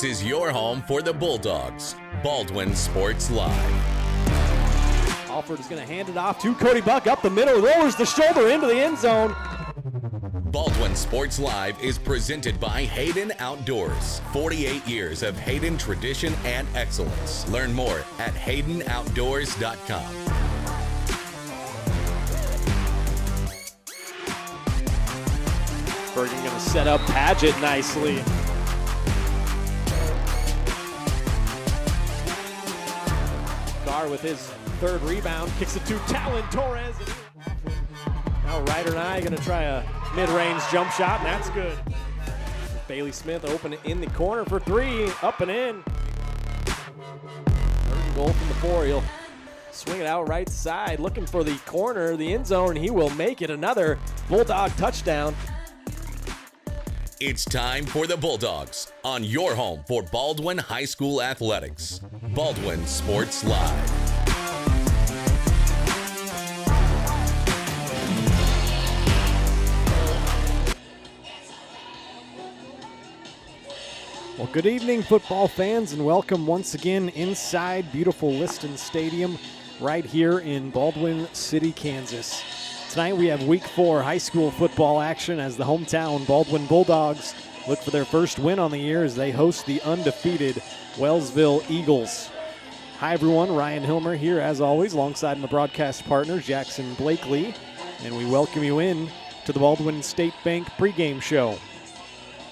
This is your home for the Bulldogs. Baldwin Sports Live. Alford is going to hand it off to Cody Buck up the middle, lowers the shoulder into the end zone. Baldwin Sports Live is presented by Hayden Outdoors. 48 years of Hayden tradition and excellence. Learn more at haydenoutdoors.com. Bergen going to set up Padgett nicely. Carr with his third rebound, kicks it to Talon Torres. Now Ryder and I going to try a mid-range jump shot, and that's good. Bailey Smith open in the corner for three, up and in. Third goal from the 4. He'll swing it out right side, looking for the corner, the end zone. He will make it another Bulldog touchdown. It's time for the Bulldogs on your home for Baldwin High School Athletics. Baldwin Sports Live. Well, good evening, football fans, and welcome once again inside beautiful Liston Stadium right here in Baldwin City, Kansas. Tonight we have Week 4 high school football action as the hometown Baldwin Bulldogs look for their first win on the year as they host the undefeated Wellsville Eagles. Hi everyone, Ryan Hilmer here as always alongside my broadcast partner Jackson Blakely, and we welcome you in to the Baldwin State Bank pregame show.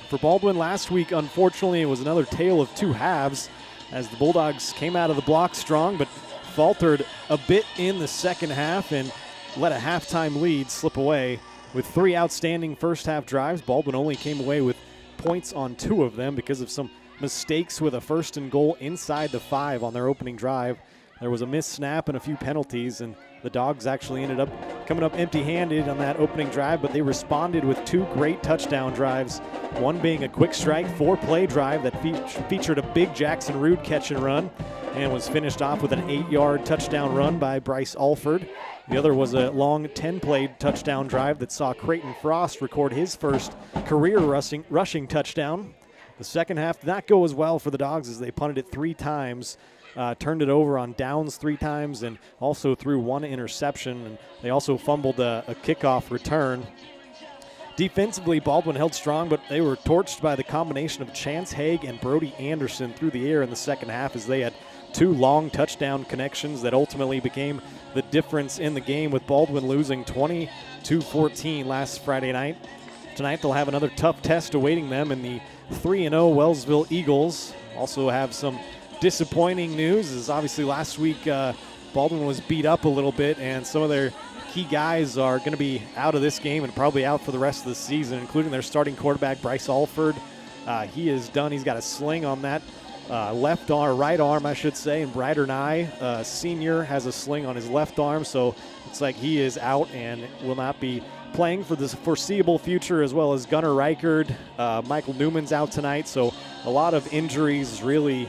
For Baldwin last week, unfortunately, it was another tale of two halves as the Bulldogs came out of the block strong but faltered a bit in the second half and let a halftime lead slip away. With 3 outstanding first half drives, Baldwin only came away with points on 2 of them because of some mistakes with a first and goal inside the 5 on their opening drive. There was a missed snap and a few penalties, and the Dogs actually ended up coming up empty-handed on that opening drive, but they responded with 2 great touchdown drives, one being a quick strike 4-play drive that featured a big Jackson Rude catch and run and was finished off with an 8-yard touchdown run by Bryce Alford. The other was a long 10-play touchdown drive that saw Creighton Frost record his first career rushing touchdown. The second half did not go as well for the Dogs as they punted it 3 times, turned it over on downs 3 times, and also threw 1 interception. And they also fumbled a kickoff return. Defensively, Baldwin held strong, but they were torched by the combination of Chance Haig and Brody Anderson through the air in the second half as they had 2 long touchdown connections that ultimately became the difference in the game, with Baldwin losing 20-14 last Friday night. Tonight they'll have another tough test awaiting them in the 3-0 Wellsville Eagles. Also have some disappointing news, as obviously last week Baldwin was beat up a little bit, and some of their key guys are going to be out of this game and probably out for the rest of the season, including their starting quarterback Bryce Alford. He is done. He's got a sling on that right arm, I should say, and Ryder Nye, senior, has a sling on his left arm, so it's like he is out and will not be playing for the foreseeable future, as well as Gunnar Reichard. Michael Newman's out tonight, so a lot of injuries really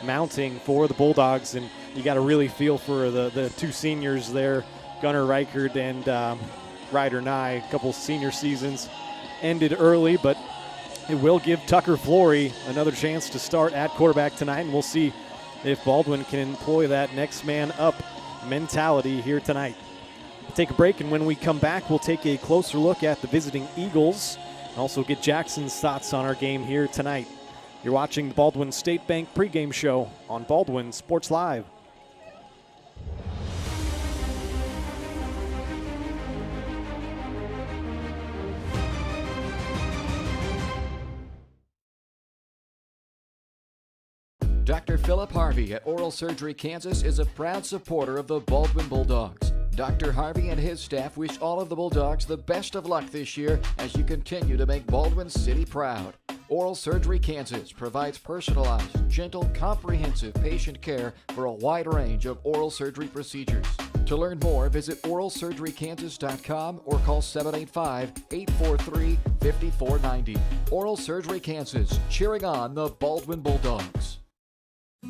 mounting for the Bulldogs, and you got to really feel for the 2 seniors there, Gunnar Reichard and Ryder Nye. A couple senior seasons ended early, but it will give Tucker Flory another chance to start at quarterback tonight, and we'll see if Baldwin can employ that next man up mentality here tonight. We'll take a break, and when we come back, we'll take a closer look at the visiting Eagles and also get Jackson's thoughts on our game here tonight. You're watching the Baldwin State Bank pregame show on Baldwin Sports Live. Dr. Philip Harvey at Oral Surgery Kansas is a proud supporter of the Baldwin Bulldogs. Dr. Harvey and his staff wish all of the Bulldogs the best of luck this year as you continue to make Baldwin City proud. Oral Surgery Kansas provides personalized, gentle, comprehensive patient care for a wide range of oral surgery procedures. To learn more, visit oralsurgerykansas.com or call 785-843-5490. Oral Surgery Kansas, cheering on the Baldwin Bulldogs.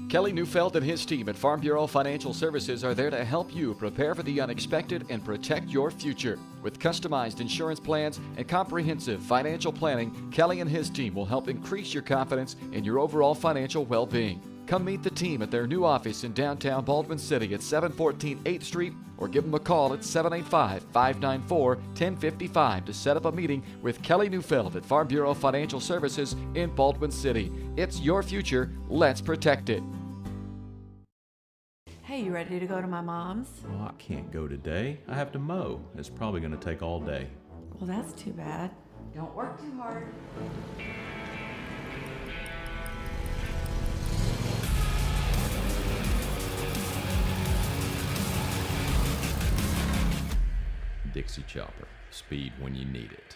Kelly Neufeld and his team at Farm Bureau Financial Services are there to help you prepare for the unexpected and protect your future. With customized insurance plans and comprehensive financial planning, Kelly and his team will help increase your confidence in your overall financial well-being. Come meet the team at their new office in downtown Baldwin City at 714 8th Street or give them a call at 785-594-1055 to set up a meeting with Kelly Neufeld at Farm Bureau Financial Services in Baldwin City. It's your future. Let's protect it. Hey, you ready to go to my mom's? Well, I can't go today. I have to mow. It's probably going to take all day. Well, that's too bad. Don't work too hard. Dixie Chopper. Speed when you need it.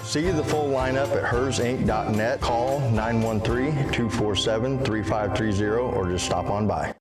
See the full lineup at hersinc.net. Call 913-247-3530 or just stop on by.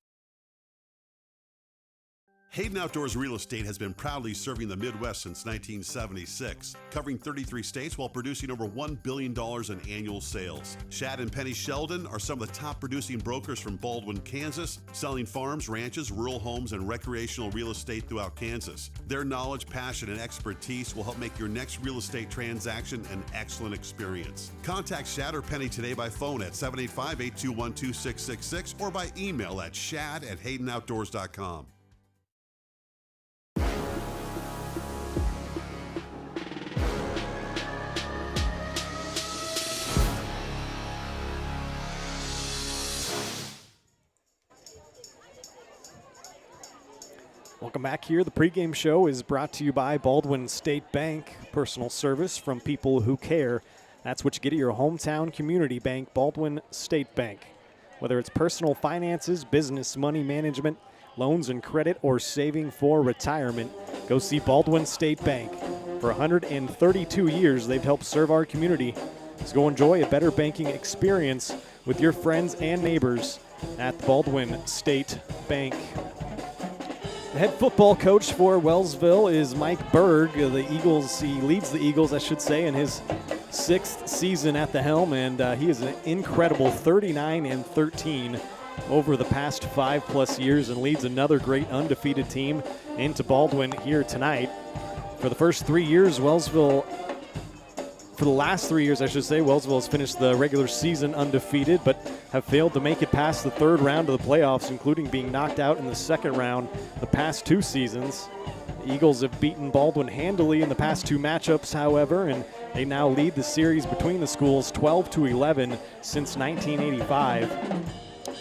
Hayden Outdoors Real Estate has been proudly serving the Midwest since 1976, covering 33 states while producing over $1 billion in annual sales. Shad and Penny Sheldon are some of the top producing brokers from Baldwin, Kansas, selling farms, ranches, rural homes, and recreational real estate throughout Kansas. Their knowledge, passion, and expertise will help make your next real estate transaction an excellent experience. Contact Shad or Penny today by phone at 785-821-2666 or by email at shad@haydenoutdoors.com. Welcome back here. The pregame show is brought to you by Baldwin State Bank. Personal service from people who care. That's what you get at your hometown community bank, Baldwin State Bank. Whether it's personal finances, business, money management, loans and credit, or saving for retirement, go see Baldwin State Bank. For 132 years, they've helped serve our community. So go enjoy a better banking experience with your friends and neighbors at Baldwin State Bank. The head football coach for Wellsville is Mike Berg. He leads the Eagles, I should say, in his 6th season at the helm, and he is an incredible 39-13 over the past 5+ years and leads another great undefeated team into Baldwin here tonight. For the last 3 years, Wellsville has finished the regular season undefeated, but have failed to make it past the 3rd round of the playoffs, including being knocked out in the 2nd round the past 2 seasons. The Eagles have beaten Baldwin handily in the past 2 matchups, however, and they now lead the series between the schools 12-11 since 1985.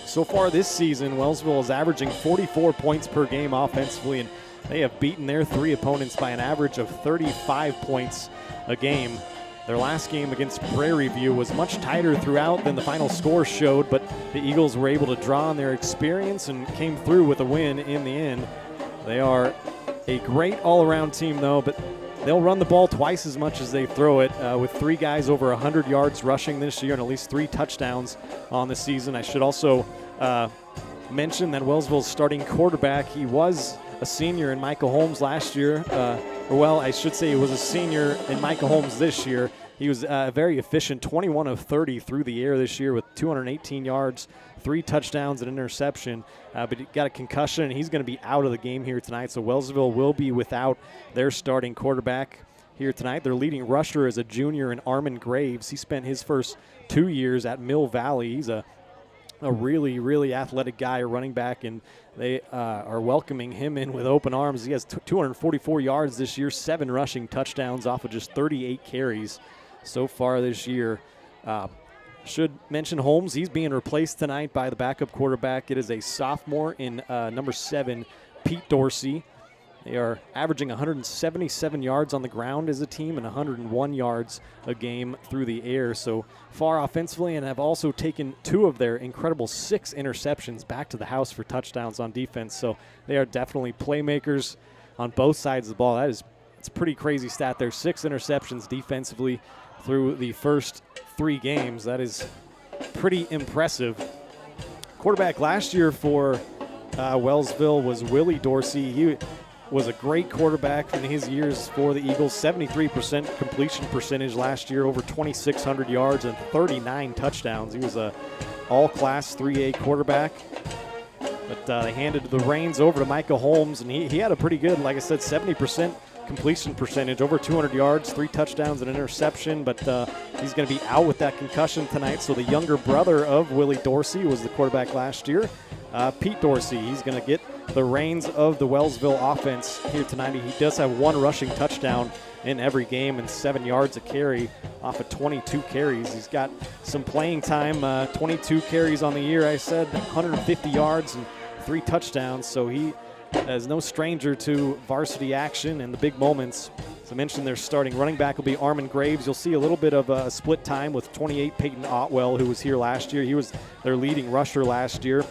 So far this season, Wellsville is averaging 44 points per game offensively, and they have beaten their 3 opponents by an average of 35 points a game. Their last game against Prairie View was much tighter throughout than the final score showed, but the Eagles were able to draw on their experience and came through with a win in the end. They are a great all-around team, though, but they'll run the ball twice as much as they throw it, with 3 guys over 100 yards rushing this year and at least 3 touchdowns on the season. I should also mention that Wellsville's starting quarterback, he was a senior in Michael Holmes last year. I should say he was a senior in Michael Holmes this year. He was very efficient, 21 of 30 through the air this year with 218 yards, 3 touchdowns, and an interception. But he got a concussion, and he's going to be out of the game here tonight. So Wellsville will be without their starting quarterback here tonight. Their leading rusher is a junior in Armin Graves. He spent his first 2 years at Mill Valley. He's a really, really athletic guy, a running back, and they are welcoming him in with open arms. He has 244 yards this year, 7 rushing touchdowns off of just 38 carries so far this year. Should mention Holmes. He's being replaced tonight by the backup quarterback. It is a sophomore in number 7, Pete Dorsey. They are averaging 177 yards on the ground as a team and 101 yards a game through the air. So far offensively, and have also taken 2 of their incredible 6 interceptions back to the house for touchdowns on defense. So they are definitely playmakers on both sides of the ball. It's a pretty crazy stat there. 6 interceptions defensively through the first 3 games. That is pretty impressive. Quarterback last year for Wellsville was Willie Dorsey. He was a great quarterback in his years for the Eagles. 73% completion percentage last year, over 2,600 yards and 39 touchdowns. He was a all-class 3A quarterback. But they handed the reins over to Micah Holmes, and he had a pretty good, like I said, 70% completion percentage, over 200 yards, 3 touchdowns, and an interception. But he's going to be out with that concussion tonight. So the younger brother of Willie Dorsey, who was the quarterback last year, Pete Dorsey, he's going to get the reins of the Wellsville offense here tonight. He does have 1 rushing touchdown in every game and 7 yards a carry off of 22 carries. He's got some playing time, 22 carries on the year, I said, 150 yards and 3 touchdowns. So he is no stranger to varsity action and the big moments. As I mentioned, their starting running back will be Armin Graves. You'll see a little bit of a split time with 28 Peyton Otwell, who was here last year. He was their leading rusher last year.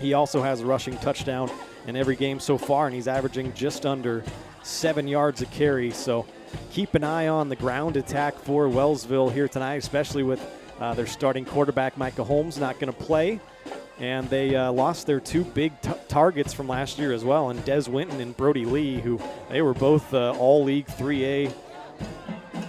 He also has a rushing touchdown in every game so far, and he's averaging just under 7 yards a carry. So keep an eye on the ground attack for Wellsville here tonight, especially with their starting quarterback, Micah Holmes, not going to play. And they lost their 2 big targets from last year as well, and Des Winton and Brody Lee, who they were both all-league 3A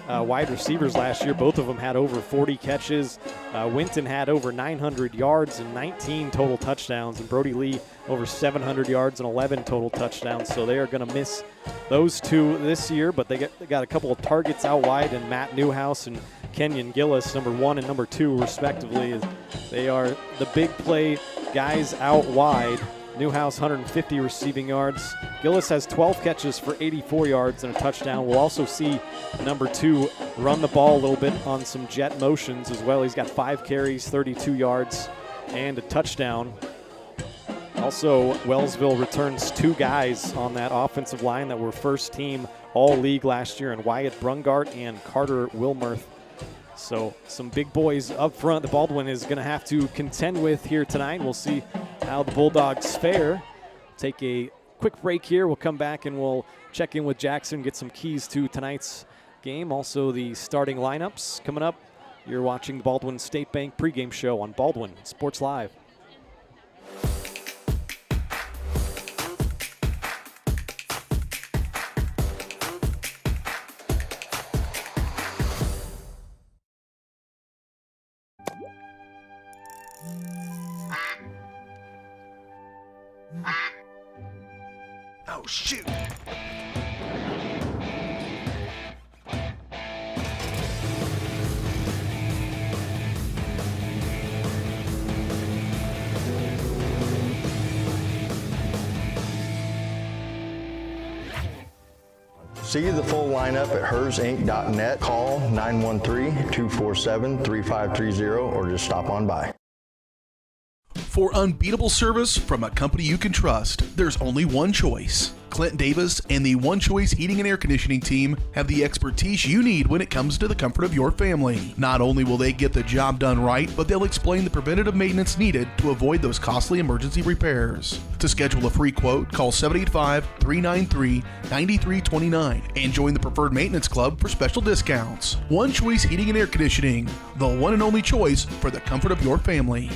wide receivers last year. Both of them had over 40 catches. Winton had over 900 yards and 19 total touchdowns, and Brody Lee over 700 yards and 11 total touchdowns. So they are going to miss those 2 this year, but they got a couple of targets out wide, and Matt Newhouse and Kenyon Gillis, number 1 and number 2, respectively. They are the big play guys out wide. Newhouse, 150 receiving yards. Gillis has 12 catches for 84 yards and a touchdown. We'll also see number 2 run the ball a little bit on some jet motions as well. He's got 5 carries, 32 yards, and a touchdown. Also, Wellsville returns 2 guys on that offensive line that were first team all-league last year, and Wyatt Brungart and Carter Wilmerth. So some big boys up front the Baldwin is going to have to contend with here tonight. We'll see how the Bulldogs fare. Take a quick break here. We'll come back and we'll check in with Jackson, get some keys to tonight's game. Also the starting lineups coming up. You're watching the Baldwin State Bank pregame show on Baldwin Sports Live. Oh, shoot. See the full lineup at hersinc.net. Call 913-247-3530 or just stop on by. For unbeatable service from a company you can trust, there's only one choice. Clint Davis and the One Choice Heating and Air Conditioning team have the expertise you need when it comes to the comfort of your family. Not only will they get the job done right, but they'll explain the preventative maintenance needed to avoid those costly emergency repairs. To schedule a free quote, call 785-393-9329 and join the Preferred Maintenance Club for special discounts. One Choice Heating and Air Conditioning, the one and only choice for the comfort of your family.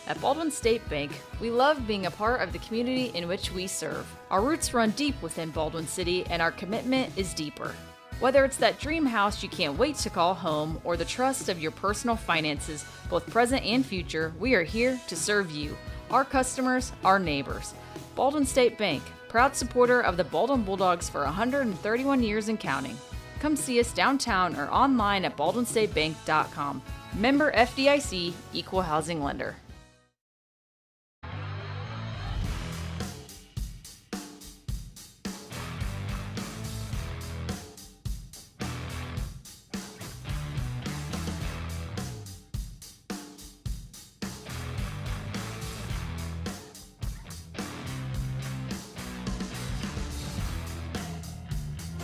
At Baldwin State Bank, we love being a part of the community in which we serve. Our roots run deep within Baldwin City, and our commitment is deeper. Whether it's that dream house you can't wait to call home or the trust of your personal finances, both present and future, we are here to serve you, our customers, our neighbors. Baldwin State Bank, proud supporter of the Baldwin Bulldogs for 131 years and counting. Come see us downtown or online at baldwinstatebank.com. Member FDIC, Equal Housing Lender.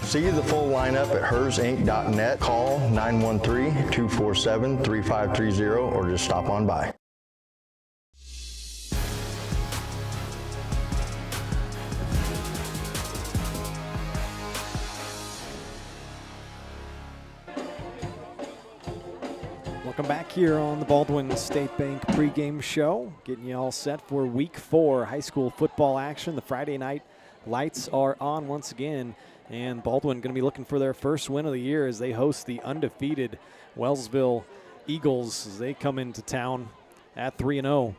See the full lineup at hersinc.net. Call 913-247-3530 or just stop on by. Welcome back here on the Baldwin State Bank pregame show. Getting you all set for week 4 high school football action. The Friday night lights are on once again. And Baldwin going to be looking for their first win of the year as they host the undefeated Wellsville Eagles as they come into town at 3-0.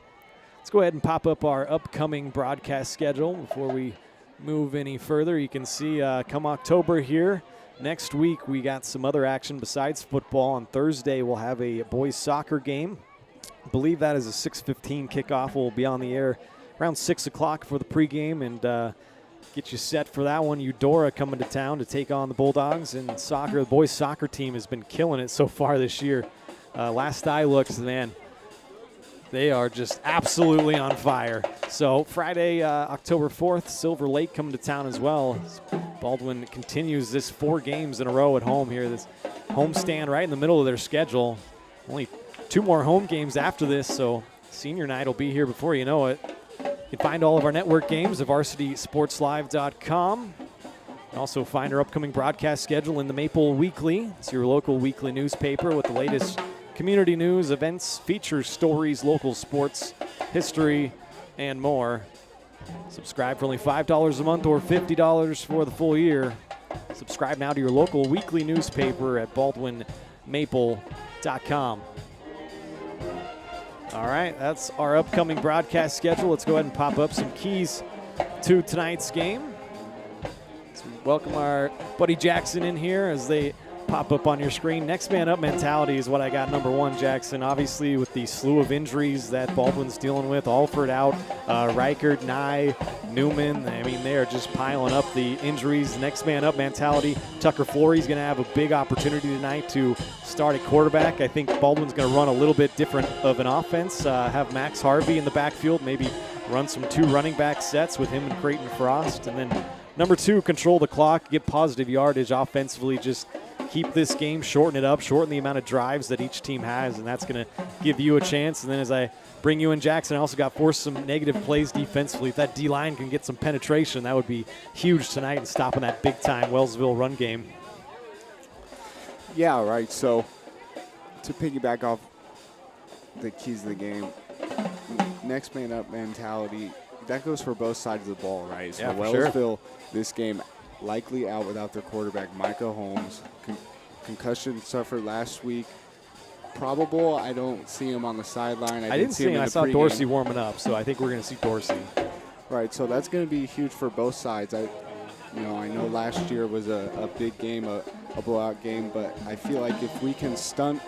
Let's go ahead and pop up our upcoming broadcast schedule before we move any further. You can see come October here, next week we got some other action besides football. On Thursday we'll have a boys soccer game. I believe that is a 6:15 kickoff. We'll be on the air around 6 o'clock for the pregame and get you set for that one. Eudora coming to town to take on the Bulldogs. And soccer, the boys soccer team has been killing it so far this year. Last I looked, man, they are just absolutely on fire. So Friday, October 4th, Silver Lake coming to town as well. Baldwin continues this 4 games in a row at home here. This homestand right in the middle of their schedule. Only 2 more home games after this, so senior night will be here before you know it. You can find all of our network games at varsitysportslive.com. And also find our upcoming broadcast schedule in the Maple Weekly. It's your local weekly newspaper with the latest community news, events, features, stories, local sports, history, and more. Subscribe for only $5 a month or $50 for the full year. Subscribe now to your local weekly newspaper at baldwinmaple.com. All right, that's our upcoming broadcast schedule. Let's go ahead and pop up some keys to tonight's game. So welcome our buddy Jackson in here as they pop up on your screen. Next man up mentality is what I got number 1, Jackson. Obviously with the slew of injuries that Baldwin's dealing with, Alford out, Reichert, Nye, Newman. I mean, they are just piling up the injuries. Next man up mentality. Tucker Flory's going to have a big opportunity tonight to start at quarterback. I think Baldwin's going to run a little bit different of an offense. Have Max Harvey in the backfield, maybe run some 2 running back sets with him and Creighton Frost. And then number 2, control the clock, get positive yardage offensively, just keep this game, shorten it up, shorten the amount of drives that each team has, and that's going to give you a chance. And then as I bring you in, Jackson, I also got forced some negative plays defensively. If that D-line can get some penetration, that would be huge tonight in stopping that big-time Wellsville run game. Yeah, right. So to piggyback off the keys of the game, next man up mentality, that goes for both sides of the ball, right? So yeah, Wellsville, this game, likely out without their quarterback, Micah Holmes. Concussion suffered last week. Probable. I don't see him on the sideline. I didn't see him. I saw Dorsey warming up, so I think we're going to see Dorsey. Right, so that's going to be huge for both sides. I know last year was a big game, a blowout game, but I feel like if we can stunt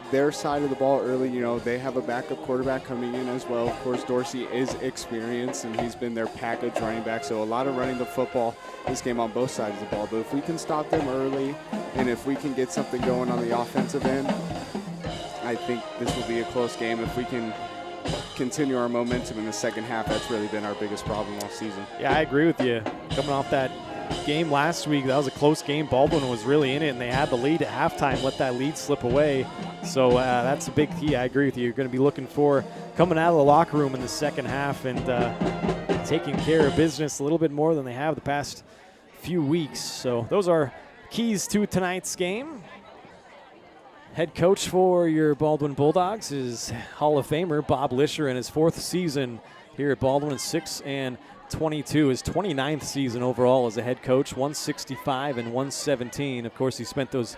their side of the ball early, they have a backup quarterback coming in as well. Of course, Dorsey is experienced, and he's been their package running back, so a lot of running the football this game on both sides of the ball. But if we can stop them early, and if we can get something going on the offensive end, I think this will be a close game. If we can continue our momentum in the second half, that's really been our biggest problem all season. Yeah, I agree with you. Coming off that game last week, that was a close game. Baldwin was really in it, and they had the lead at halftime, let that lead slip away. So that's a big key. I agree with you. You're going to be looking for coming out of the locker room in the second half and taking care of business a little bit more than they have the past few weeks. So those are keys to tonight's game. Head coach for your Baldwin Bulldogs is Hall of Famer Bob Lisher in his 4th season here at Baldwin, 6-22, his 29th season overall as a head coach, 165 and 117. Of course, he spent those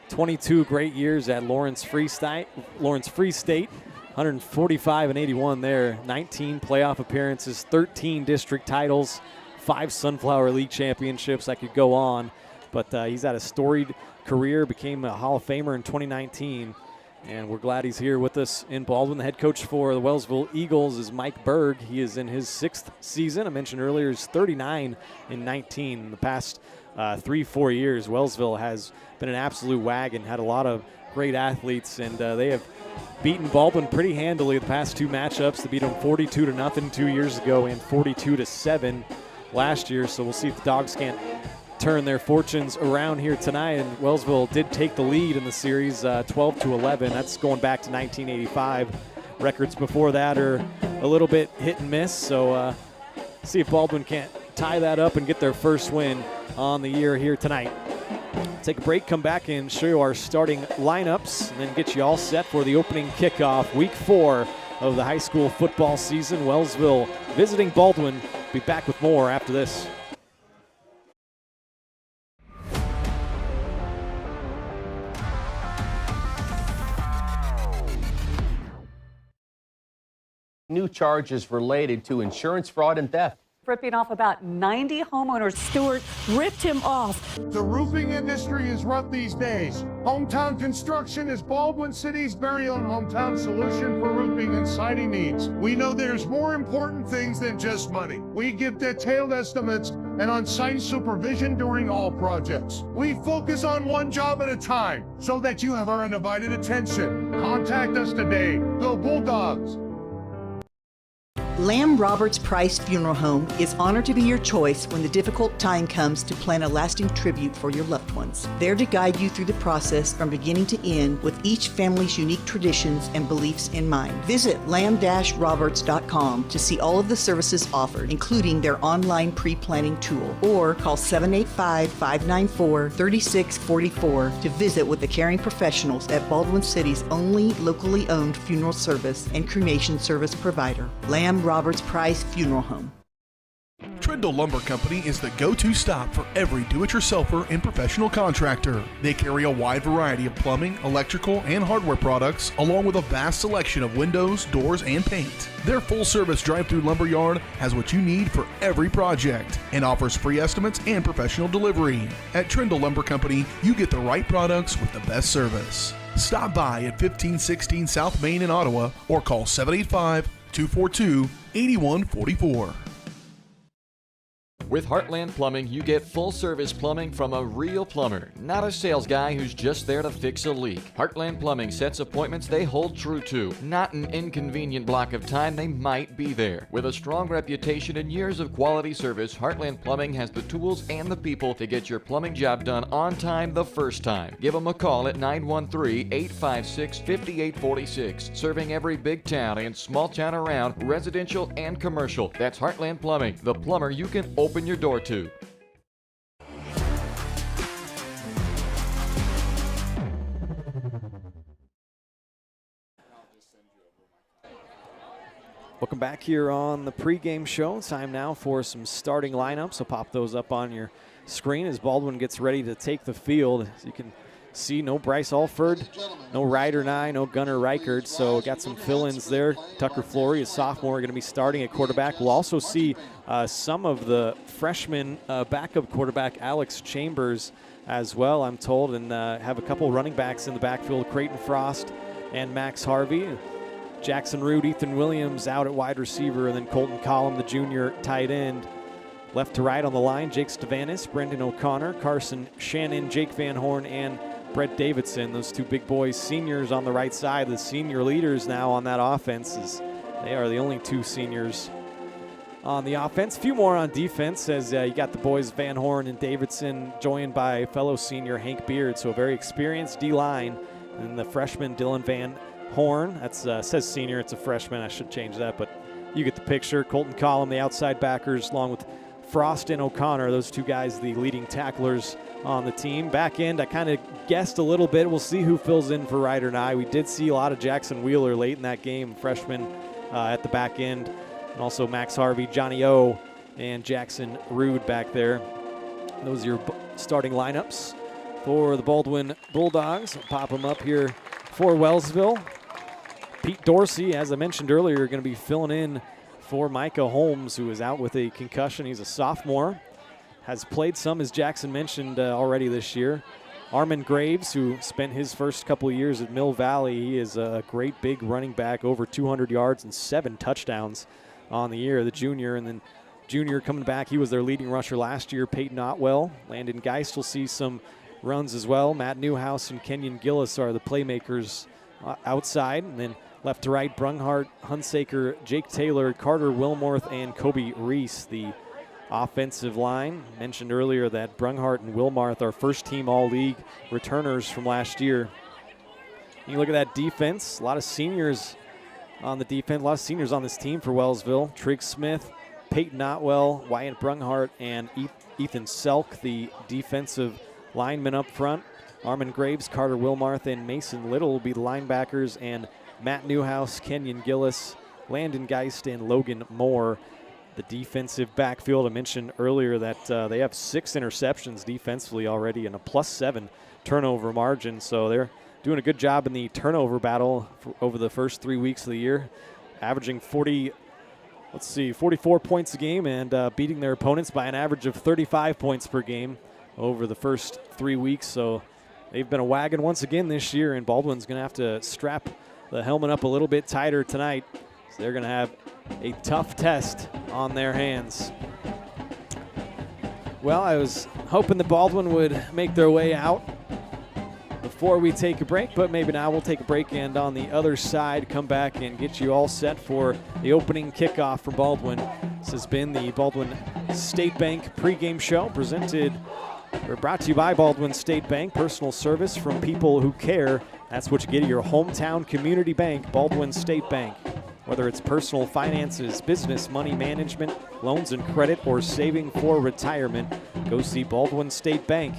22 great years at Lawrence Free State, 145 and 81 there, 19 playoff appearances, 13 district titles, 5 Sunflower League championships. I could go on, but he's had a storied career, became a Hall of Famer in 2019, and we're glad he's here with us in Baldwin. The head coach for the Wellsville Eagles is Mike Berg. He is in his 6th season. I mentioned earlier he's 39 and 19. In the past 3-4 years, Wellsville has been an absolute wagon, had a lot of great athletes, and they have beaten Baldwin pretty handily the past 2 matchups. They beat them 42-0 2 years ago and 42-7 last year, so we'll see if the Dogs can't turn their fortunes around here tonight. And Wellsville did take the lead in the series 12-11. That's going back to 1985. Records before that are a little bit hit and miss, so see if Baldwin can't tie that up and get their first win on the year here tonight. Take a break, come back and show you our starting lineups, and then get you all set for the opening kickoff, week 4 of the high school football season. Wellsville visiting Baldwin. Be back with more after this. New charges related to insurance fraud and theft. Ripping off about 90 homeowners. Stewart ripped him off. The roofing industry is rough these days. Hometown Construction is Baldwin City's very own hometown solution for roofing and siding needs. We know there's more important things than just money. We give detailed estimates and on-site supervision during all projects. We focus on one job at a time so that you have our undivided attention. Contact us today. Go Bulldogs! Lamb Roberts Price Funeral Home is honored to be your choice when the difficult time comes to plan a lasting tribute for your loved ones. There to guide you through the process from beginning to end with each family's unique traditions and beliefs in mind. Visit lamb-roberts.com to see all of the services offered, including their online pre-planning tool, or call 785-594-3644 to visit with the caring professionals at Baldwin City's only locally owned funeral service and cremation service provider, Lamb Roberts Price Funeral Home. Trindle Lumber Company is the go-to stop for every do-it-yourselfer and professional contractor. They carry a wide variety of plumbing, electrical, and hardware products, along with a vast selection of windows, doors, and paint. Their full-service drive-through lumber yard has what you need for every project and offers free estimates and professional delivery. At Trindle Lumber Company, you get the right products with the best service. Stop by at 1516 South Main in Ottawa or call 785-242-8144. With Heartland Plumbing, you get full-service plumbing from a real plumber, not a sales guy who's just there to fix a leak. Heartland Plumbing sets appointments they hold true to, not an inconvenient block of time they might be there. With a strong reputation and years of quality service, Heartland Plumbing has the tools and the people to get your plumbing job done on time the first time. Give them a call at 913-856-5846, serving every big town and small town around, residential and commercial. That's Heartland Plumbing, the plumber you can open your door to. Welcome back here on the pregame show. Time now for some starting lineups. I'll pop those up on your screen as Baldwin gets ready to take the field. As you can see, no Bryce Alford, no Ryder Nye, no Gunnar Reichert, so got some fill-ins there. Tucker Flory, a sophomore, going to be starting at quarterback. We'll also see some of the freshman backup quarterback Alex Chambers as well, I'm told, and have a couple running backs in the backfield, Creighton Frost and Max Harvey. Jackson Root, Ethan Williams out at wide receiver, and then Colton Collum, the junior tight end. Left to right on the line, Jake Stavanis, Brendan O'Connor, Carson Shannon, Jake Van Horn, and Brett Davidson. Those two big boys, seniors on the right side, the senior leaders now on that offense. As they are the only two seniors on the offense. A few more on defense as you got the boys Van Horn and Davidson joined by fellow senior Hank Beard. So a very experienced D-line. And the freshman Dylan Van Horn, that says senior, it's a freshman. I should change that, but you get the picture. Colton Collum, the outside backers, along with Frost and O'Connor, those two guys, the leading tacklers on the team. Back end, I kind of guessed a little bit. We'll see who fills in for Ryder Nye. We did see a lot of Jackson Wheeler late in that game, freshman at the back end. And also Max Harvey, Johnny O, and Jackson Rood back there. Those are your starting lineups for the Baldwin Bulldogs. I'll pop them up here for Wellsville. Pete Dorsey, as I mentioned earlier, going to be filling in for Micah Holmes, who is out with a concussion. He's a sophomore. Has played some, as Jackson mentioned, already this year. Armin Graves, who spent his first couple of years at Mill Valley. He is a great big running back, over 200 yards and 7 touchdowns on the year, the junior. And then junior coming back, he was their leading rusher last year, Peyton Otwell. Landon Geist will see some runs as well. Matt Newhouse and Kenyon Gillis are the playmakers outside. And then left to right, Brunghart, Hunsaker, Jake Taylor, Carter Wilmorth, and Kobe Reese, the offensive line. Mentioned earlier that Brunghart and Wilmarth are first-team All-League returners from last year. You look at that defense, a lot of seniors on the defense, a lot of seniors on this team for Wellsville. Trigg Smith, Peyton Otwell, Wyatt Brunghart, and Ethan Selk, the defensive linemen up front. Armin Graves, Carter Wilmarth, and Mason Little will be the linebackers, and Matt Newhouse, Kenyon Gillis, Landon Geist, and Logan Moore, the defensive backfield. I mentioned earlier that they have 6 interceptions defensively already and a +7 turnover margin, so they're doing a good job in the turnover battle over the first 3 weeks of the year. averaging 44 points a game and beating their opponents by an average of 35 points per game over the first 3 weeks. So they've been a wagon once again this year, and Baldwin's going to have to strap the helmet up a little bit tighter tonight. So they're going to have a tough test on their hands. Well, I was hoping that Baldwin would make their way out before we take a break, but maybe now we'll take a break and on the other side come back and get you all set for the opening kickoff for Baldwin. This has been the Baldwin State Bank pregame show brought to you by Baldwin State Bank. Personal service from people who care. That's what you get at your hometown community bank, Baldwin State Bank. Whether it's personal finances, business, money management, loans and credit, or saving for retirement, go see Baldwin State Bank.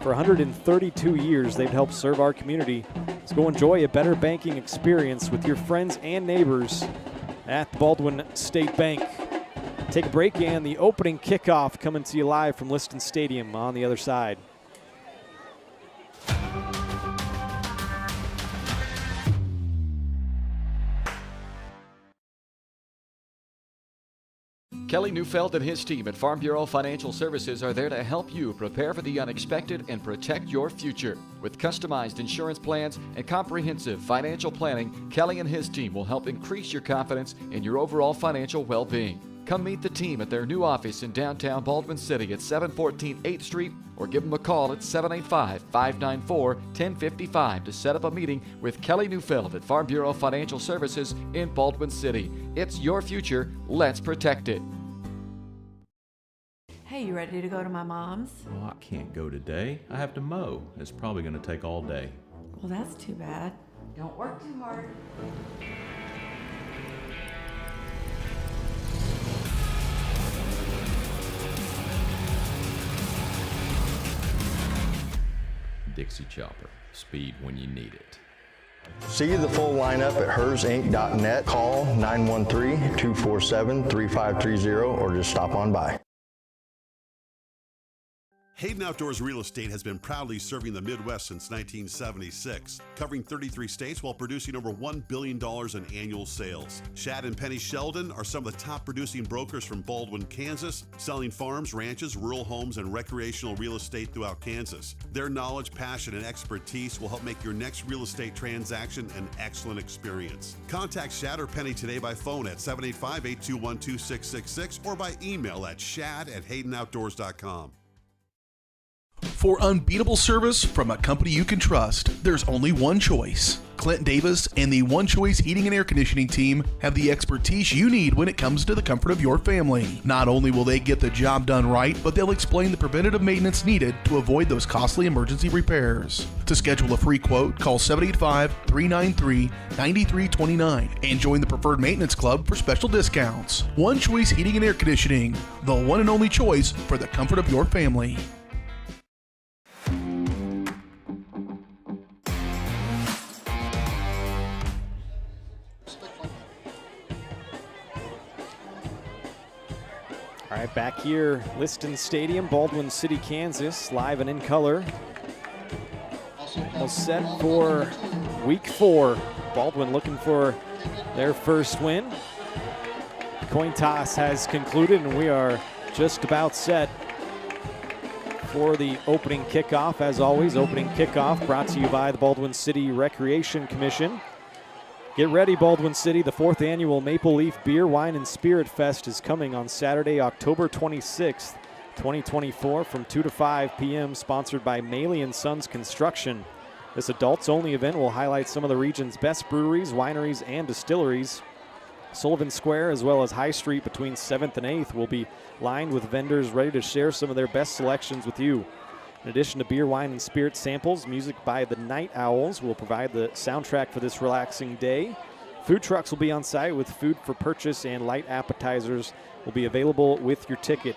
For 132 years, they've helped serve our community. So go enjoy a better banking experience with your friends and neighbors at Baldwin State Bank. Take a break, and the opening kickoff coming to you live from Liston Stadium on the other side. Kelly Neufeld and his team at Farm Bureau Financial Services are there to help you prepare for the unexpected and protect your future. With customized insurance plans and comprehensive financial planning, Kelly and his team will help increase your confidence in your overall financial well-being. Come meet the team at their new office in downtown Baldwin City at 714 8th Street, or give them a call at 785-594-1055 to set up a meeting with Kelly Neufeld at Farm Bureau Financial Services in Baldwin City. It's your future. Let's protect it. Hey, you ready to go to my mom's? Well, I can't go today. I have to mow. It's probably going to take all day. Well, that's too bad. Don't work too hard. Dixie Chopper. Speed when you need it. See the full lineup at hersinc.net. Call 913-247-3530 or just stop on by. Hayden Outdoors Real Estate has been proudly serving the Midwest since 1976, covering 33 states while producing over $1 billion in annual sales. Shad and Penny Sheldon are some of the top producing brokers from Baldwin, Kansas, selling farms, ranches, rural homes, and recreational real estate throughout Kansas. Their knowledge, passion, and expertise will help make your next real estate transaction an excellent experience. Contact Shad or Penny today by phone at 785-821-2666 or by email at shad@haydenoutdoors.com. For unbeatable service from a company you can trust, there's only one choice. Clint Davis and the One Choice Heating and Air Conditioning team have the expertise you need when it comes to the comfort of your family. Not only will they get the job done right, but they'll explain the preventative maintenance needed to avoid those costly emergency repairs. To schedule a free quote, call 785-393-9329 and join the Preferred Maintenance Club for special discounts. One Choice Heating and Air Conditioning, the one and only choice for the comfort of your family. All right, back here, Liston Stadium, Baldwin City, Kansas, live and in color. All set for week 4. Baldwin looking for their first win. Coin toss has concluded, and we are just about set for the opening kickoff. As always, opening kickoff brought to you by the Baldwin City Recreation Commission. Get ready, Baldwin City. The 4th annual Maple Leaf Beer, Wine, and Spirit Fest is coming on Saturday, October 26th, 2024 from 2 to 5 p.m., sponsored by Maley & Sons Construction. This adults-only event will highlight some of the region's best breweries, wineries, and distilleries. Sullivan Square, as well as High Street between 7th and 8th, will be lined with vendors ready to share some of their best selections with you. In addition to beer, wine, and spirit samples, music by the Night Owls will provide the soundtrack for this relaxing day. Food trucks will be on site with food for purchase, and light appetizers will be available with your ticket.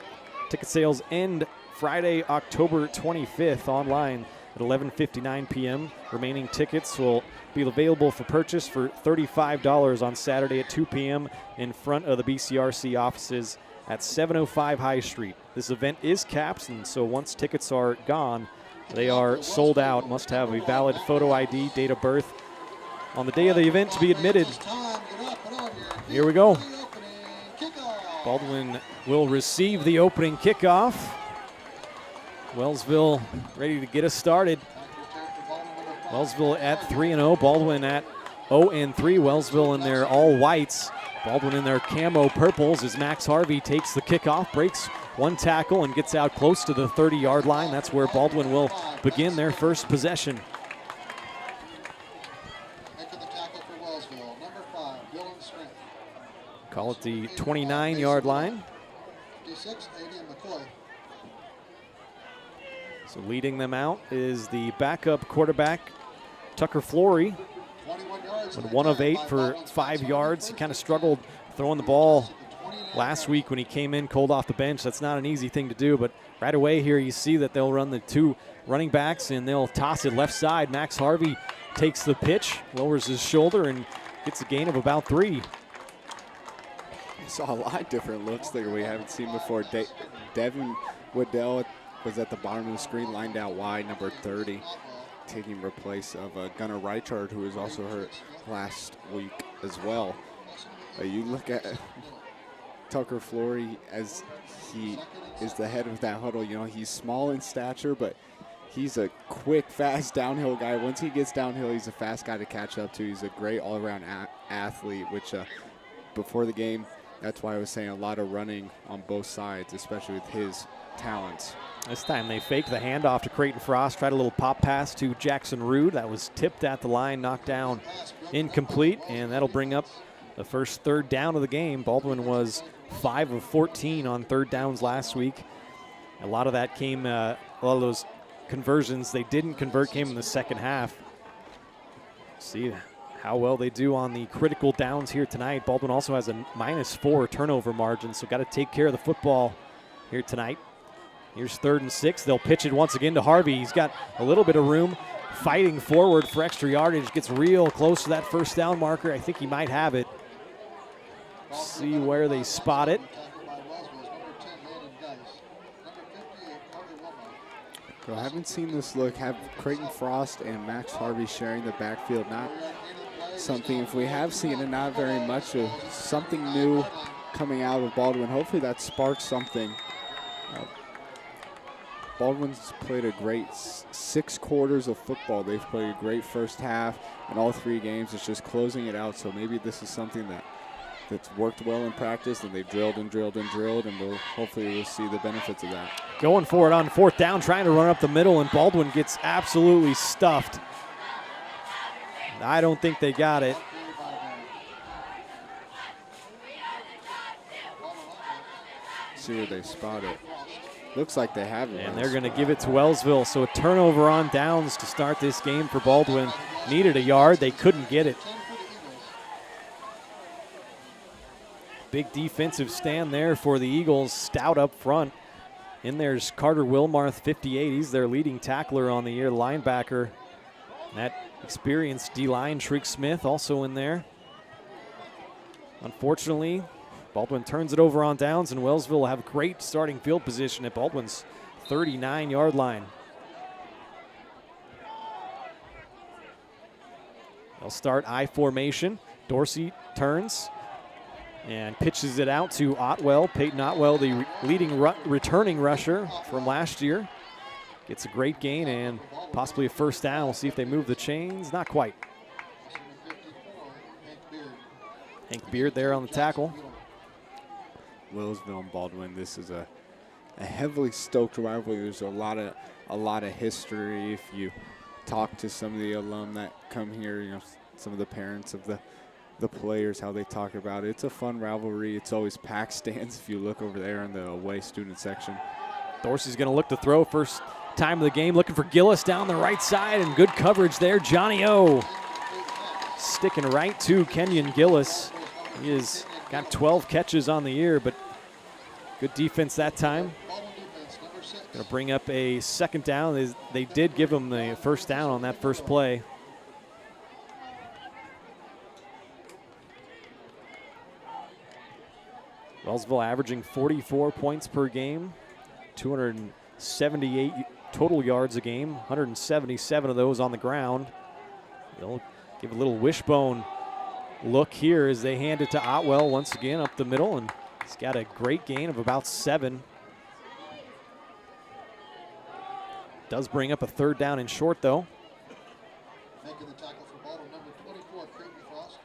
Ticket sales end Friday, October 25th online at 11:59 p.m. Remaining tickets will be available for purchase for $35 on Saturday at 2 p.m. in front of the BCRC offices at 705 High Street. This event is capped, and so once tickets are gone, they are sold out. Must have a valid photo ID, date of birth on the day of the event to be admitted. Here we go. Baldwin will receive the opening kickoff. Wellsville ready to get us started. Wellsville at 3-0, Baldwin at 0-3. Wellsville in their all whites. Baldwin in their camo purples as Max Harvey takes the kickoff, breaks one tackle and gets out close to the 30-yard line. That's where Baldwin will begin their first possession. Call it the 29-yard line. So leading them out is the backup quarterback, Tucker Flory. Went 1 of 8 for 5 yards. He kind of struggled throwing the ball last week when he came in cold off the bench. That's not an easy thing to do, but right away here you see that they'll run the 2 running backs and they'll toss it left side. Max Harvey takes the pitch, lowers his shoulder, and gets a gain of about 3. I saw a lot of different looks that we haven't seen before. Devin Waddell was at the bottom of the screen, lined out wide, number 30, taking replace of Gunnar Reichard, who was also hurt last week as well. You look at Tucker Flory as he is the head of that huddle. You know, he's small in stature, but he's a quick, fast downhill guy. Once he gets downhill, he's a fast guy to catch up to. He's a great all-around athlete, which before the game, that's why I was saying a lot of running on both sides, especially with his talents. This time they faked the handoff to Creighton Frost, tried a little pop pass to Jackson Rude. That was tipped at the line, knocked down, incomplete, and that'll bring up the first 3rd down of the game. Baldwin was 5 of 14 on 3rd downs last week. A lot of that came, a lot of those conversions they didn't convert came in the second half. See how well they do on the critical downs here tonight. Baldwin also has a -4 turnover margin, so got to take care of the football here tonight. Here's 3rd and 6. They'll pitch it once again to Harvey. He's got a little bit of room, fighting forward for extra yardage. Gets real close to that first down marker. I think he might have it. See where they spot it. So I haven't seen this look. Have Creighton Frost and Max Harvey sharing the backfield. Not something, if we have seen it, not very much of something new coming out of Baldwin. Hopefully that sparks something. Baldwin's played a great 6 quarters of football. They've played a great first half in all 3 games. It's just closing it out. So maybe this is something that's worked well in practice, and they've drilled and drilled and drilled, and hopefully we'll see the benefits of that. Going for it on 4th down, trying to run up the middle, and Baldwin gets absolutely stuffed. I don't think they got it. See where they spot it. Looks like they have it. And they're going to give it to Wellsville. So a turnover on downs to start this game for Baldwin. Needed a yard. They couldn't get it. Big defensive stand there for the Eagles. Stout up front. In there's Carter Wilmarth, 58. He's their leading tackler on the year, linebacker. And that experienced D-line, Shriek Smith, also in there. Unfortunately, Baldwin turns it over on downs, and Wellsville will have great starting field position at Baldwin's 39-yard line. They'll start I formation. Dorsey turns and pitches it out to Otwell. Peyton Otwell, the leading returning rusher from last year. Gets a great gain and possibly a first down. We'll see if they move the chains. Not quite. Hank Beard there on the tackle. Wellsville and Baldwin, this is a heavily stoked rivalry. There's a lot of history. If you talk to some of the alum that come here, you know, some of the parents of the players, how they talk about it. It's a fun rivalry. It's always packed stands if you look over there in the away student section. Dorsey's going to look to throw first time of the game, looking for Gillis down the right side, and good coverage there. Johnny O sticking right to Kenyon Gillis. He has got 12 catches on the year, but good defense that time. Going to bring up a second down. They did give him the first down on that first play. Wellsville averaging 44 points per game, 278 total yards a game, 177 of those on the ground. They'll give a little wishbone look here as they hand it to Otwell once again up the middle, and he's got a great gain of about 7. Does bring up a 3rd down and short, though. Making the tackle for Baldwin, number 24, Creighton Frost.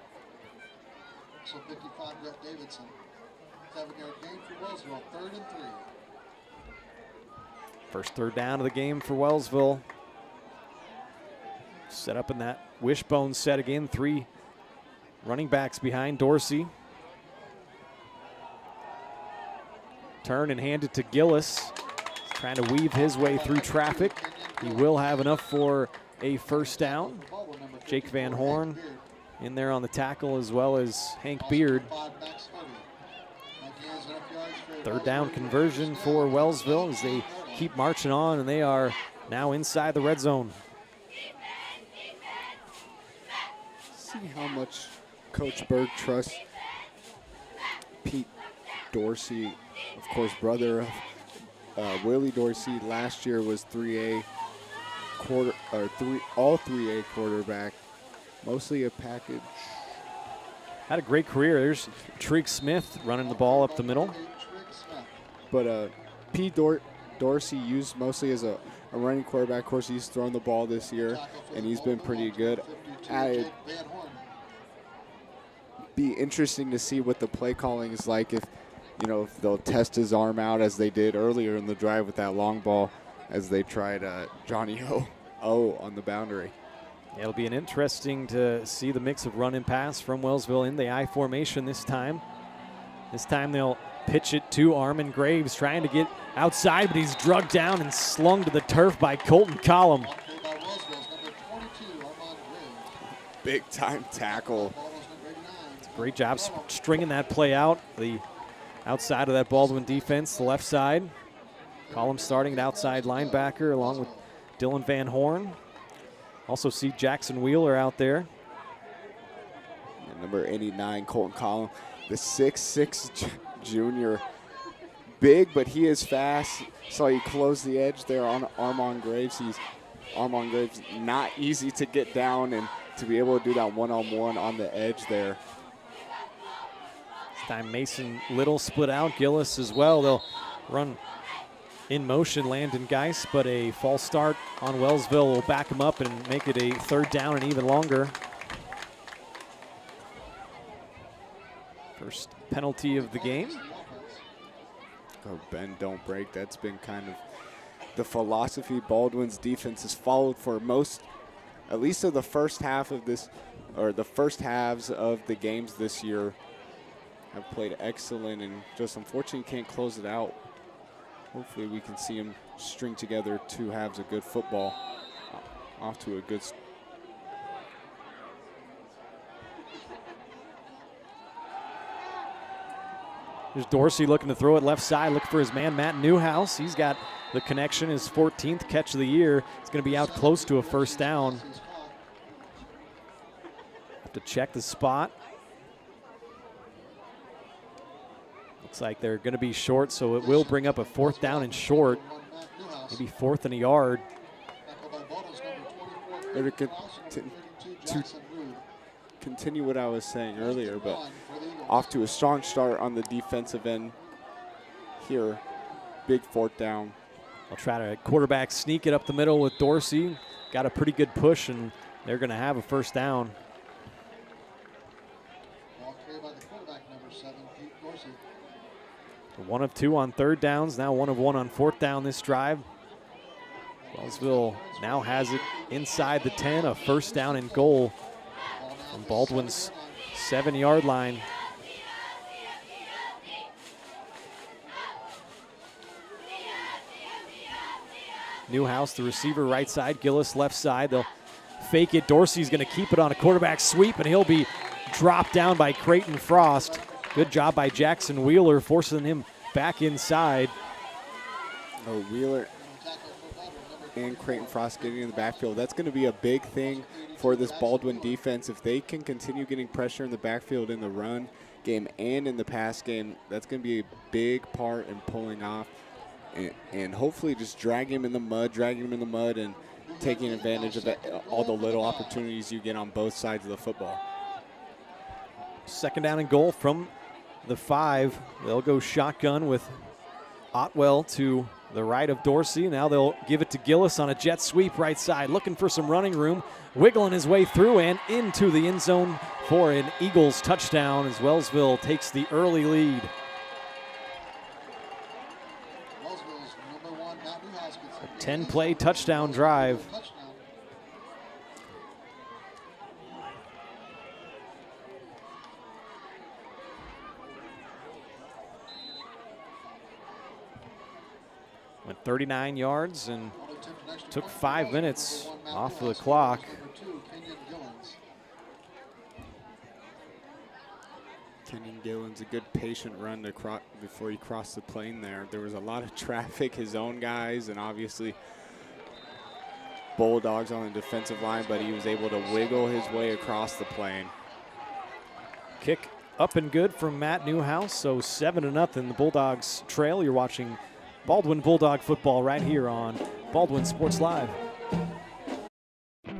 So 55, Brett Davidson. 7-yard gain for Wellsville, 3rd and 3. First 3rd down of the game for Wellsville. Set up in that wishbone set again. 3 running backs behind Dorsey. Turn and hand it to Gillis. He's trying to weave his way through traffic. He will have enough for a 1st down. Jake Van Horn in there on the tackle, as well as Hank Beard. 3rd down conversion for Wellsville as they keep marching on, and they are now inside the red zone. See how much Coach Berg trusts Pete Dorsey, of course, brother of Willie Dorsey. Last year was all 3A quarterback, mostly a package. Had a great career. There's Trig Smith running the ball up the middle. But Pete Dorsey used mostly as a running quarterback. Of course, he's thrown the ball this year, and he's been pretty good. It'd be interesting to see what the play calling is like if they'll test his arm out as they did earlier in the drive with that long ball as they tried Johnny O on the boundary. It'll be interesting to see the mix of run and pass from Wellsville in the I formation this time. This time they'll pitch it to Armin Graves, trying to get outside, but he's drugged down and slung to the turf by Colton Collum. Big time tackle. Great job stringing that play out. The outside of that Baldwin defense, the left side. Collum starting at outside linebacker along with Dylan Van Horn. Also see Jackson Wheeler out there. And number 89, Colton Collum, the 6'6" junior. Big, but he is fast. Saw he close the edge there on Armon Graves. Armon Graves, not easy to get down and to be able to do that one-on-one on the edge there. This time Mason Little split out, Gillis as well. They'll run in motion, Landon Geis, but a false start on Wellsville will back him up and make it a 3rd down and even longer. First penalty of the game. Go bend, don't break. That's been kind of the philosophy Baldwin's defense has followed for most, at least of the first half of this, or the first halves of the games this year. Have played excellent and just unfortunately can't close it out. Hopefully we can see him string together 2 halves of good football. Off to a good start. There's Dorsey looking to throw it left side, looking for his man, Matt Newhouse. He's got the connection, his 14th catch of the year. It's going to be out close to a 1st down. Have to check the spot. Looks like they're going to be short, so it will bring up a 4th down and short. Maybe 4th and a yard. To continue what I was saying earlier, but off to a strong start on the defensive end here. Big 4th down. I'll try to quarterback sneak it up the middle with Dorsey. Got a pretty good push, and they're going to have a 1st down. Ball carried by the quarterback, number 7, Pete Dorsey. 1 of 2 on 3rd downs, now 1 of 1 on 4th down this drive. Wellsville now has it inside the 10, a 1st down and goal from Baldwin's 7-yard line. Newhouse, the receiver, right side. Gillis, left side. They'll fake it. Dorsey's going to keep it on a quarterback sweep, and he'll be dropped down by Creighton Frost. Good job by Jackson Wheeler, forcing him back inside. Oh, Wheeler and Creighton Frost getting in the backfield. That's going to be a big thing for this Baldwin defense. If they can continue getting pressure in the backfield in the run game and in the pass game, that's going to be a big part in pulling off and hopefully just dragging him in the mud and taking advantage of all the little opportunities you get on both sides of the football. Second down and goal from the 5. They'll go shotgun with Otwell to the right of Dorsey. Now they'll give it to Gillis on a jet sweep right side, looking for some running room, wiggling his way through and into the end zone for an Eagles touchdown as Wellsville takes the early lead. A 10-play touchdown drive. Went 39 yards and took 5 minutes off of the clock. Kenyon Gillen's a good patient run to before he crossed the plane there. There was a lot of traffic, his own guys, and obviously Bulldogs on the defensive line, but he was able to wiggle his way across the plane. Kick up and good from Matt Newhouse, so 7-0. The Bulldogs trail. You're watching Baldwin Bulldog football right here on Baldwin Sports Live.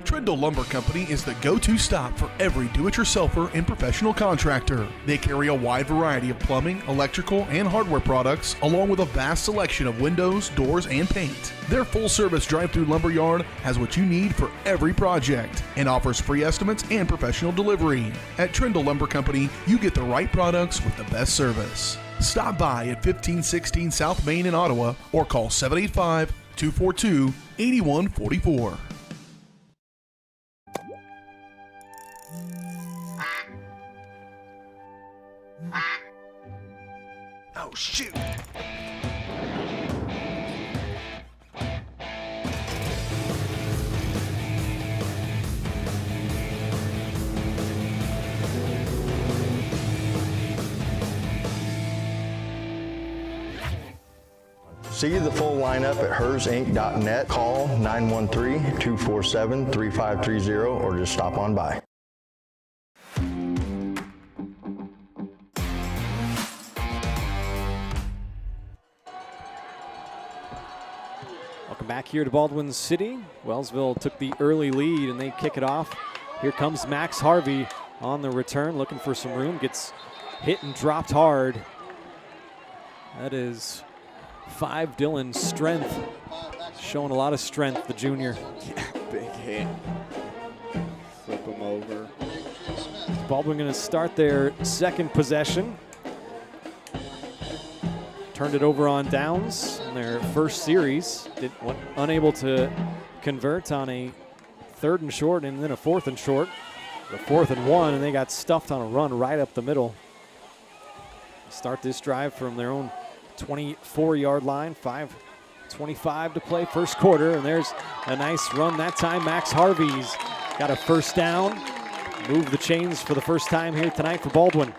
Trindle Lumber Company is the go-to stop for every do-it-yourselfer and professional contractor. They carry a wide variety of plumbing, electrical, and hardware products, along with a vast selection of windows, doors, and paint. Their full-service drive-through lumber yard has what you need for every project and offers free estimates and professional delivery. At Trindle Lumber Company, you get the right products with the best service. Stop by at 1516 South Main in Ottawa or call 785-242-8144. Oh, shoot. See the full lineup at hersinc.net. Call 913-247-3530 or just stop on by. Welcome back here to Baldwin City. Wellsville took the early lead and they kick it off. Here comes Max Harvey on the return, looking for some room. Gets hit and dropped hard. That is 5 Dillon's strength. Showing a lot of strength, the junior. Yeah, big hit. Flip him over. Baldwin going to start their second possession. Turned it over on downs in their first series. Unable to convert on a 3rd and short and then a 4th and short. The 4th and 1, and they got stuffed on a run right up the middle. Start this drive from their own 24-yard line. 5:25 to play, first quarter, and there's a nice run that time. Max Harvey's got a first down. Move the chains for the first time here tonight for Baldwin.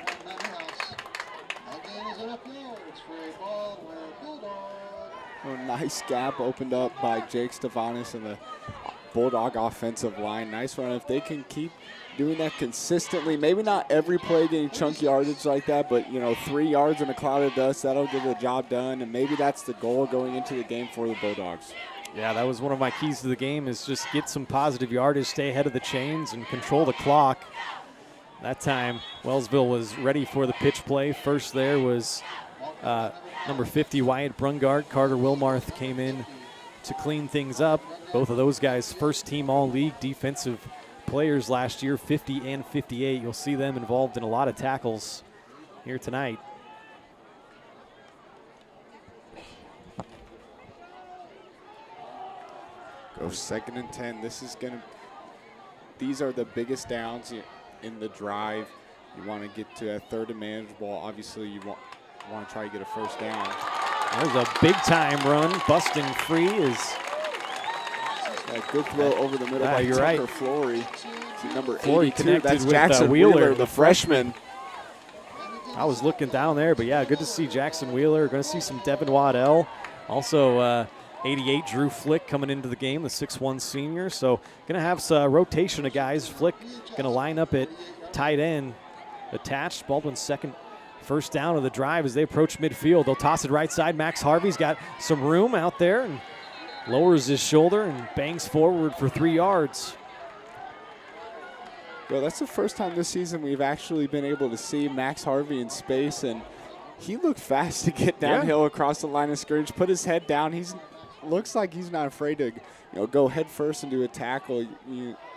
A nice gap opened up by Jake Stavanis and the Bulldog offensive line. Nice run. If they can keep doing that consistently, maybe not every play getting chunk yardage like that, but 3 yards in a cloud of dust, that'll get the job done, and maybe that's the goal going into the game for the Bulldogs. Yeah, that was one of my keys to the game, is just get some positive yardage, stay ahead of the chains, and control the clock. That time, Wellsville was ready for the pitch play. First there was number 50, Wyatt Brungart. Carter Wilmarth came in to clean things up. Both of those guys first team all-league defensive players last year, 50 and 58. You'll see them involved in a lot of tackles here tonight. Go 2nd and 10. These are the biggest downs in the drive. You want to get to a 3rd and manageable. Obviously, you want to try to get a first down. There's a big-time run. Busting free is... A good throw over the middle by you're Tucker right. Flory. To number Flory 82. connected That's with Jackson Wheeler, the freshman. I was looking down there, but yeah, good to see Jackson Wheeler. Going to see some Devin Waddell. Also, 88 Drew Flick coming into the game, the 6'1 senior. So going to have some rotation of guys. Flick going to line up at tight end attached. Baldwin's second first down of the drive as they approach midfield. They'll toss it right side. Max Harvey's got some room out there and lowers his shoulder and bangs forward for 3 yards. Bro, that's the first time this season we've actually been able to see Max Harvey in space, and he looked fast to get downhill across the line of scrimmage, put his head down. Looks like he's not afraid to go head first and do a tackle.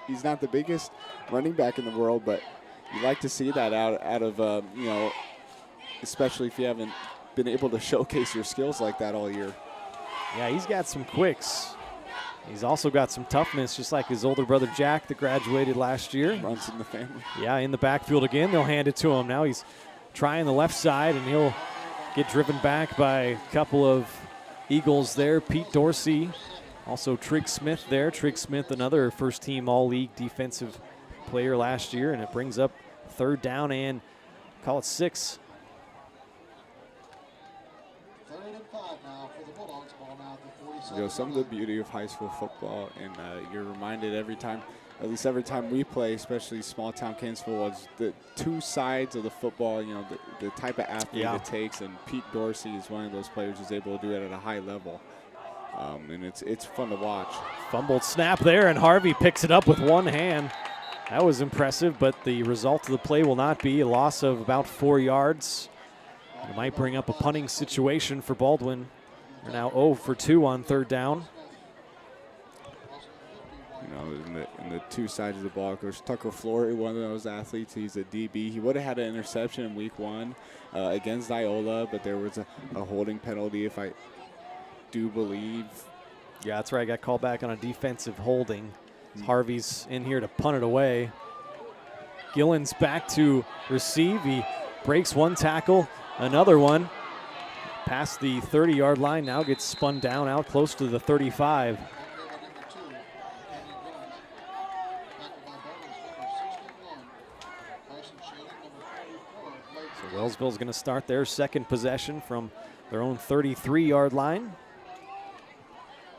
He's not the biggest running back in the world, but you like to see that out of especially if you haven't been able to showcase your skills like that all year. Yeah, he's got some quicks. He's also got some toughness, just like his older brother Jack that graduated last year. Runs in the family. Yeah, in the backfield again. They'll hand it to him. Now he's trying the left side, and he'll get driven back by a couple of Eagles there. Pete Dorsey, also Trig Smith there. Trig Smith, another first-team All-League defensive player last year, and it brings up 3rd down and call it 6. 3rd and 5 now for the Bulldogs. Ball now at the 47. Some of the beauty of high school football, and you're reminded every time, at least every time we play, especially small town Kansas football, is the two sides of the football, the type of athlete it takes, and Pete Dorsey is one of those players who's able to do it at a high level. And it's fun to watch. Fumbled snap there, and Harvey picks it up with one hand. That was impressive, but the result of the play will not be a loss of about 4 yards. It might bring up a punting situation for Baldwin. They're now 0 for 2 on 3rd down. In the two sides of the ball, of course, Tucker Flory, one of those athletes, he's a DB. He would have had an interception in week 1 against Iola, but there was a holding penalty, if I do believe. Yeah, that's right. Got called back on a defensive holding. Harvey's in here to punt it away. Gillen's back to receive. He breaks one tackle, another one. Past the 30-yard line, now gets spun down out close to the 35. So Wellsville's going to start their second possession from their own 33-yard line.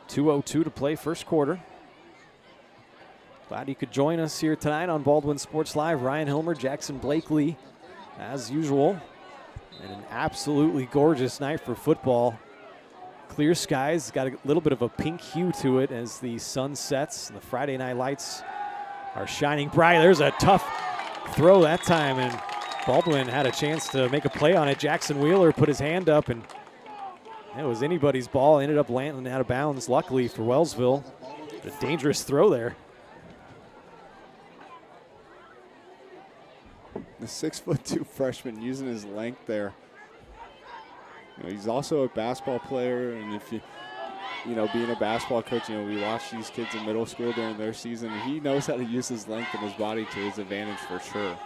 2:02 to play first quarter. Glad you could join us here tonight on Baldwin Sports Live. Ryan Hilmer, Jackson Blakely, as usual. And an absolutely gorgeous night for football. Clear skies, got a little bit of a pink hue to it as the sun sets. And the Friday night lights are shining bright. There's a tough throw that time, and Baldwin had a chance to make a play on it. Jackson Wheeler put his hand up, and it was anybody's ball. Ended up landing out of bounds, luckily for Wellsville. A dangerous throw there. The 6'2" freshman using his length there. He's also a basketball player, and if being a basketball coach, we watch these kids in middle school during their season, and he knows how to use his length and his body to his advantage for sure.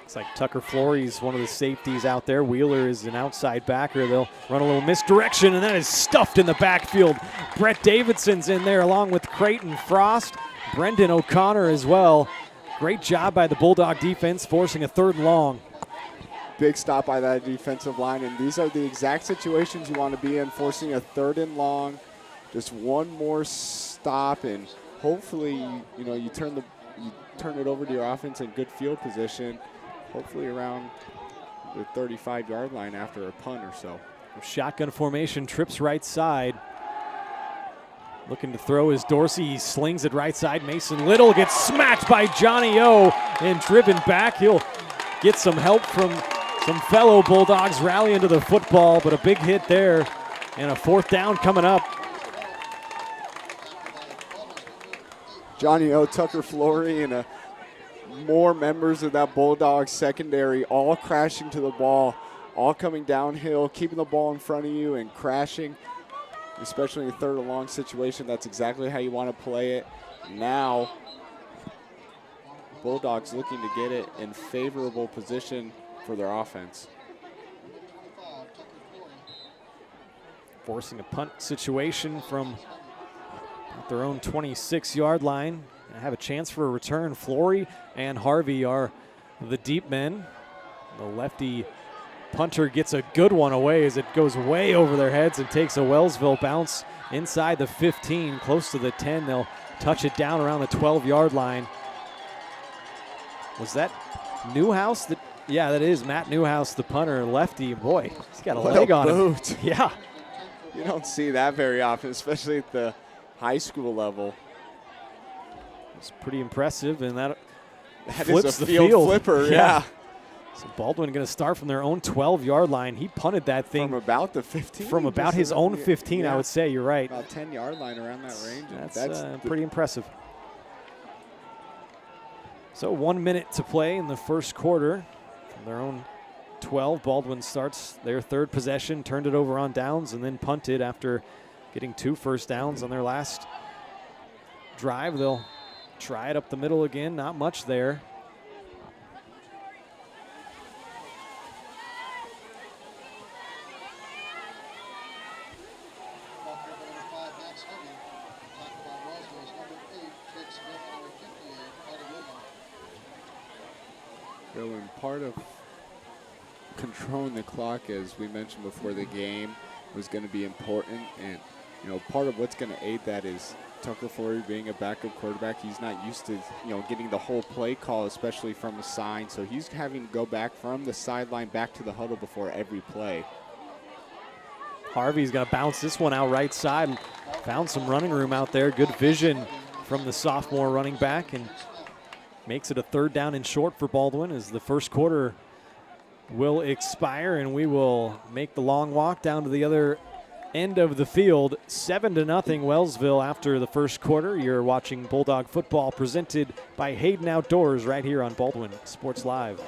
Looks like Tucker Flory's one of the safeties out there. Wheeler is an outside backer. They'll run a little misdirection, and that is stuffed in the backfield. Brett Davidson's in there along with Creighton Frost, Brendan O'Connor as well. Great job by the Bulldog defense, forcing a 3rd and long. Big stop by that defensive line, and these are the exact situations you want to be in, forcing a 3rd and long. Just one more stop, and hopefully, you turn it over to your offense in good field position, hopefully around the 35-yard line after a punt or so. Shotgun formation, trips right side. Looking to throw is Dorsey. He slings it right side. Mason Little gets smacked by Johnny O and driven back. He'll get some help from some fellow Bulldogs rallying to the football, but a big hit there and a 4th down coming up. Johnny O, Tucker Flory, and more members of that Bulldogs secondary all crashing to the ball, all coming downhill, keeping the ball in front of you and crashing. Especially in a 3rd and long situation, that's exactly how you want to play it. Now, Bulldogs looking to get it in favorable position for their offense. Forcing a punt situation from their own 26-yard line. They have a chance for a return. Flory and Harvey are the deep men. The lefty punter gets a good one away as it goes way over their heads and takes a Wellsville bounce inside the 15, close to the 10. They'll touch it down around the 12-yard line. Was that Newhouse? Yeah, that is Matt Newhouse, the punter, lefty. Boy, he's got a leg on him. Yeah. You don't see that very often, especially at the high school level. It's pretty impressive, and that flips the the field. flipper, yeah. So Baldwin going to start from their own 12-yard line. He punted that thing. From about the 15? From about his own 15, yeah. I would say. You're right. About 10-yard line around that range. That's pretty impressive. So 1 minute to play in the first quarter. From their own 12, Baldwin starts their third possession, turned it over on downs, and then punted after getting 2 first downs on their last drive. They'll try it up the middle again. Not much there. And part of controlling the clock, as we mentioned before the game, was going to be important. And, you know, part of what's going to aid that is Tucker Flory being a backup quarterback. He's not used to, you know, getting the whole play call, especially from a sign. So he's having to go back from the sideline back to the huddle before every play. Harvey's going to bounce this one out right side. Found some running room out there. Good vision from the sophomore running back, and makes it a 3rd down and short for Baldwin as the first quarter will expire, and we will make the long walk down to the other end of the field. 7-0 Wellsville after the first quarter. You're watching Bulldog football presented by Hayden Outdoors right here on Baldwin Sports Live.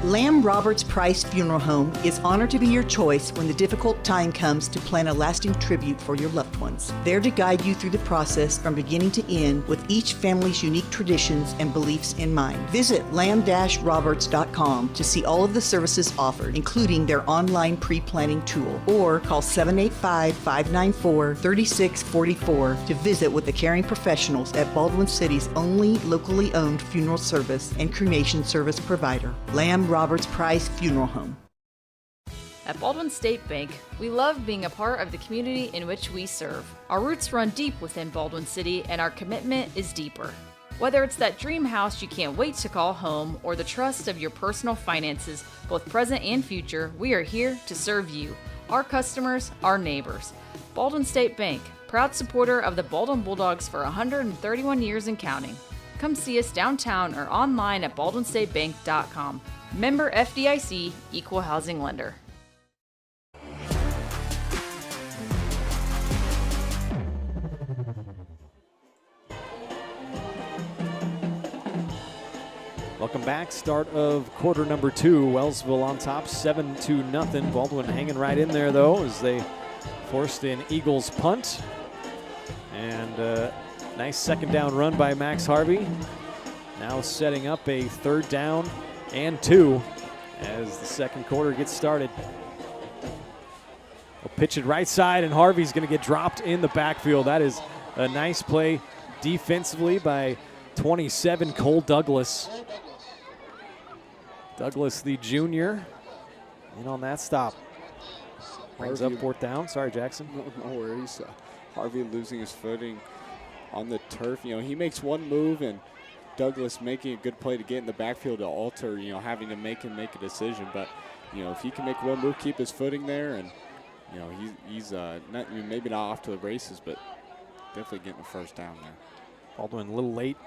Lamb Roberts Price Funeral Home is honored to be your choice when the difficult time comes to plan a lasting tribute for your loved ones. There to guide you through the process from beginning to end with each family's unique traditions and beliefs in mind. Visit lamb-roberts.com to see all of the services offered, including their online pre-planning tool, or call 785-594-3644 to visit with the caring professionals at Baldwin City's only locally owned funeral service and cremation service provider, Lamb Roberts Price Funeral Home. At Baldwin State Bank, we love being a part of the community in which we serve. Our roots run deep within Baldwin City, and our commitment is deeper. Whether it's that dream house you can't wait to call home or the trust of your personal finances, both present and future, we are here to serve you, our customers, our neighbors. Baldwin State Bank, proud supporter of the Baldwin Bulldogs for 131 years and counting. Come see us downtown or online at baldwinstatebank.com. Member FDIC, Equal Housing Lender. Welcome back. Start of quarter number 2. Wellsville on top, 7-0. Baldwin hanging right in there, though, as they forced an Eagles punt. And nice 2nd down run by Max Harvey. Now setting up a 3rd down and 2 as the second quarter gets started. We'll pitch it right side, and Harvey's going to get dropped in the backfield. That is a nice play defensively by 27, Cole Douglas. Douglas, the junior, in on that stop. Brings up 4th down. Sorry, Jackson. No worries. Harvey losing his footing on the turf. You know, he makes one move, and Douglas making a good play to get in the backfield to alter, you know, having to make him make a decision. But, you know, if he can make one move, keep his footing there, and, you know, he's not, maybe not off to the races, but definitely getting the 1st down there. Baldwin a little late,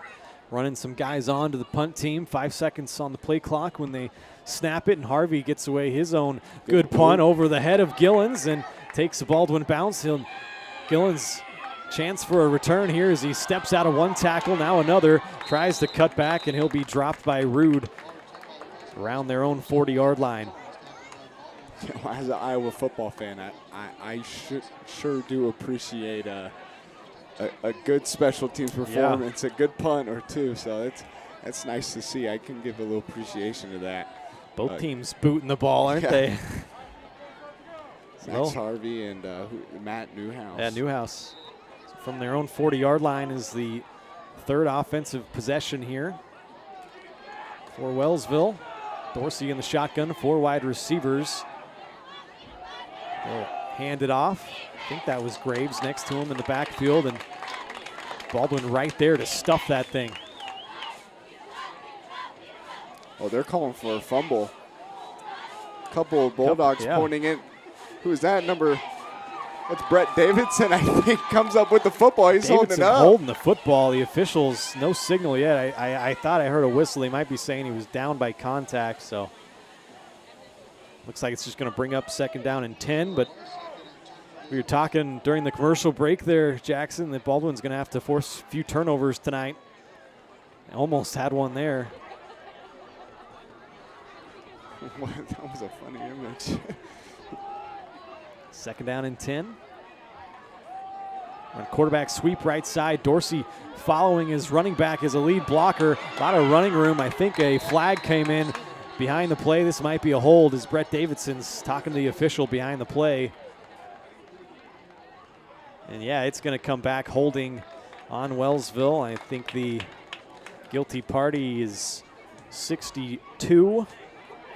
running some guys on to the punt team. 5 seconds on the play clock when they snap it, and Harvey gets away his own good punt over the head of Gillens and takes a Baldwin bounce. Gillens chance for a return here as he steps out of one tackle, now another, tries to cut back, and he'll be dropped by Rude around their own 40-yard line. You know, as an Iowa football fan, I sure do appreciate a good special teams performance, a good punt or two. So that's nice to see. I can give a little appreciation to that. Both teams booting the ball, aren't they? Max Harvey and Matt Newhouse. Yeah, Newhouse. So from their own 40-yard line is the 3rd offensive possession here for Wellsville. Dorsey in the shotgun, 4 wide receivers. They'll hand it off. I think that was Graves next to him in the backfield, and Baldwin right there to stuff that thing. Oh, they're calling for a fumble. A couple of Bulldogs pointing in. Who is that? Number That's Brett Davidson, I think, comes up with the football. He's Davidson holding it up. holding the football. The officials, no signal yet. I thought I heard a whistle. He might be saying he was down by contact, so looks like it's just going to bring up 2nd down and 10, but we were talking during the commercial break there, Jackson, that Baldwin's going to have to force a few turnovers tonight. Almost had one there. That was a funny image. 2nd down and 10. On quarterback sweep right side, Dorsey following his running back as a lead blocker. A lot of running room. I think a flag came in behind the play. This might be a hold as Brett Davidson's talking to the official behind the play. And yeah, it's going to come back holding on Wellsville. I think the guilty party is 62,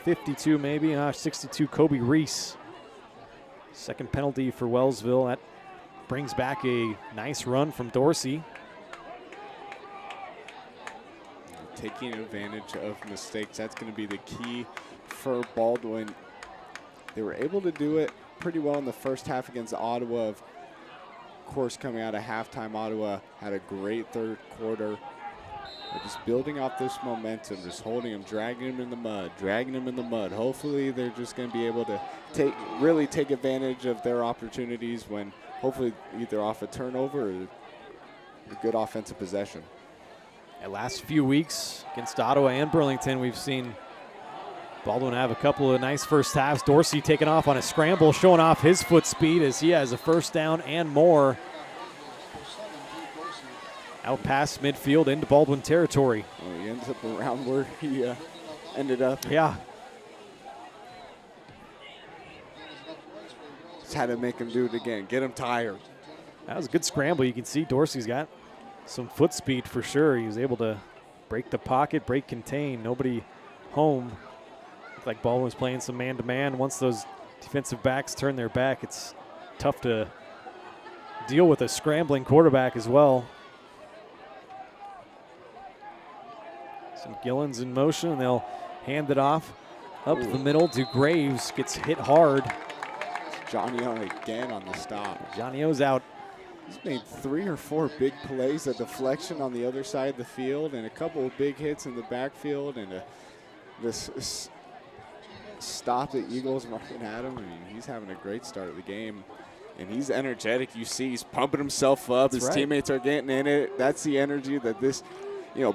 52 maybe, 62 Kobe Reese. 2nd penalty for Wellsville. That brings back a nice run from Dorsey. Taking advantage of mistakes, that's going to be the key for Baldwin. They were able to do it pretty well in the first half against Ottawa. Of course, coming out of halftime, Ottawa had a great 3rd quarter. They're just building off this momentum, just holding them, dragging them in the mud, Hopefully they're just going to be able to really take advantage of their opportunities when hopefully either off a turnover or a good offensive possession. The last few weeks against Ottawa and Burlington, we've seen Baldwin have a couple of nice first halves. Dorsey taking off on a scramble, showing off his foot speed as he has a 1st down and more. Out past midfield into Baldwin territory. Oh, he ends up around where he ended up. Yeah. Just had to make him do it again, get him tired. That was a good scramble. You can see Dorsey's got some foot speed for sure. He was able to break the pocket, break contain. Nobody home. Looked like Baldwin was playing some man-to-man. Once those defensive backs turn their back, it's tough to deal with a scrambling quarterback as well. Some Gillens in motion, and they'll hand it off up the middle to Graves. Gets hit hard. Johnny O again on the stop. Johnny O's out. He's made 3 or 4 big plays, a deflection on the other side of the field, and a couple of big hits in the backfield, and this stop that Eagles running at him. I mean, he's having a great start of the game, and he's energetic. You see, he's pumping himself up. His teammates are getting in it. That's the energy that this,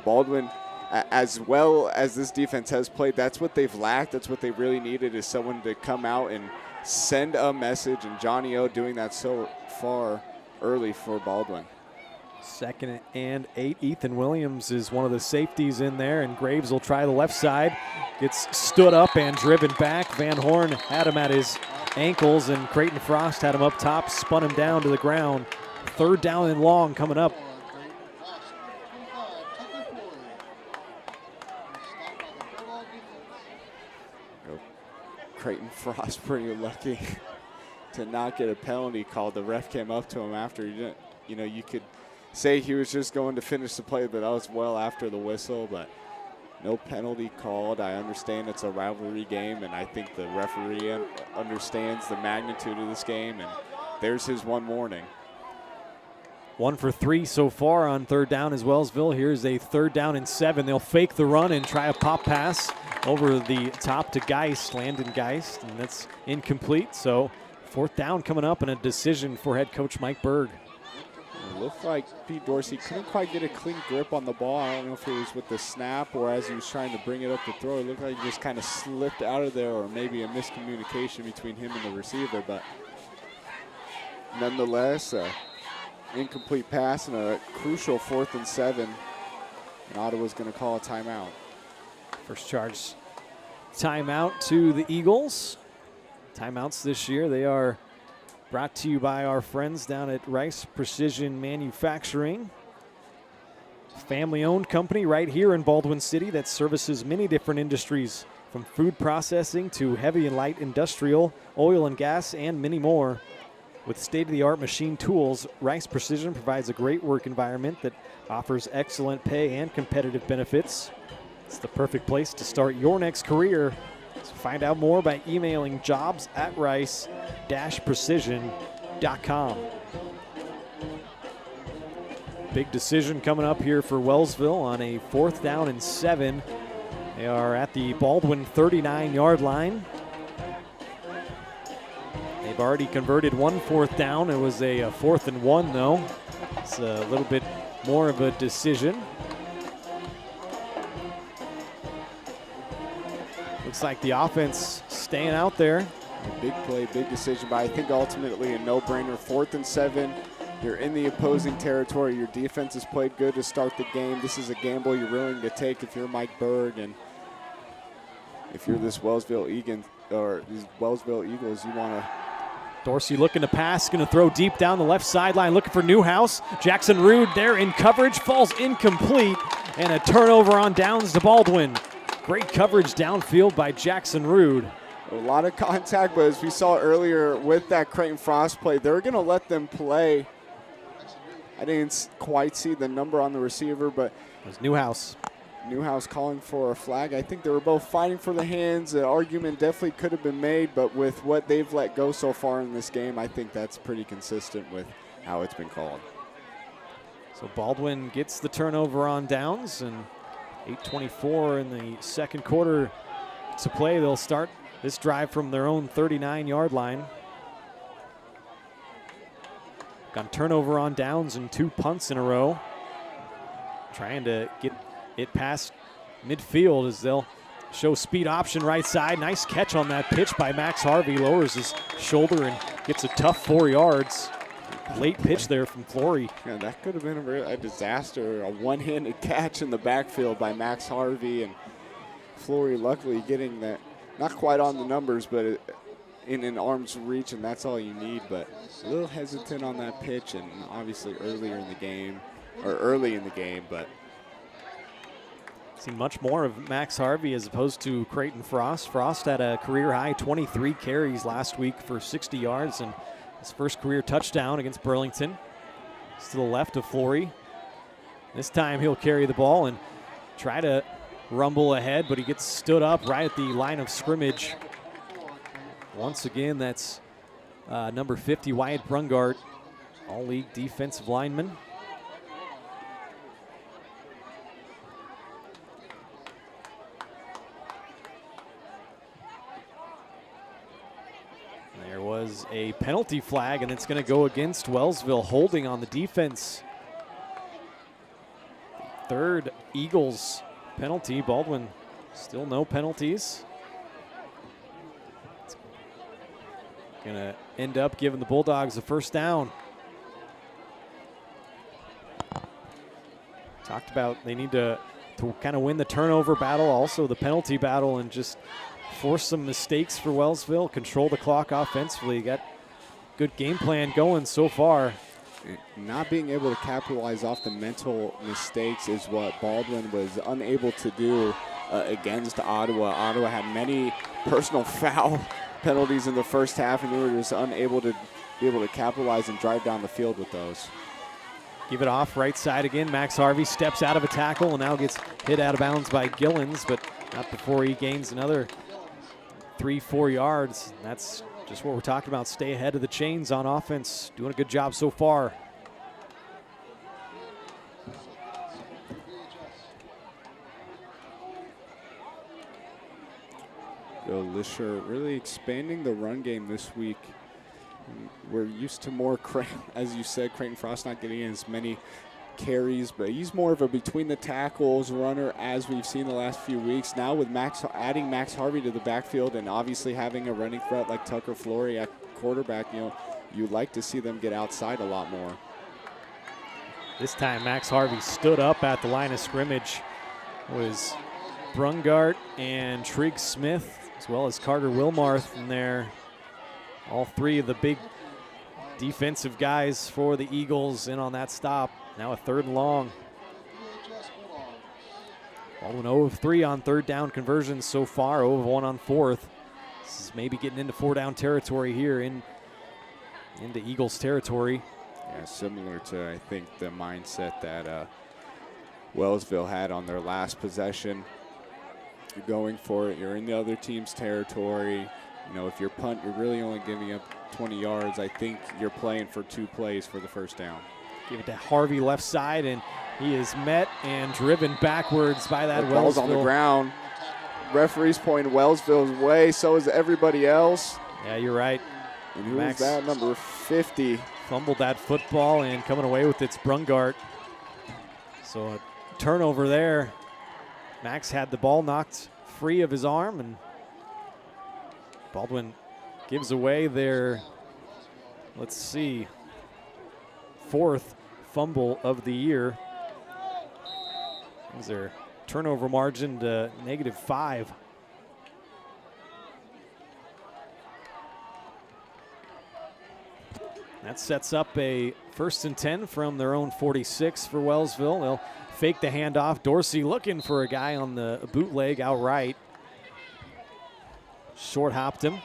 Baldwin, as well as this defense has played, that's what they've lacked. That's what they really needed, is someone to come out and send a message, and Johnny O doing that so far early for Baldwin. 2nd and 8. Ethan Williams is one of the safeties in there, and Graves will try the left side. Gets stood up and driven back. Van Horn had him at his ankles, and Creighton Frost had him up top, spun him down to the ground. 3rd down and long coming up. Creighton Frost pretty lucky to not get a penalty called. The ref came up to him after. He didn't, you could say he was just going to finish the play, but that was well after the whistle. But no penalty called. I understand it's a rivalry game, and I think the referee understands the magnitude of this game, and there's his one warning. 1 for 3 so far on 3rd down as Wellsville. Here's a 3rd down and 7. They'll fake the run and try a pop pass over the top to Geist, Landon Geist, and that's incomplete. So 4th down coming up, and a decision for head coach Mike Berg. It looked like Pete Dorsey couldn't quite get a clean grip on the ball. I don't know if it was with the snap or as he was trying to bring it up to throw. It looked like he just kind of slipped out of there, or maybe a miscommunication between him and the receiver. But nonetheless, incomplete pass and a crucial 4th and 7. And Ottawa's going to call a timeout. First charge timeout to the Eagles. Timeouts this year, they are brought to you by our friends down at Rice Precision Manufacturing. Family-owned company right here in Baldwin City that services many different industries, from food processing to heavy and light industrial, oil and gas, and many more. With state-of-the-art machine tools, Rice Precision provides a great work environment that offers excellent pay and competitive benefits. It's the perfect place to start your next career. So find out more by emailing jobs@rice-precision.com. HadenOutdoors.com. Big decision coming up here for Wellsville on a 4th down and 7. They are at the Baldwin 39-yard line. They've already converted 1 4th down. It was a 4th and 1, though. It's a little bit more of a decision. Looks like the offense staying out there. A big play, big decision, but I think ultimately a no-brainer. 4th and 7. You're in the opposing territory. Your defense has played good to start the game. This is a gamble you're willing to take if you're Mike Berg, and if you're this Wellsville Eagles, you want to. Dorsey looking to pass, going to throw deep down the left sideline, looking for Newhouse. Jackson Rude there in coverage, falls incomplete, and a turnover on downs to Baldwin. Great coverage downfield by Jackson Rude. A lot of contact, but as we saw earlier with that Creighton Frost play, they're going to let them play. I didn't quite see the number on the receiver, but it was Newhouse. Newhouse calling for a flag. I think they were both fighting for the hands. The argument definitely could have been made, but with what they've let go so far in this game, I think that's pretty consistent with how it's been called. So Baldwin gets the turnover on downs, and 8:24 in the second quarter to play. They'll start this drive from their own 39-yard line. Got a turnover on downs and 2 punts in a row. Trying to get it past midfield as they'll show speed option right side. Nice catch on that pitch by Max Harvey. Lowers his shoulder and gets a tough 4 yards. Late pitch there from Flory. Yeah, that could have been a disaster. A one-handed catch in the backfield by Max Harvey, and Flory luckily getting that, not quite on the numbers, but in an arm's reach, and that's all you need. But a little hesitant on that pitch, and obviously early in the game, but seen much more of Max Harvey as opposed to Creighton Frost. Frost had a career-high 23 carries last week for 60 yards and his first career touchdown against Burlington. It's to the left of Flory. This time he'll carry the ball and try to rumble ahead, but he gets stood up right at the line of scrimmage. Once again, that's number 50, Wyatt Brungart, all-league defensive lineman. There was a penalty flag, and it's going to go against Wellsville, holding on the defense. Third Eagles penalty. Baldwin still no penalties. It's going to end up giving the Bulldogs a first down. Talked about they need to kind of win the turnover battle, also the penalty battle, and just force some mistakes for Wellsville, control the clock offensively. Got good game plan going so far. Not being able to capitalize off the mental mistakes is what Baldwin was unable to do against Ottawa. Ottawa had many personal foul penalties in the first half, and they were just unable to be able to capitalize and drive down the field with those. Give it off right side again. Max Harvey steps out of a tackle and now gets hit out of bounds by Gillens, but not before he gains another 3-4 yards. That's just what we're talking about. Stay ahead of the chains on offense. Doing a good job so far. Bill Lisher really expanding the run game this week. We're used to more, as you said, Creighton Frost not getting as many carries, but he's more of a between the tackles runner as we've seen the last few weeks. Now with adding Max Harvey to the backfield and obviously having a running threat like Tucker Flory at quarterback, you'd like to see them get outside a lot more. This time Max Harvey stood up at the line of scrimmage. It was Brungart and Trigg Smith as well as Carter Wilmarth in there. All three of the big defensive guys for the Eagles in on that stop. Now a 3rd and long. Baldwin 0 of 3 on 3rd down conversions so far, 0 of 1 on 4th. This is maybe getting into 4-down territory here into Eagles territory. Yeah, similar to, I think, the mindset that Wellsville had on their last possession. You're going for it. You're in the other team's territory. You know, if you're punt, you're really only giving up 20 yards. I think you're playing for 2 plays for the first down. Give it to Harvey left side, and he is met and driven backwards by that The ball's Wellsville. on the ground. Referee's pointing Wellsville's way. So is everybody else. Yeah, you're right. And who Max is that? Number 50. Fumbled that football, and coming away with its Brungart. So a turnover there. Max had the ball knocked free of his arm, and Baldwin gives away their, let's see, 4th fumble of the year. Was their turnover margin to -5. That sets up a 1st and 10 from their own 46 for Wellsville. They'll fake the handoff. Dorsey looking for a guy on the bootleg outright. Short hopped him.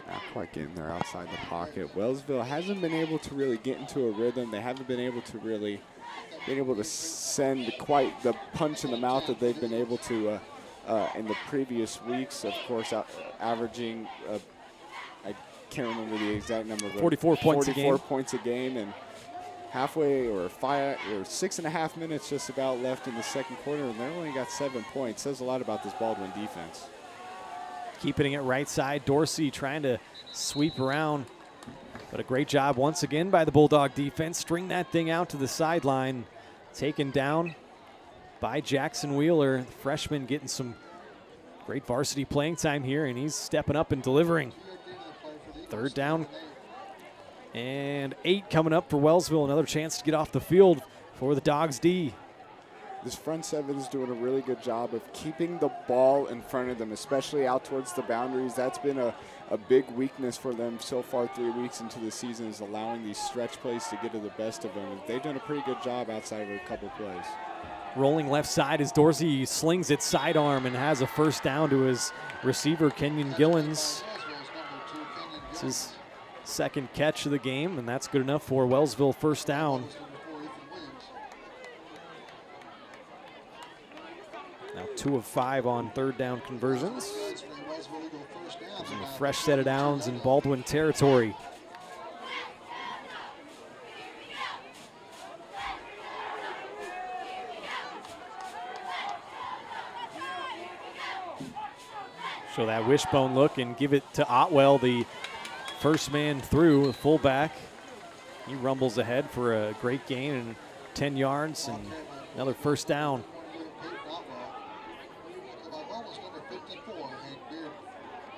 Not quite getting there outside the pocket. Wellsville hasn't been able to really get into a rhythm. They haven't been able to really send quite the punch in the mouth that they've been able to in the previous weeks. Of course, averaging, I can't remember the exact number, but 44 points a game. 44 points a game, and halfway or 6.5 minutes just about left in the second quarter, and they only got 7 points. Says a lot about this Baldwin defense. Keeping it right side. Dorsey trying to sweep around. But a great job once again by the Bulldog defense. String that thing out to the sideline. Taken down by Jackson Wheeler. The freshman getting some great varsity playing time here, and he's stepping up and delivering. 3rd down and 8 coming up for Wellsville. Another chance to get off the field for the Dogs D. This front seven is doing a really good job of keeping the ball in front of them, especially out towards the boundaries. That's been a big weakness for them so far 3 weeks into the season, is allowing these stretch plays to get to the best of them. They've done a pretty good job outside of a couple plays. Rolling left side as Dorsey slings it sidearm and has a 1st down to his receiver, Kenyon Gillens. It's his 2nd catch of the game, and that's good enough for Wellsville 1st down. Now 2 of 5 on 3rd down conversions. Gives them a fresh set of downs in Baldwin territory. Show that wishbone look and give it to Otwell, the first man through, the fullback. He rumbles ahead for a great gain and 10 yards and another 1st down.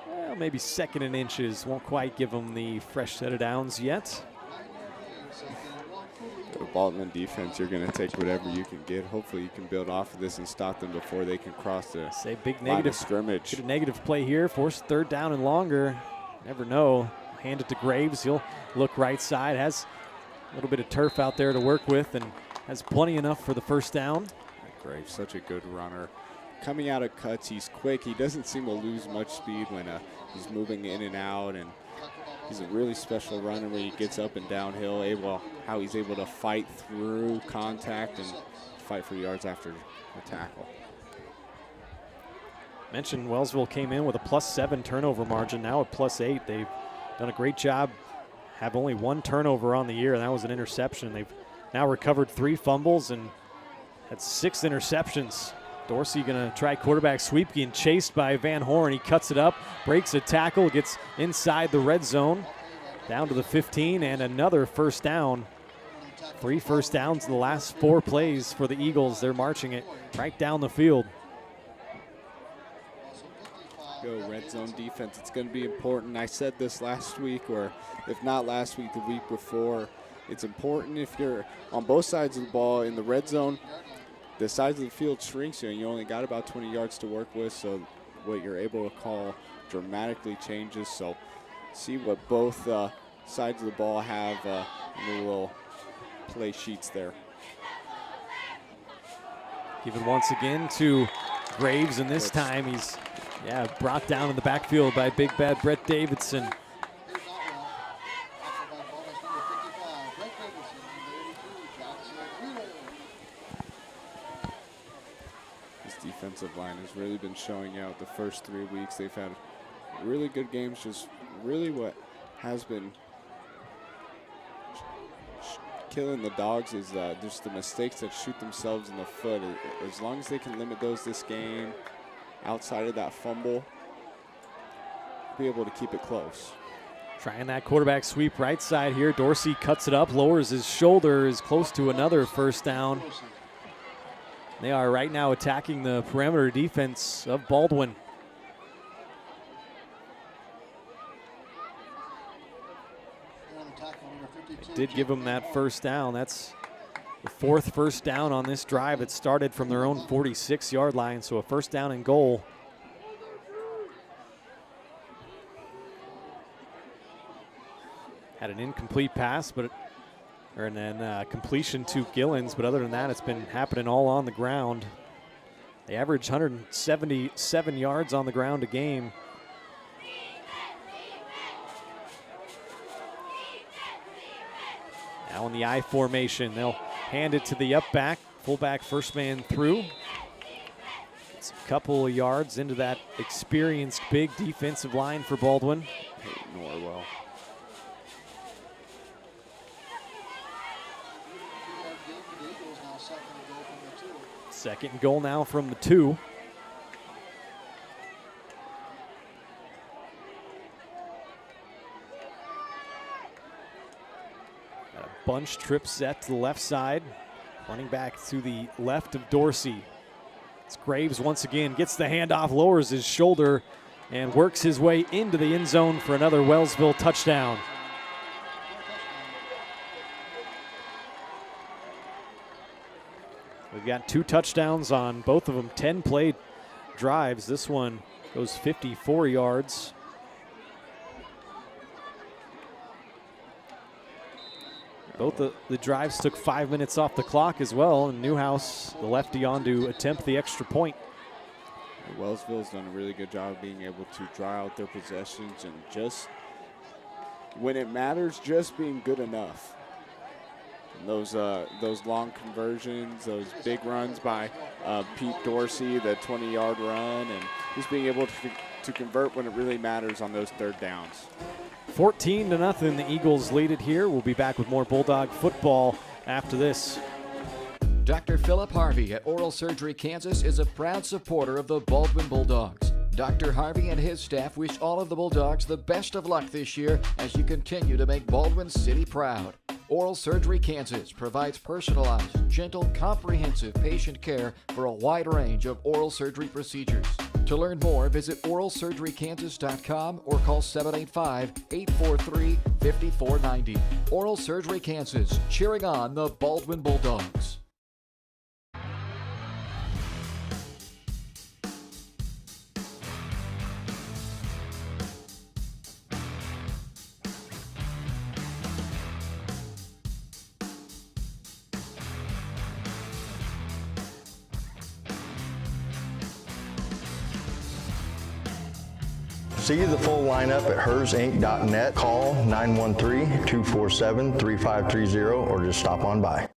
Well, maybe 2nd in inches. Won't quite give him the fresh set of downs yet. The Baldwin defense, you're going to take whatever you can get. Hopefully you can build off of this and stop them before they can cross the big line negative of scrimmage. Get a negative play here, force 3rd down and longer. Never know. Hand it to Graves. He'll look right side. Has a little bit of turf out there to work with and has plenty enough for the 1st down. Graves, such a good runner. Coming out of cuts, he's quick. He doesn't seem to lose much speed when he's moving in and out, and he's a really special runner when he gets up and downhill, how he's able to fight through contact and fight for yards after the tackle. Mentioned Wellsville came in with a +7 turnover margin, now at +8. They've done a great job, have only 1 turnover on the year, and that was an interception. They've now recovered 3 fumbles and had 6 interceptions. Dorsey gonna try quarterback sweep, getting chased by Van Horn. He cuts it up, breaks a tackle, gets inside the red zone, down to the 15, and another 1st down. 3 1st downs in the last 4 plays for the Eagles. They're marching it right down the field. Go red zone defense. It's going to be important. I said this last week, or if not last week, the week before. It's important if you're on both sides of the ball in the red zone. The size of the field shrinks you, and you only got about 20 yards to work with, so what you're able to call dramatically changes. So see what both sides of the ball have in the little play sheets there. Give it once again to Graves, and this time he's brought down in the backfield by big bad Brett Davidson. Defensive line has really been showing out the first 3 weeks. They've had really good games. Just really what has been killing the Dogs is just the mistakes that shoot themselves in the foot. As long as they can limit those this game, outside of that fumble, be able to keep it close. Trying that quarterback sweep right side here. Dorsey cuts it up, lowers his shoulder, is close to another first down. They are right now attacking the perimeter defense of Baldwin. Did give them that first down. That's the 4th first down on this drive. It started from their own 46-yard line, so a first down and goal. Had an incomplete pass, and then completion to Gillens, but other than that, it's been happening all on the ground. They average 177 yards on the ground a game. Now in the I formation, they'll hand it to the up back, fullback first man through. It's a couple of yards into that experienced big defensive line for Baldwin. Norwell. Second and goal now from the 2. Got a bunch trip set to the left side. Running back to the left of Dorsey. It's Graves once again, gets the handoff, lowers his shoulder, and works his way into the end zone for another Wellsville touchdown. We've got 2 touchdowns on both of them, 10-play drives. This one goes 54 yards. Both the drives took 5 minutes off the clock as well, and Newhouse, the lefty, on to attempt the extra point. Wellsville's done a really good job of being able to draw out their possessions and just, when it matters, just being good enough. And those long conversions, those big runs by Pete Dorsey, the 20-yard run, and just being able to convert when it really matters on those third downs. 14-0, the Eagles lead it here. We'll be back with more Bulldog football after this. Dr. Philip Harvey at Oral Surgery Kansas is a proud supporter of the Baldwin Bulldogs. Dr. Harvey and his staff wish all of the Bulldogs the best of luck this year as you continue to make Baldwin City proud. Oral Surgery Kansas provides personalized, gentle, comprehensive patient care for a wide range of oral surgery procedures. To learn more, visit oralsurgerykansas.com or call 785-843-5490. Oral Surgery Kansas, cheering on the Baldwin Bulldogs. See the full lineup at hersinc.net. Call 913-247-3530 or just stop on by.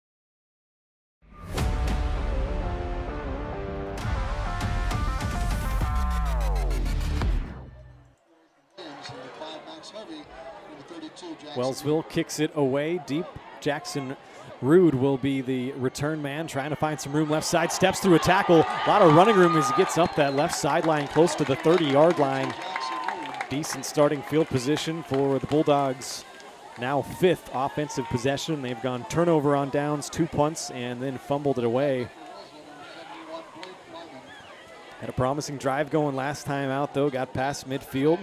Wellsville kicks it away deep. Jackson Rude will be the return man, trying to find some room left side, steps through a tackle. A lot of running room as he gets up that left sideline close to the 30-yard line. Decent starting field position for the Bulldogs. Now 5th offensive possession. They've gone turnover on downs, 2 punts, and then fumbled it away. Had a promising drive going last time out, though. Got past midfield.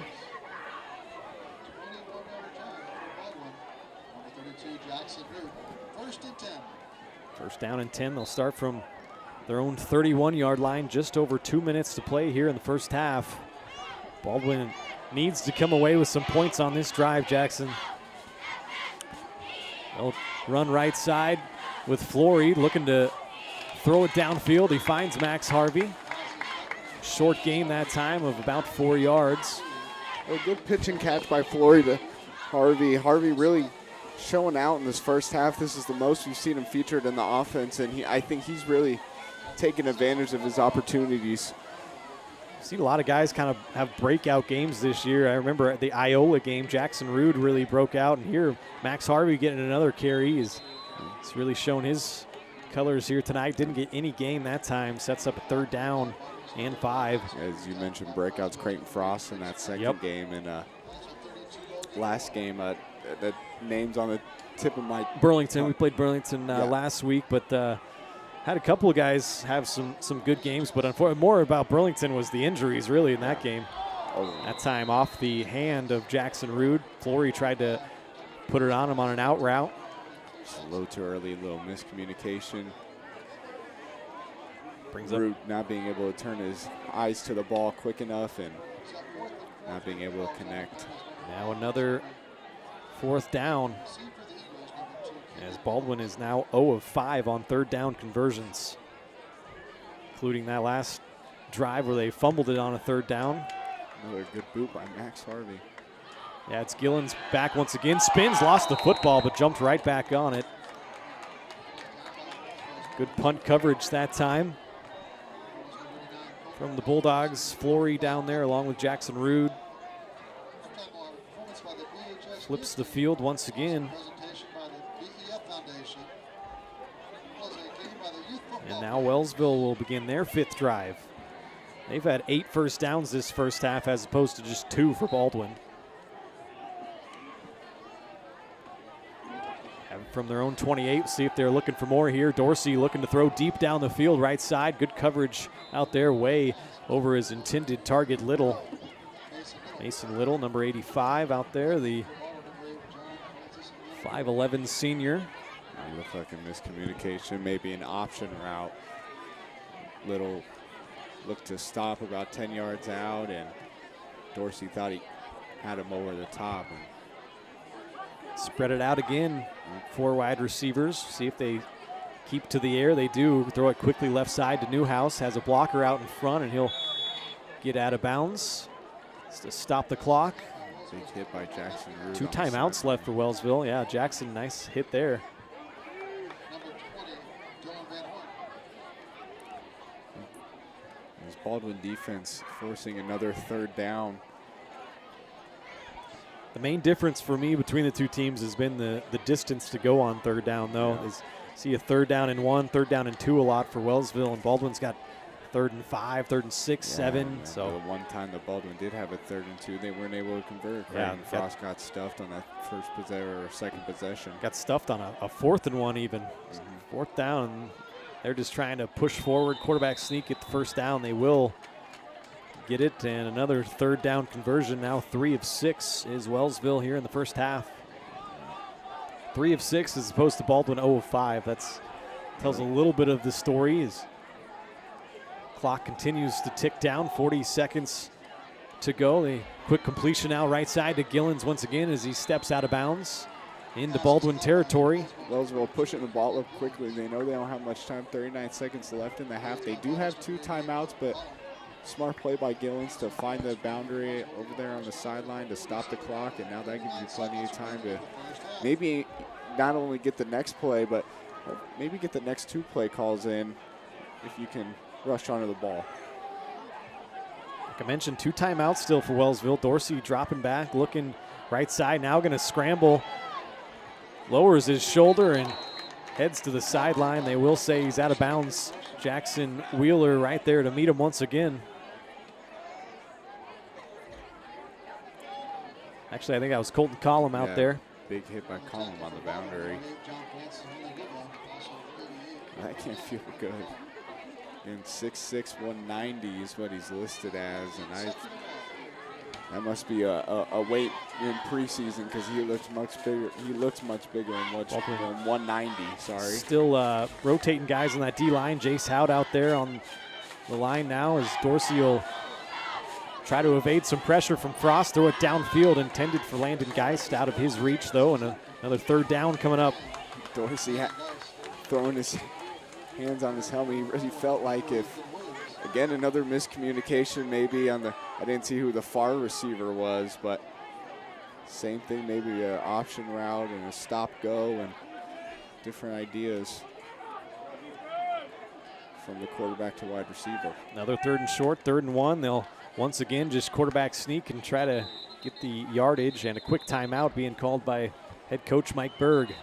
First down and 10. They'll start from their own 31-yard line. Just over 2 minutes to play here in the first half. Baldwin needs to come away with some points on this drive, Jackson. They'll run right side with Flory looking to throw it downfield. He finds Max Harvey. Short gain that time of about 4 yards. A good pitch and catch by Flory to Harvey. Harvey really showing out in this first half. This is the most we've seen him featured in the offense, and I think he's really taken advantage of his opportunities. seen a lot of guys kind of have breakout games this year. I remember at the Iola game, Jackson Rude really broke out, and here Max Harvey getting another carry. He's really shown his colors here tonight. Didn't get any gain that time. Sets up a 3rd down and 5. As you mentioned, breakouts Creighton Frost in that second game, and last game, the names on the tip of my Burlington. We played Burlington last week, but had a couple of guys have some good games. But unfortunately, more about Burlington was the injuries really in that game. That time off the hand of Jackson Rude. Flory tried to put it on him on an out route. Just a little too early, a little miscommunication. Brings Rude not being able to turn his eyes to the ball quick enough and not being able to connect. Now another 4th down, as Baldwin is now 0 of 5 on 3rd down conversions, including that last drive where they fumbled it on a 3rd down. Another good boot by Max Harvey. Yeah, it's Gillens back once again. Spins, lost the football, but jumped right back on it. Good punt coverage that time from the Bulldogs. Flory down there along with Jackson Rude. Flips the field once again. And now Wellsville will begin their 5th drive. They've had 8 first downs this first half as opposed to just 2 for Baldwin. Have it from their own 28. See if they're looking for more here. Dorsey looking to throw deep down the field, right side. Good coverage out there, way over his intended target, Little. Mason Little, number 85 out there, the 5'11 senior. It looked like a miscommunication, maybe an option route. Little looked to stop about 10 yards out, and Dorsey thought he had him over the top. And spread it out again. 4 wide receivers. See if they keep to the air. They do. Throw it quickly left side to Newhouse. Has a blocker out in front, and he'll get out of bounds. Just to stop the clock. Big hit by Jackson Rude. 2 timeouts left for Wellsville. Yeah, Jackson, nice hit there. This Baldwin defense forcing another 3rd down. The main difference for me between the 2 teams has been the distance to go on 3rd down, though. Yeah. See a 3rd down and 1, 3rd down and 2 a lot for Wellsville, and Baldwin's got 3rd and 5, 3rd and 6, 7. So the one time that Baldwin did have a 3rd and 2, they weren't able to convert. Yeah, and Frost got stuffed on that first possession or second possession. Got stuffed on a 4th and 1 even. 4th down, and they're just trying to push forward. Quarterback sneak at the 1st down. They will get it, and another 3rd down conversion. Now 3 of 6 is Wellsville here in the first half. 3 of 6 as opposed to Baldwin 0 of 5. That's tells a little bit of the story. As clock continues to tick down, 40 seconds to go. The quick completion now right side to Gillens once again as he steps out of bounds into Baldwin territory. Wellsville pushing the ball up quickly. They know they don't have much time, 39 seconds left in the half. They do have 2 timeouts, but smart play by Gillens to find the boundary over there on the sideline to stop the clock, and now that gives you plenty of time to maybe not only get the next play, but maybe get the next 2 play calls in if you can rush onto the ball. Like I mentioned, 2 timeouts still for Wellsville. Dorsey dropping back, looking right side, now going to scramble. Lowers his shoulder and heads to the sideline. They will say he's out of bounds. Jackson Wheeler right there to meet him once again. Actually, I think that was Colton Collum out there. Big hit by Collum on the boundary. That can't feel good. And 6'6", 190 is what he's listed as, and that must be a weight in preseason because he looks much bigger. He looks much bigger than 190. Sorry. Still rotating guys on that D line. Jace Hout out there on the line now as Dorsey will try to evade some pressure from Frost. Throw it downfield, intended for Landon Geist, out of his reach though, and another 3rd down coming up. Dorsey throwing his hands on his helmet. He really felt like if, again, another miscommunication maybe on the, I didn't see who the far receiver was, but same thing, maybe an option route and a stop go and different ideas. from the quarterback to wide receiver. Another 3rd and short, 3rd and 1. They'll once again just quarterback sneak and try to get the yardage, and a quick timeout being called by head coach Mike Berg.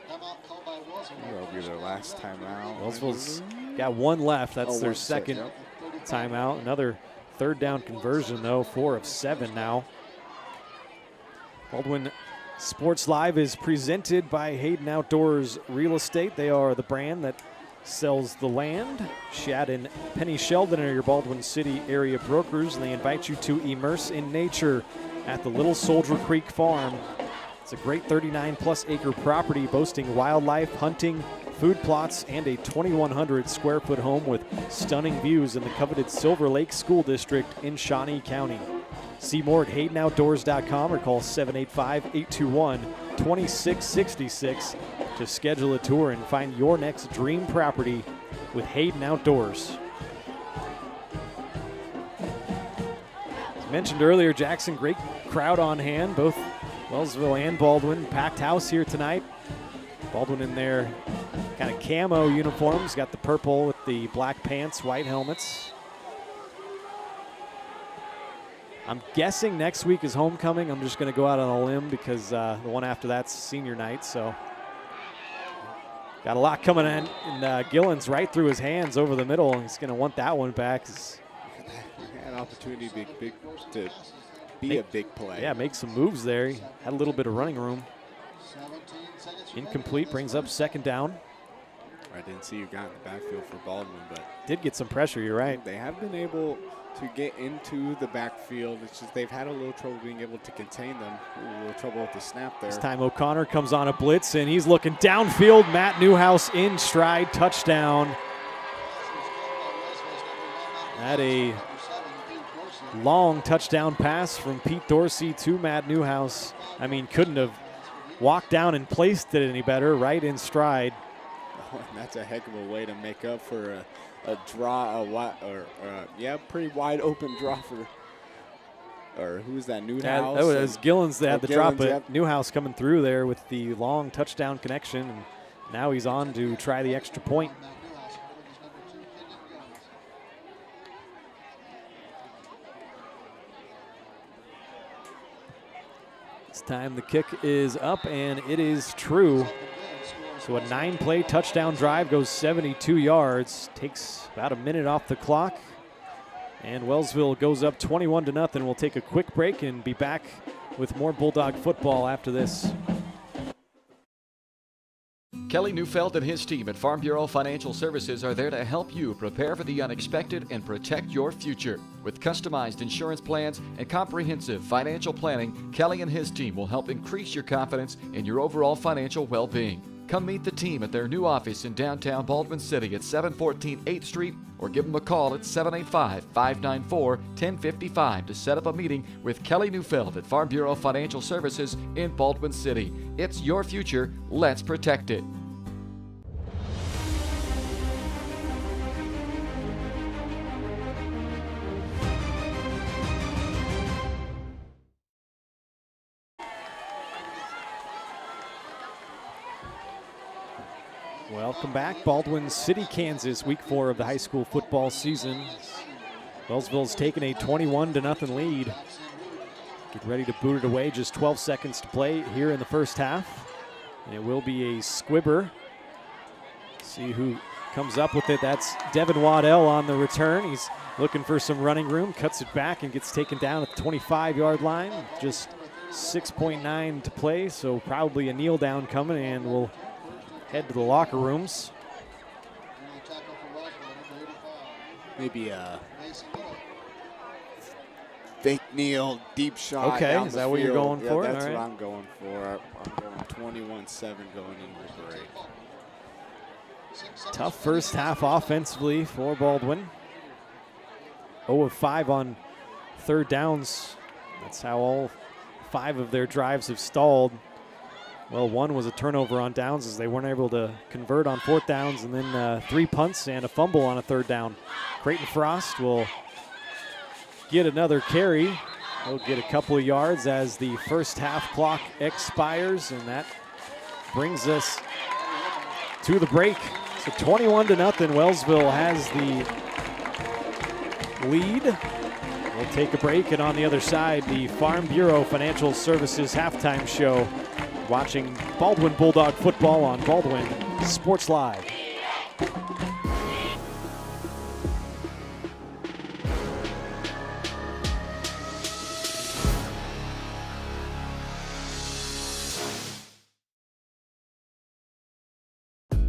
That'll be their last timeout. Wellsville's got 1 left. That's their second timeout. Another 3rd down conversion, though, 4 of 7 now. Baldwin Sports Live is presented by Hayden Outdoors Real Estate. They are the brand that sells the land. Shad and Penny Sheldon are your Baldwin City area brokers, and they invite you to immerse in nature at the Little Soldier Creek Farm. It's a great 39-plus acre property boasting wildlife, hunting, food plots, and a 2,100 square foot home with stunning views in the coveted Silver Lake School District in Shawnee County. See more at HaydenOutdoors.com or call 785-821-2666 to schedule a tour and find your next dream property with Hayden Outdoors. As mentioned earlier, Jackson, great crowd on hand, both Wellsville and Baldwin. Packed house here tonight. Baldwin in their kind of camo uniforms, got the purple with the black pants, white helmets. I'm guessing next week is homecoming. I'm just going to go out on a limb because the one after that's senior night. So got a lot coming in. And Gillen's right through his hands over the middle, and he's going to want that one back. An opportunity to be a big play. Yeah, make some moves there. He had a little bit of running room. Incomplete, brings up 2nd down. I didn't see you got in the backfield for Baldwin, but did get some pressure, you're right. They have been able to get into the backfield. It's just they've had a little trouble being able to contain them. A little trouble with the snap there. This time O'Connor comes on a blitz, and he's looking downfield. Matt Newhouse in stride, touchdown. At a long touchdown pass from Pete Dorsey to Matt Newhouse. I mean, couldn't have walked down and placed it any better, right in stride. Oh, and that's a heck of a way to make up for a pretty wide open draw for, or who's that, Newhouse? Yeah, that was Gillens that had the drop, but yep. Newhouse coming through there with the long touchdown connection, and now he's on to try the extra point. This time the kick is up, and it is true. So a 9-play touchdown drive goes 72 yards, takes about a minute off the clock. And Wellsville goes up 21-0. We'll take a quick break and be back with more Bulldog football after this. Kelly Neufeld and his team at Farm Bureau Financial Services are there to help you prepare for the unexpected and protect your future. With customized insurance plans and comprehensive financial planning, Kelly and his team will help increase your confidence in your overall financial well-being. Come meet the team at their new office in downtown Baldwin City at 714 8th Street, or give them a call at 785-594-1055 to set up a meeting with Kelly Neufeld at Farm Bureau Financial Services in Baldwin City. It's your future. Let's protect it. Welcome back. Baldwin City, Kansas, week 4 of the high school football season. Wellsville's taken a 21-0 lead. Get ready to boot it away. Just 12 seconds to play here in the first half. And it will be a squibber. See who comes up with it. That's Devin Waddell on the return. He's looking for some running room, cuts it back, and gets taken down at the 25-yard line. Just 6.9 to play, so probably a kneel down coming, and we'll head to the locker rooms. Maybe a fake kneel, deep shot. Okay, is that what you're going for? That's all right. what I'm going for. I'm going 21-7 going into the break. Tough first half offensively for Baldwin. 0 of 5 on third downs. That's how all 5 of their drives have stalled. Well, 1 was a turnover on downs as they weren't able to convert on 4th downs, and then 3 punts and a fumble on a 3rd down. Creighton Frost will get another carry. He'll get a couple of yards as the first half clock expires, and that brings us to the break. So 21-0, Wellsville has the lead. We'll take a break, and on the other side, the Farm Bureau Financial Services halftime show. Watching Baldwin Bulldog football on Baldwin Sports Live.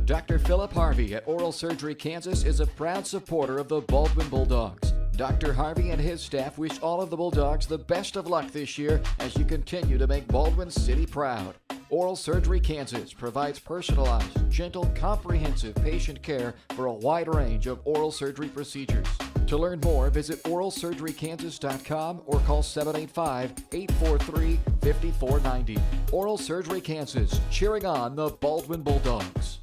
Dr. Philip Harvey at Oral Surgery Kansas is a proud supporter of the Baldwin Bulldogs. Dr. Harvey and his staff wish all of the Bulldogs the best of luck this year as you continue to make Baldwin City proud. Oral Surgery Kansas provides personalized, gentle, comprehensive patient care for a wide range of oral surgery procedures. To learn more, visit oralsurgerykansas.com or call 785-843-5490. Oral Surgery Kansas, cheering on the Baldwin Bulldogs.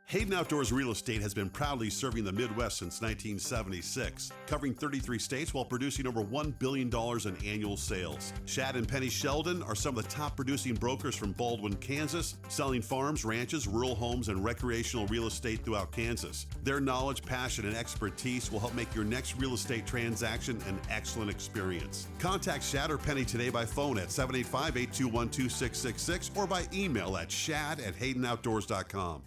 Hayden Outdoors Real Estate has been proudly serving the Midwest since 1976, covering 33 states while producing over $1 billion in annual sales. Shad and Penny Sheldon are some of the top producing brokers from Baldwin, Kansas, selling farms, ranches, rural homes, and recreational real estate throughout Kansas. Their knowledge, passion, and expertise will help make your next real estate transaction an excellent experience. Contact Shad or Penny today by phone at 785-821-2666 or by email at shad@haydenoutdoors.com.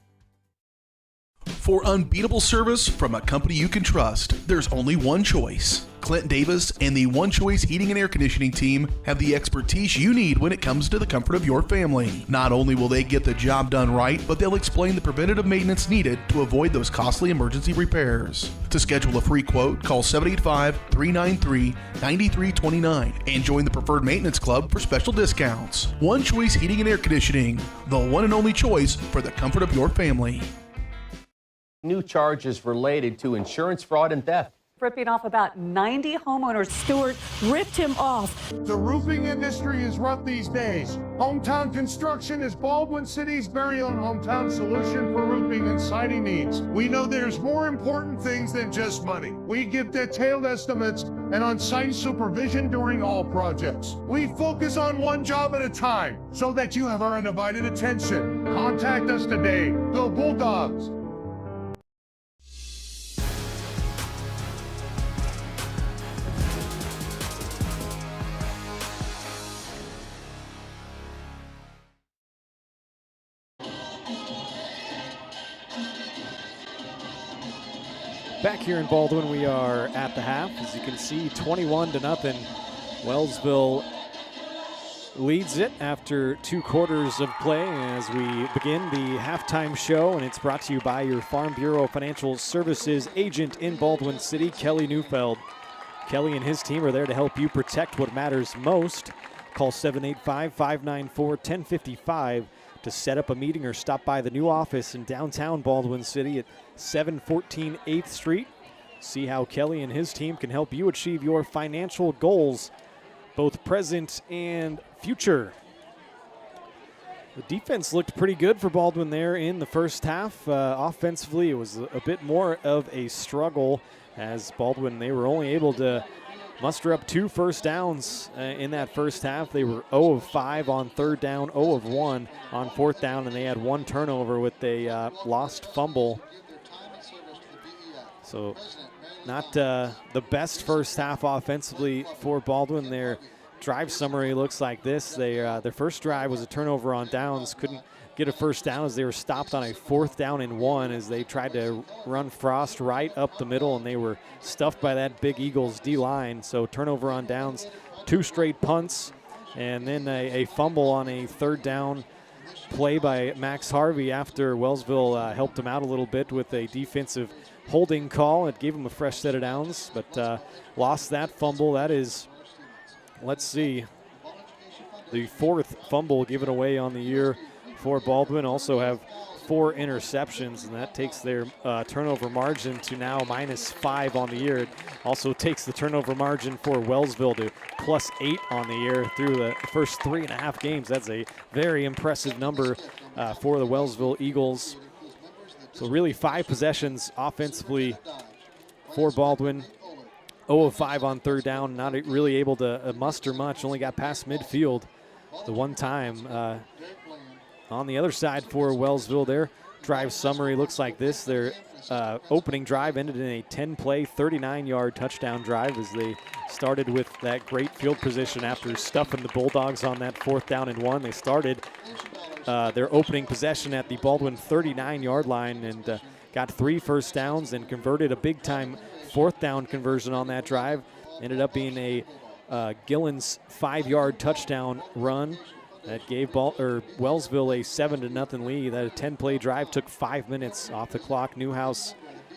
For unbeatable service from a company you can trust, there's only one choice. Clint Davis and the One Choice Heating and Air Conditioning team have the expertise you need when it comes to the comfort of your family. Not only will they get the job done right, but they'll explain the preventative maintenance needed to avoid those costly emergency repairs. To schedule a free quote, call 785-393-9329 and join the Preferred Maintenance Club for special discounts. One Choice Heating and Air Conditioning, the one and only choice for the comfort of your family. New charges related to insurance fraud and theft. Ripping off about 90 homeowners. Stewart ripped him off. The roofing industry is rough these days. Hometown Construction is Baldwin City's very own hometown solution for roofing and siding needs. We know there's more important things than just money. We give detailed estimates and on-site supervision during all projects. We focus on one job at a time so that you have our undivided attention. Contact us today. Go Bulldogs! Back here in Baldwin, we are at the half. As you can see, 21-0. Wellsville leads it after 2 quarters of play as we begin the halftime show, and it's brought to you by your Farm Bureau Financial Services agent in Baldwin City, Kelly Neufeld. Kelly and his team are there to help you protect what matters most. Call 785-594-1055 to set up a meeting or stop by the new office in downtown Baldwin City at 714 8th Street. See how Kelly and his team can help you achieve your financial goals, both present and future. The defense looked pretty good for Baldwin there in the first half. Offensively, it was a bit more of a struggle as Baldwin, they were only able to muster up 2 first downs in that first half. They were 0 of 5 on 3rd down, 0 of 1 on 4th down, and they had 1 turnover with a lost fumble. So not the best first half offensively for Baldwin. Their drive summary looks like this. Their first drive was a turnover on downs. Couldn't get a first down as they were stopped on a 4th down and 1 as they tried to run Frost right up the middle, and they were stuffed by that big Eagles D-line. So turnover on downs, 2 straight punts, and then a fumble on a 3rd down play by Max Harvey after Wellsville helped him out a little bit with a defensive holding call. It gave him a fresh set of downs, but lost that fumble. That is, let's see, the 4th fumble given away on the year for Baldwin. Also have 4 interceptions, and that takes their turnover margin to now -5 on the year. It also takes the turnover margin for Wellsville to +8 on the year through the first 3.5 games. That's a very impressive number for the Wellsville Eagles. So really 5 possessions offensively for Baldwin. 0 of 5 on 3rd down, not really able to muster much, only got past midfield the one time. On the other side for Wellsville, their drive summary looks like this. Their opening drive ended in a 10-play, 39-yard touchdown drive as they started with that great field position after stuffing the Bulldogs on that 4th down and 1. They started their opening possession at the Baldwin 39-yard line and got 3 first downs and converted a big-time 4th down conversion on that drive. Ended up being a Gillen's 5-yard touchdown run that gave Wellsville a 7-0 lead. That a 10-play drive took 5 minutes off the clock. Newhouse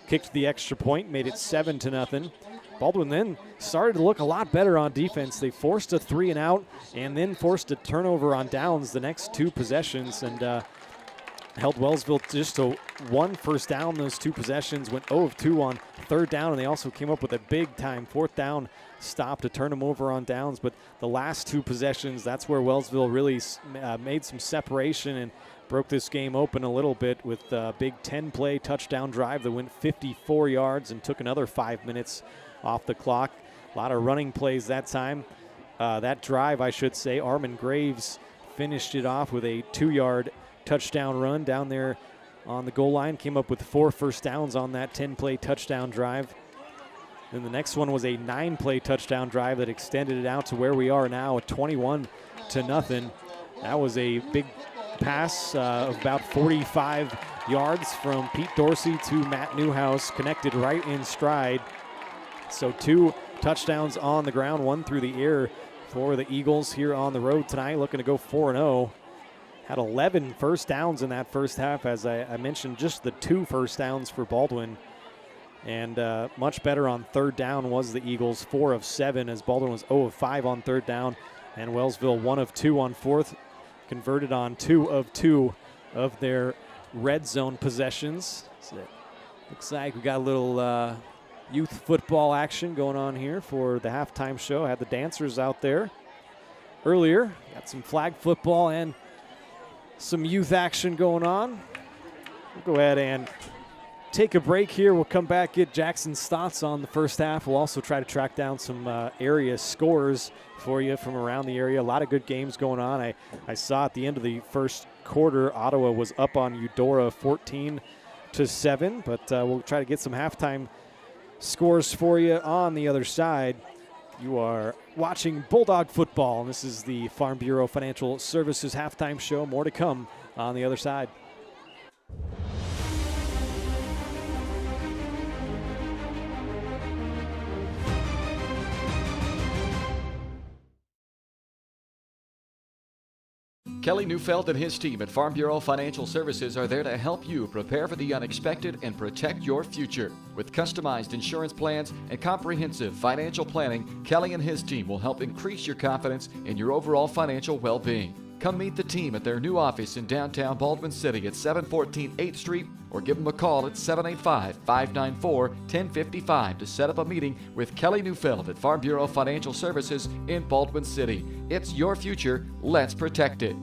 kicked the extra point, made it 7-0. Baldwin then started to look a lot better on defense. They forced a 3-and-out and then forced a turnover on downs the next 2 possessions and held Wellsville just to 1 first down those 2 possessions, went 0 of 2 on 3rd down, and they also came up with a big-time 4th down stop to turn them over on downs. But the last 2 possessions, that's where Wellsville really made some separation and broke this game open a little bit with a big 10-play touchdown drive that went 54 yards and took another 5 minutes off the clock. A lot of running plays that time. That drive, I should say, Armin Graves finished it off with a 2-yard touchdown run down there on the goal line. Came up with 4 first downs on that 10-play touchdown drive. Then the next one was a 9-play touchdown drive that extended it out to where we are now at 21-0. That was a big pass of about 45 yards from Pete Dorsey to Matt Newhouse, connected right in stride. So 2 touchdowns on the ground, 1 through the air for the Eagles here on the road tonight, looking to go 4-0. Had 11 first downs in that first half, as I mentioned, just the 2 first downs for Baldwin. And much better on 3rd down was the Eagles, 4 of 7, as Baldwin was 0 of 5 on 3rd down, and Wellsville 1 of 2 on 4th, converted on 2 of 2 of their red zone possessions. So looks like we got a little youth football action going on here for the halftime show. Had the dancers out there earlier. Got some flag football and some youth action going on. We'll go ahead and take a break here. We'll come back, get Jackson's thoughts on the first half. We'll also try to track down some area scores for you from around the area. A lot of good games going on. I saw at the end of the first quarter, Ottawa was up on Eudora 14-7, but we'll try to get some halftime scores for you on the other side. You are watching Bulldog football, and this is the Farm Bureau Financial Services halftime show. More to come on the other side. Kelly Neufeld and his team at Farm Bureau Financial Services are there to help you prepare for the unexpected and protect your future. With customized insurance plans and comprehensive financial planning, Kelly and his team will help increase your confidence in your overall financial well-being. Come meet the team at their new office in downtown Baldwin City at 714 8th Street or give them a call at 785-594-1055 to set up a meeting with Kelly Neufeld at Farm Bureau Financial Services in Baldwin City. It's your future. Let's protect it.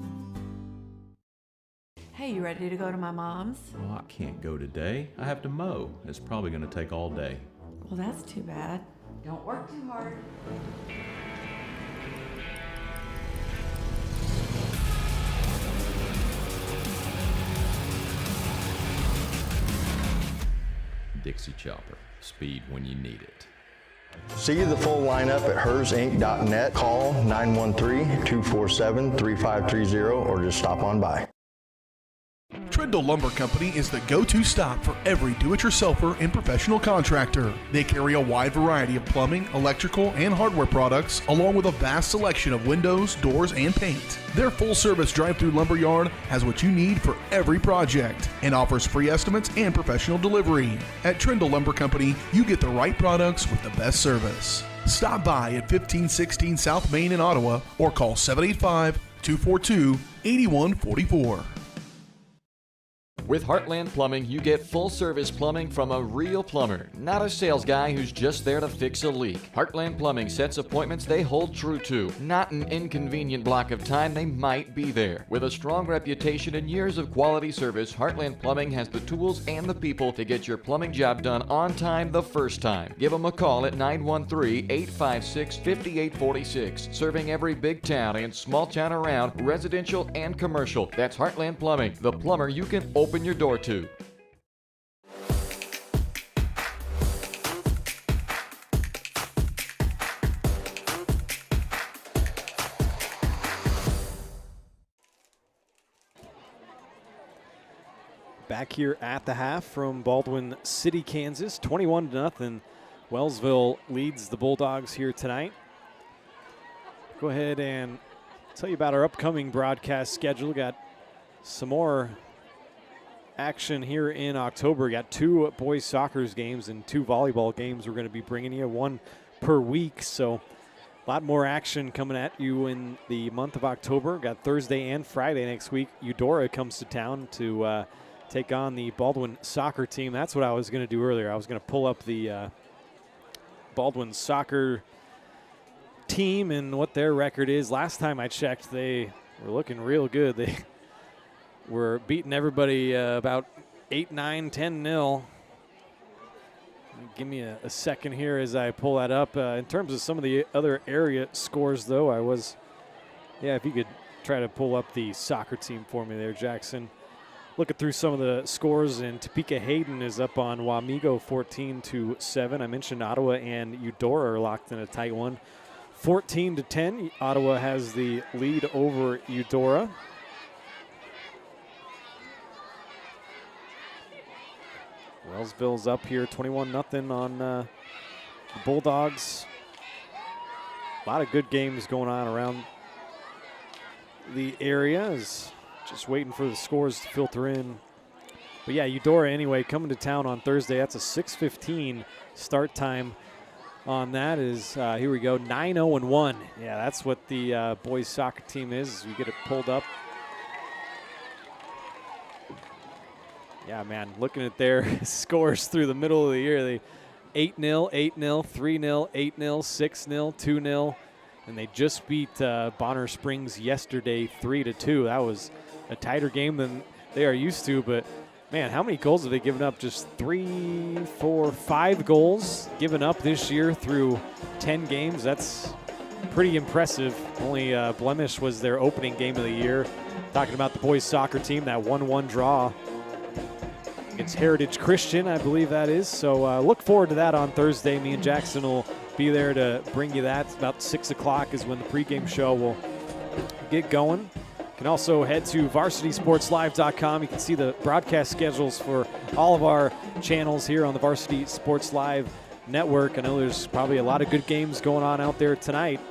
Hey, you ready to go to my mom's? Well, I can't go today. I have to mow. It's probably going to take all day. Well, that's too bad. Don't work too hard. Dixie Chopper. Speed when you need it. See the full lineup at hersinc.net. Call 913-247-3530 or just stop on by. Trindle Lumber Company is the go-to stop for every do-it-yourselfer and professional contractor. They carry a wide variety of plumbing, electrical, and hardware products, along with a vast selection of windows, doors, and paint. Their full-service drive-through lumber yard has what you need for every project and offers free estimates and professional delivery. At Trindle Lumber Company, you get the right products with the best service. Stop by at 1516 South Main in Ottawa or call 785-242-8144. With Heartland Plumbing, you get full-service plumbing from a real plumber, not a sales guy who's just there to fix a leak. Heartland Plumbing sets appointments they hold true to, not an inconvenient block of time they might be there. With a strong reputation and years of quality service, Heartland Plumbing has the tools and the people to get your plumbing job done on time the first time. Give them a call at 913-856-5846, serving every big town and small town around, residential and commercial. That's Heartland Plumbing, the plumber you can open your door to. Back here at the half from Baldwin City, Kansas, 21-0. Wellsville leads the Bulldogs here tonight. Go ahead and tell you about our upcoming broadcast schedule. Got some more action here in October. Got 2 boys soccer games and 2 volleyball games we're going to be bringing you, 1 per week. So a lot more action coming at you in the month of October. Got Thursday and Friday next week. Eudora comes to town to take on the Baldwin soccer team. That's what I was going to do earlier. I was going to pull up the Baldwin soccer team and what their record is. Last time I checked, they were looking real good. They were beating everybody about 8-9, 10-0. Give me a second here as I pull that up. In terms of some of the other area scores, though, if you could try to pull up the soccer team for me there, Jackson. Looking through some of the scores, and Topeka Hayden is up on Wamego 14-7. I mentioned Ottawa and Eudora are locked in a tight one. 14-10, Ottawa has the lead over Eudora. Wellsville's up here 21-0 on the Bulldogs. A lot of good games going on around the area. Just waiting for the scores to filter in. But yeah, Eudora anyway coming to town on Thursday. That's a 6:15 start time on that. Here we go, 9-0-1. Yeah, that's what the boys soccer team is. We get it pulled up. Yeah, man, looking at their scores through the middle of the year, they 8-0, 8-0, 3-0, 8-0, 6-0, 2-0, and they just beat Bonner Springs yesterday 3-2. That was a tighter game than they are used to, but man, how many goals have they given up? Just 3, 4, 5 goals given up this year through 10 games. That's pretty impressive. Only blemish was their opening game of the year. Talking about the boys soccer team, that 1-1 draw against Heritage Christian, I believe that is. So look forward to that on Thursday. Me and Jackson will be there to bring you that. It's about 6 o'clock is when the pregame show will get going. You can also head to varsitysportslive.com. You can see the broadcast schedules for all of our channels here on the Varsity Sports Live network. I know there's probably a lot of good games going on out there tonight.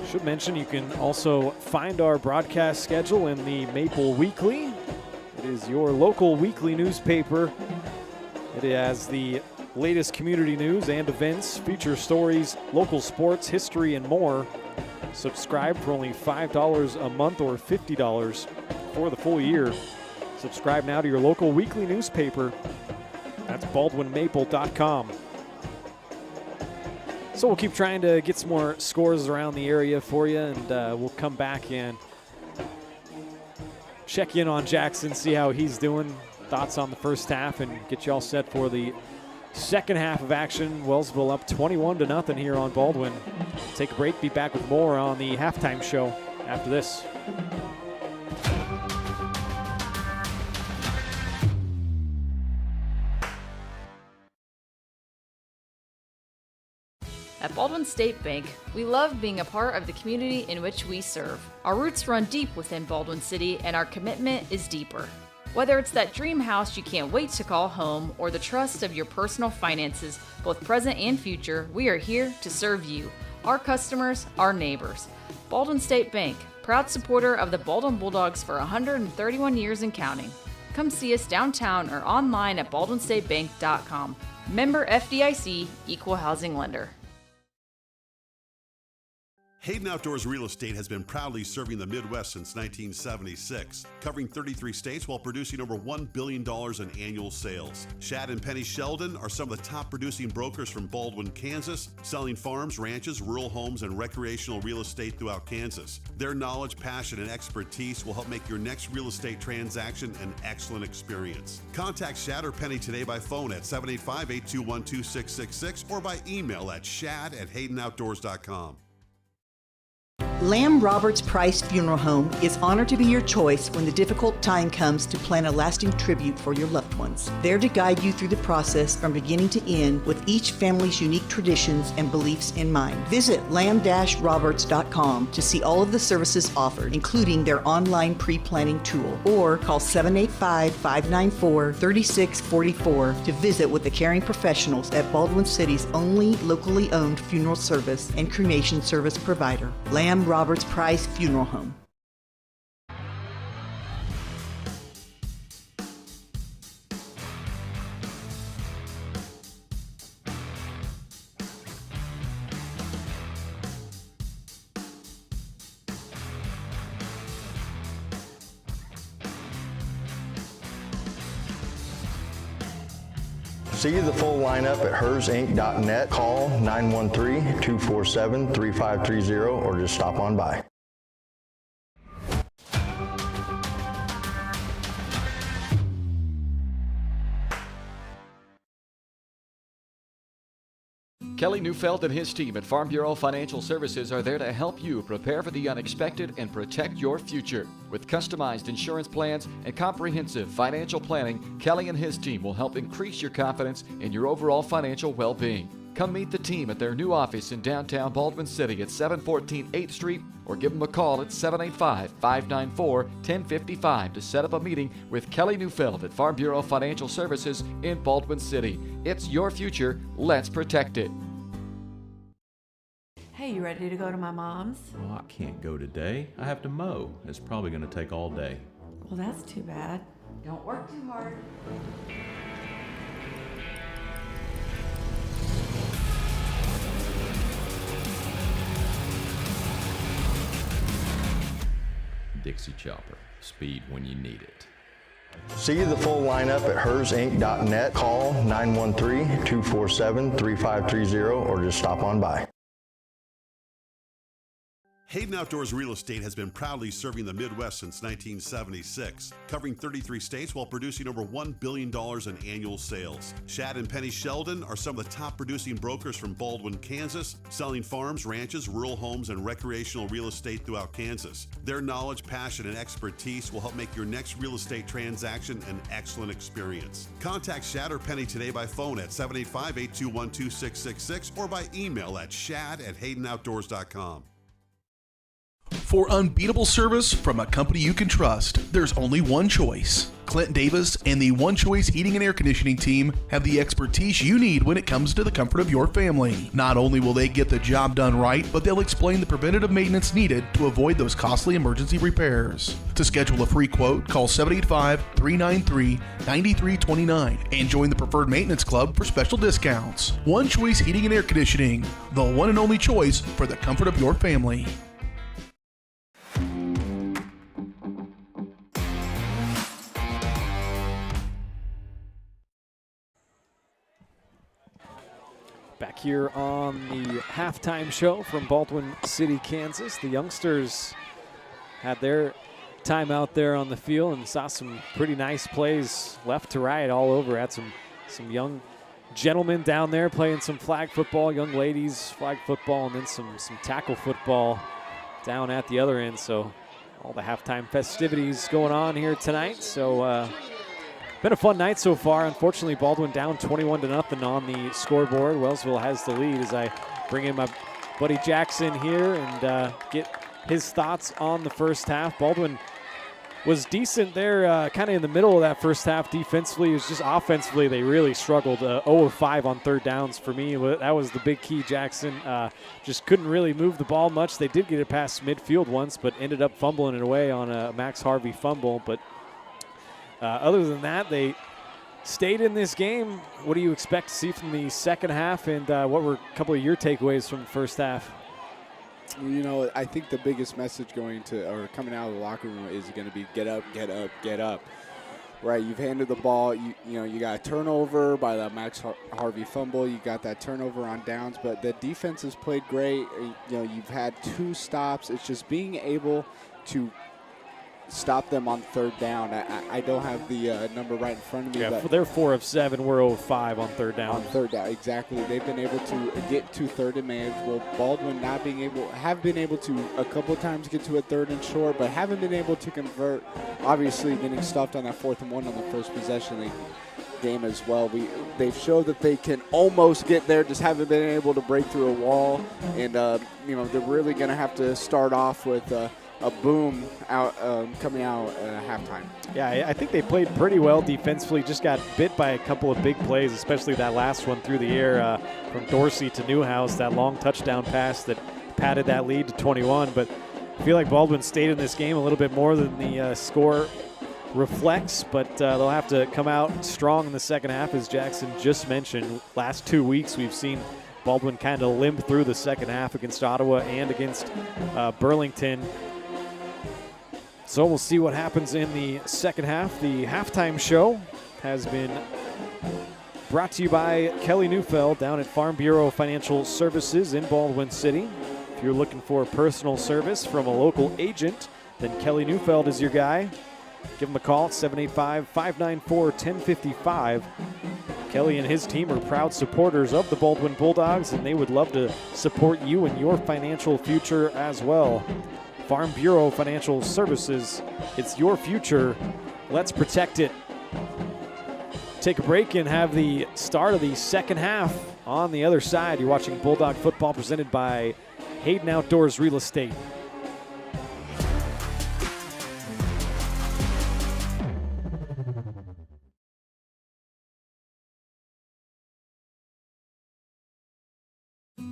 Should mention you can also find our broadcast schedule in the Maple Weekly. It is your local weekly newspaper. It has the latest community news and events, feature stories, local sports, history, and more. Subscribe for only $5 a month or $50 for the full year. Subscribe now to your local weekly newspaper. That's baldwinmaple.com. So we'll keep trying to get some more scores around the area for you, and we'll come back and check in on Jackson, see how he's doing, thoughts on the first half, and get you all set for the second half of action. Wellsville up 21-0 here on Baldwin. Take a break, be back with more on the halftime show after this. At Baldwin State Bank, we love being a part of the community in which we serve. Our roots run deep within Baldwin City, and our commitment is deeper. Whether it's that dream house you can't wait to call home or the trust of your personal finances, both present and future, we are here to serve you, our customers, our neighbors. Baldwin State Bank, proud supporter of the Baldwin Bulldogs for 131 years and counting. Come see us downtown or online at baldwinstatebank.com. Member FDIC, Equal Housing Lender. Hayden Outdoors Real Estate has been proudly serving the Midwest since 1976, covering 33 states while producing over $1 billion in annual sales. Shad and Penny Sheldon are some of the top producing brokers from Baldwin, Kansas, selling farms, ranches, rural homes, and recreational real estate throughout Kansas. Their knowledge, passion, and expertise will help make your next real estate transaction an excellent experience. Contact Shad or Penny today by phone at 785-821-2666 or by email at shad@haydenoutdoors.com. Lamb Roberts Price Funeral Home is honored to be your choice when the difficult time comes to plan a lasting tribute for your loved ones. There to guide you through the process from beginning to end with each family's unique traditions and beliefs in mind. Visit lamb-roberts.com to see all of the services offered, including their online pre-planning tool, or call 785-594-3644 to visit with the caring professionals at Baldwin City's only locally owned funeral service and cremation service provider, Lamb Roberts Price Funeral Home. See the full lineup at hersinc.net. Call 913-247-3530 or just stop on by. Kelly Neufeld and his team at Farm Bureau Financial Services are there to help you prepare for the unexpected and protect your future. With customized insurance plans and comprehensive financial planning, Kelly and his team will help increase your confidence in your overall financial well-being. Come meet the team at their new office in downtown Baldwin City at 714 8th Street or give them a call at 785-594-1055 to set up a meeting with Kelly Neufeld at Farm Bureau Financial Services in Baldwin City. It's your future. Let's protect it. Hey, you ready to go to my mom's? Well, I can't go today. I have to mow. It's probably going to take all day. Well, that's too bad. Don't work too hard. Dixie Chopper. Speed when you need it. See the full lineup at hersinc.net. Call 913-247-3530 or just stop on by. Hayden Outdoors Real Estate has been proudly serving the Midwest since 1976, covering 33 states while producing over $1 billion in annual sales. Shad and Penny Sheldon are some of the top producing brokers from Baldwin, Kansas, selling farms, ranches, rural homes, and recreational real estate throughout Kansas. Their knowledge, passion, and expertise will help make your next real estate transaction an excellent experience. Contact Shad or Penny today by phone at 785-821-2666 or by email at shad@haydenoutdoors.com. For unbeatable service from a company you can trust, there's only one choice. Clint Davis and the One Choice Heating and Air Conditioning team have the expertise you need when it comes to the comfort of your family. Not only will they get the job done right, but they'll explain the preventative maintenance needed to avoid those costly emergency repairs. To schedule a free quote, call 785-393-9329 and join the Preferred Maintenance Club for special discounts. One Choice Heating and Air Conditioning, the one and only choice for the comfort of your family. Back here on the halftime show from Baldwin City, Kansas. The youngsters had their time out there on the field and saw some pretty nice plays left to right all over. Had some young gentlemen down there playing some flag football, young ladies flag football, and then some tackle football down at the other end. So all the halftime festivities going on here tonight. So been a fun night so far. Unfortunately, Baldwin down 21-0 on the scoreboard. Wellsville has the lead as I bring in my buddy Jackson here and get his thoughts on the first half. Baldwin was decent there kind of in the middle of that first half defensively. It was just offensively they really struggled. 0 of 5 on third downs for me. That was the big key. Jackson just couldn't really move the ball much. They did get it past midfield once, but ended up fumbling it away on a Max Harvey fumble. But other than that, they stayed in this game. What do you expect to see from the second half, and what were a couple of your takeaways from the first half? You know, I think the biggest message coming out of the locker room is going to be get up, get up, get up. Right, you've handed the ball. You got a turnover by the Max Harvey fumble. You got that turnover on downs, but the defense has played great. You've had 2 stops. It's just being able to stop them on third down. I don't have the number right in front of me. Yeah, but they're 4 of 7. We're 0 of 5 on third down. On third down, exactly. They've been able to get to third and manageable. Baldwin have been able to a couple of times get to a third and short, but haven't been able to convert. Obviously, getting stuffed on that 4th and 1 on the first possession of the game as well. They've showed that they can almost get there, just haven't been able to break through a wall. And they're really going to have to start off with a boom coming out at halftime. Yeah, I think they played pretty well defensively. Just got bit by a couple of big plays, especially that last one through the air from Dorsey to Newhouse, that long touchdown pass that padded that lead to 21. But I feel like Baldwin stayed in this game a little bit more than the score reflects, but they'll have to come out strong in the second half, as Jackson just mentioned. Last 2 weeks we've seen Baldwin kind of limp through the second half against Ottawa and against Burlington. So we'll see what happens in the second half. The halftime show has been brought to you by Kelly Neufeld down at Farm Bureau Financial Services in Baldwin City. If you're looking for personal service from a local agent, then Kelly Neufeld is your guy. Give him a call at 785-594-1055. Kelly and his team are proud supporters of the Baldwin Bulldogs, and they would love to support you in your financial future as well. Farm Bureau Financial Services, it's your future. Let's protect it. Take a break and have the start of the second half on the other side. You're watching Bulldog Football presented by Hayden Outdoors Real Estate.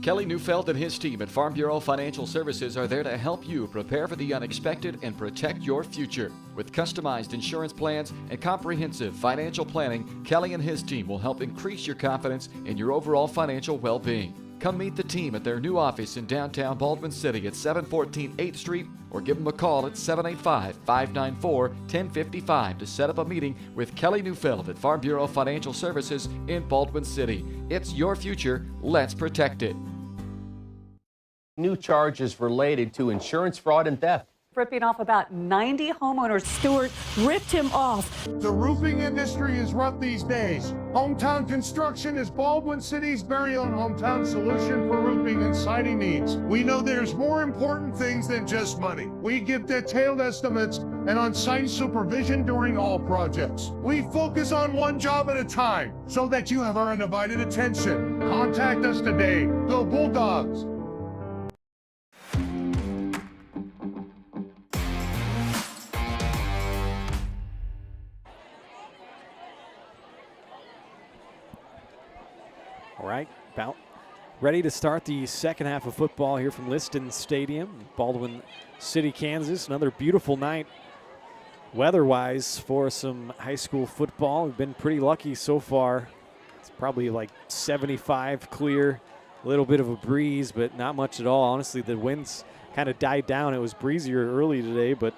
Kelly Neufeld and his team at Farm Bureau Financial Services are there to help you prepare for the unexpected and protect your future. With customized insurance plans and comprehensive financial planning, Kelly and his team will help increase your confidence in your overall financial well-being. Come meet the team at their new office in downtown Baldwin City at 714 8th Street, or give them a call at 785-594-1055 to set up a meeting with Kelly Neufeld at Farm Bureau Financial Services in Baldwin City. It's your future. Let's protect it. New charges related to insurance fraud and theft. Ripping off about 90 homeowners. Stewart ripped him off. The roofing industry is rough these days. Hometown Construction is Baldwin City's very own hometown solution for roofing and siding needs. We know there's more important things than just money. We give detailed estimates and on-site supervision during all projects. We focus on one job at a time so that you have our undivided attention. Contact us today. Go Bulldogs! All right, about ready to start the second half of football here from Liston Stadium, Baldwin City, Kansas. Another beautiful night weather-wise for some high school football. We've been pretty lucky so far. It's probably like 75 clear, a little bit of a breeze, but not much at all. Honestly, the winds kind of died down. It was breezier early today, but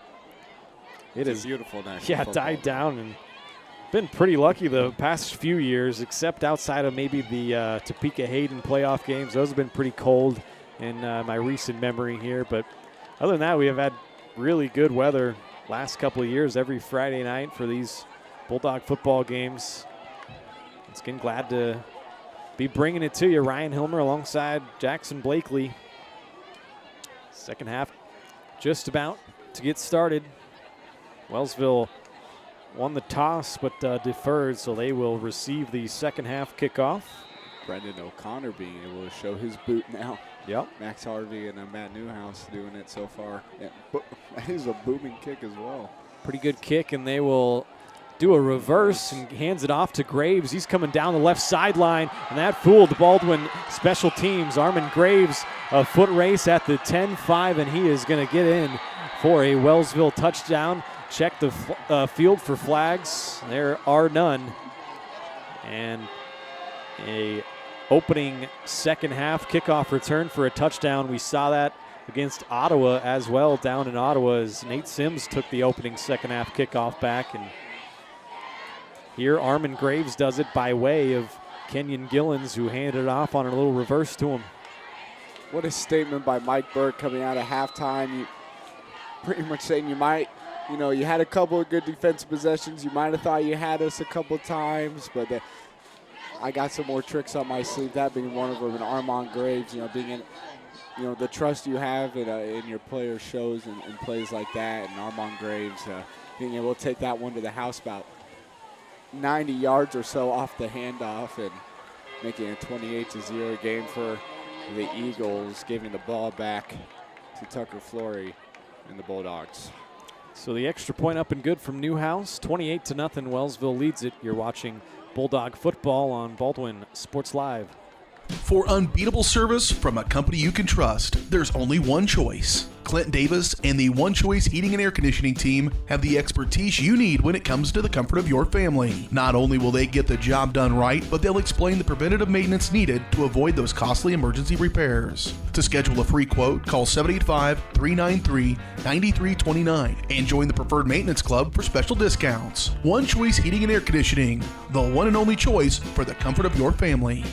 it is beautiful night. Yeah, died down and been pretty lucky the past few years, except outside of maybe the Topeka Hayden playoff games. Those have been pretty cold in my recent memory here. But other than that, we have had really good weather last couple of years every Friday night for these Bulldog football games. It's getting glad to be bringing it to you. Ryan Hilmer alongside Jackson Blakely. Second half just about to get started. Wellsville won the toss but deferred, so they will receive the second half kickoff. Brendan O'Connor being able to show his boot now. Yep. Max Harvey and Matt Newhouse doing it so far. Yeah, that is a booming kick as well. Pretty good kick, and they will do a reverse and hands it off to Graves. He's coming down the left sideline, and that fooled the Baldwin special teams. Armin Graves, a foot race at the 10-5, and he is going to get in for a Wellsville touchdown. Check the field for flags. There are none. And a opening second half kickoff return for a touchdown. We saw that against Ottawa as well down in Ottawa as Nate Sims took the opening second half kickoff back. And here Armin Graves does it by way of Kenyon Gillens, who handed it off on a little reverse to him. What a statement by Mike Burke coming out of halftime. You pretty much saying you had a couple of good defensive possessions. You might have thought you had us a couple times, but I got some more tricks on my sleeve, that being one of them. And Armand Graves, being in, the trust you have in your players shows in plays like that. And Armand Graves being able to take that one to the house about 90 yards or so off the handoff and making a 28-0 game for the Eagles, giving the ball back to Tucker Flory and the Bulldogs. So the extra point up and good from Newhouse. 28-0, Wellsville leads it. You're watching Bulldog football on Baldwin Sports Live. For unbeatable service from a company you can trust, there's only one choice. Clint Davis and the One Choice Heating and Air Conditioning team have the expertise you need when it comes to the comfort of your family. Not only will they get the job done right, but they'll explain the preventative maintenance needed to avoid those costly emergency repairs. To schedule a free quote, call 785-393-9329 and join the Preferred Maintenance Club for special discounts. One Choice Heating and Air Conditioning, the one and only choice for the comfort of your family.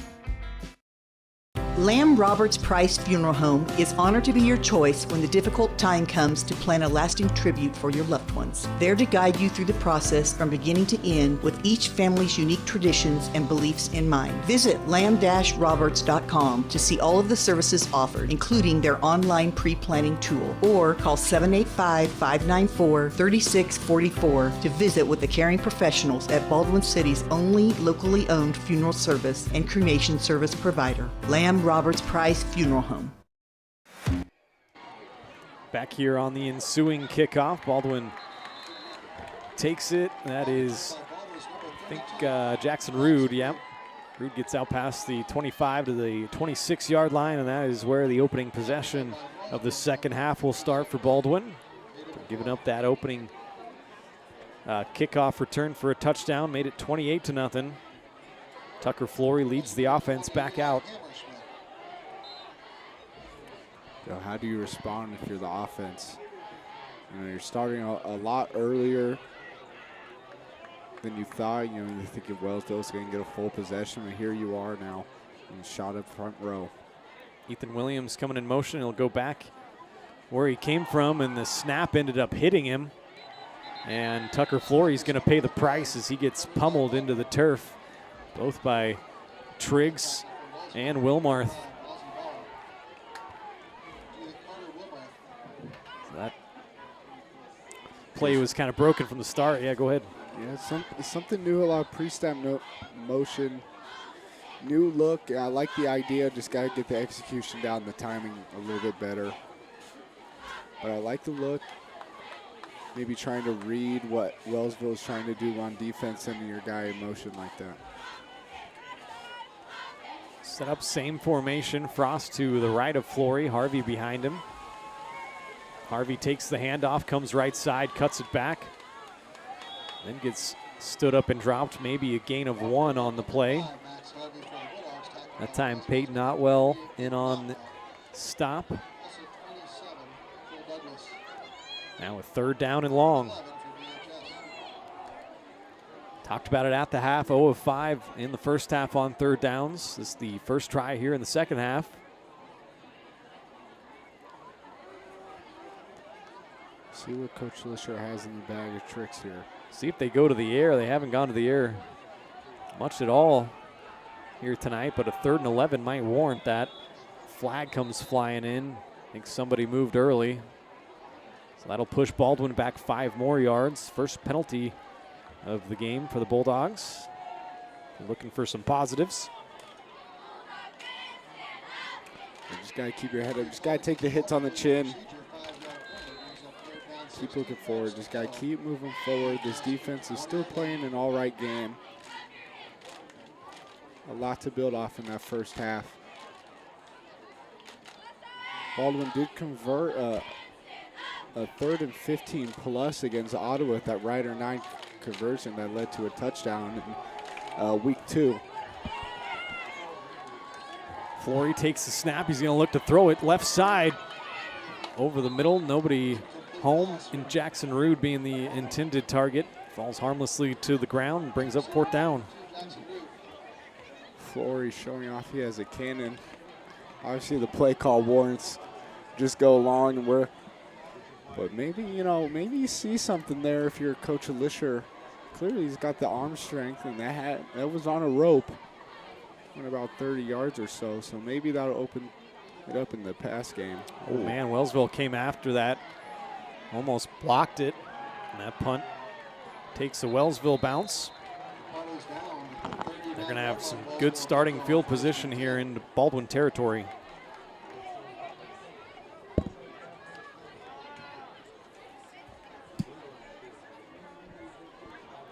Lamb Roberts Price Funeral Home is honored to be your choice when the difficult time comes to plan a lasting tribute for your loved ones. There to guide you through the process from beginning to end with each family's unique traditions and beliefs in mind. Visit lamb-roberts.com to see all of the services offered, including their online pre-planning tool, or call 785-594-3644 to visit with the caring professionals at Baldwin City's only locally owned funeral service and cremation service provider, Lamb Roberts Price Funeral Home. Back here on the ensuing kickoff, Baldwin takes it. That is, I think, Jackson Rude. Yeah, Rude gets out past the 25 to the 26-yard line, and that is where the opening possession of the second half will start for Baldwin. They're giving up that opening kickoff return for a touchdown, made it 28-0. Tucker Flory leads the offense back out. So how do you respond if you're the offense? You're starting a lot earlier than you thought. You think if Wellsville's going to get a full possession, and here you are now, shot up front row. Ethan Williams coming in motion. He'll go back where he came from, and the snap ended up hitting him. And Tucker Flory's going to pay the price as he gets pummeled into the turf, both by Triggs and Wilmarth. That play was kind of broken from the start. Yeah, go ahead. Yeah, it's something new, a lot of pre-snap motion, new look. I like the idea, just got to get the execution down, the timing a little bit better. But I like the look, maybe trying to read what Wellsville's trying to do on defense, sending your guy in motion like that. Set up same formation. Frost to the right of Flory, Harvey behind him. Harvey takes the handoff, comes right side, cuts it back. Then gets stood up and dropped, maybe a gain of 1 on the play. That time Peyton Otwell in on stop. Now a third down and long. Talked about it at the half, 0 of 5 in the first half on third downs. This is the first try here in the second half. See what Coach Lisher has in the bag of tricks here. See if they go to the air. They haven't gone to the air much at all here tonight, but a 3rd and 11 might warrant that. Flag comes flying in. I think somebody moved early. So that'll push Baldwin back 5 more yards. First penalty of the game for the Bulldogs. They're looking for some positives. You just got to keep your head up. Just got to take the hits on the chin. Keep looking forward. Just got to keep moving forward. This defense is still playing an all right game. A lot to build off in that first half. Baldwin did convert a 3rd and 15 plus against Ottawa with that Rider 9 conversion that led to a touchdown in week 2. Flory takes the snap. He's going to look to throw it left side. over the middle. Nobody home, and Jackson Rood being the intended target. Falls harmlessly to the ground and brings up 4th down. Flory showing off he has a cannon. Obviously the play call warrants just go long, and but maybe, maybe you see something there if you're Coach Alisher. Clearly he's got the arm strength, and that was on a rope. Went about 30 yards or so, so maybe that'll open it up in the pass game. Oh man, Wellsville came after that, almost blocked it, and that punt takes a Wellsville bounce. They're going to have some good starting field position here in Baldwin territory.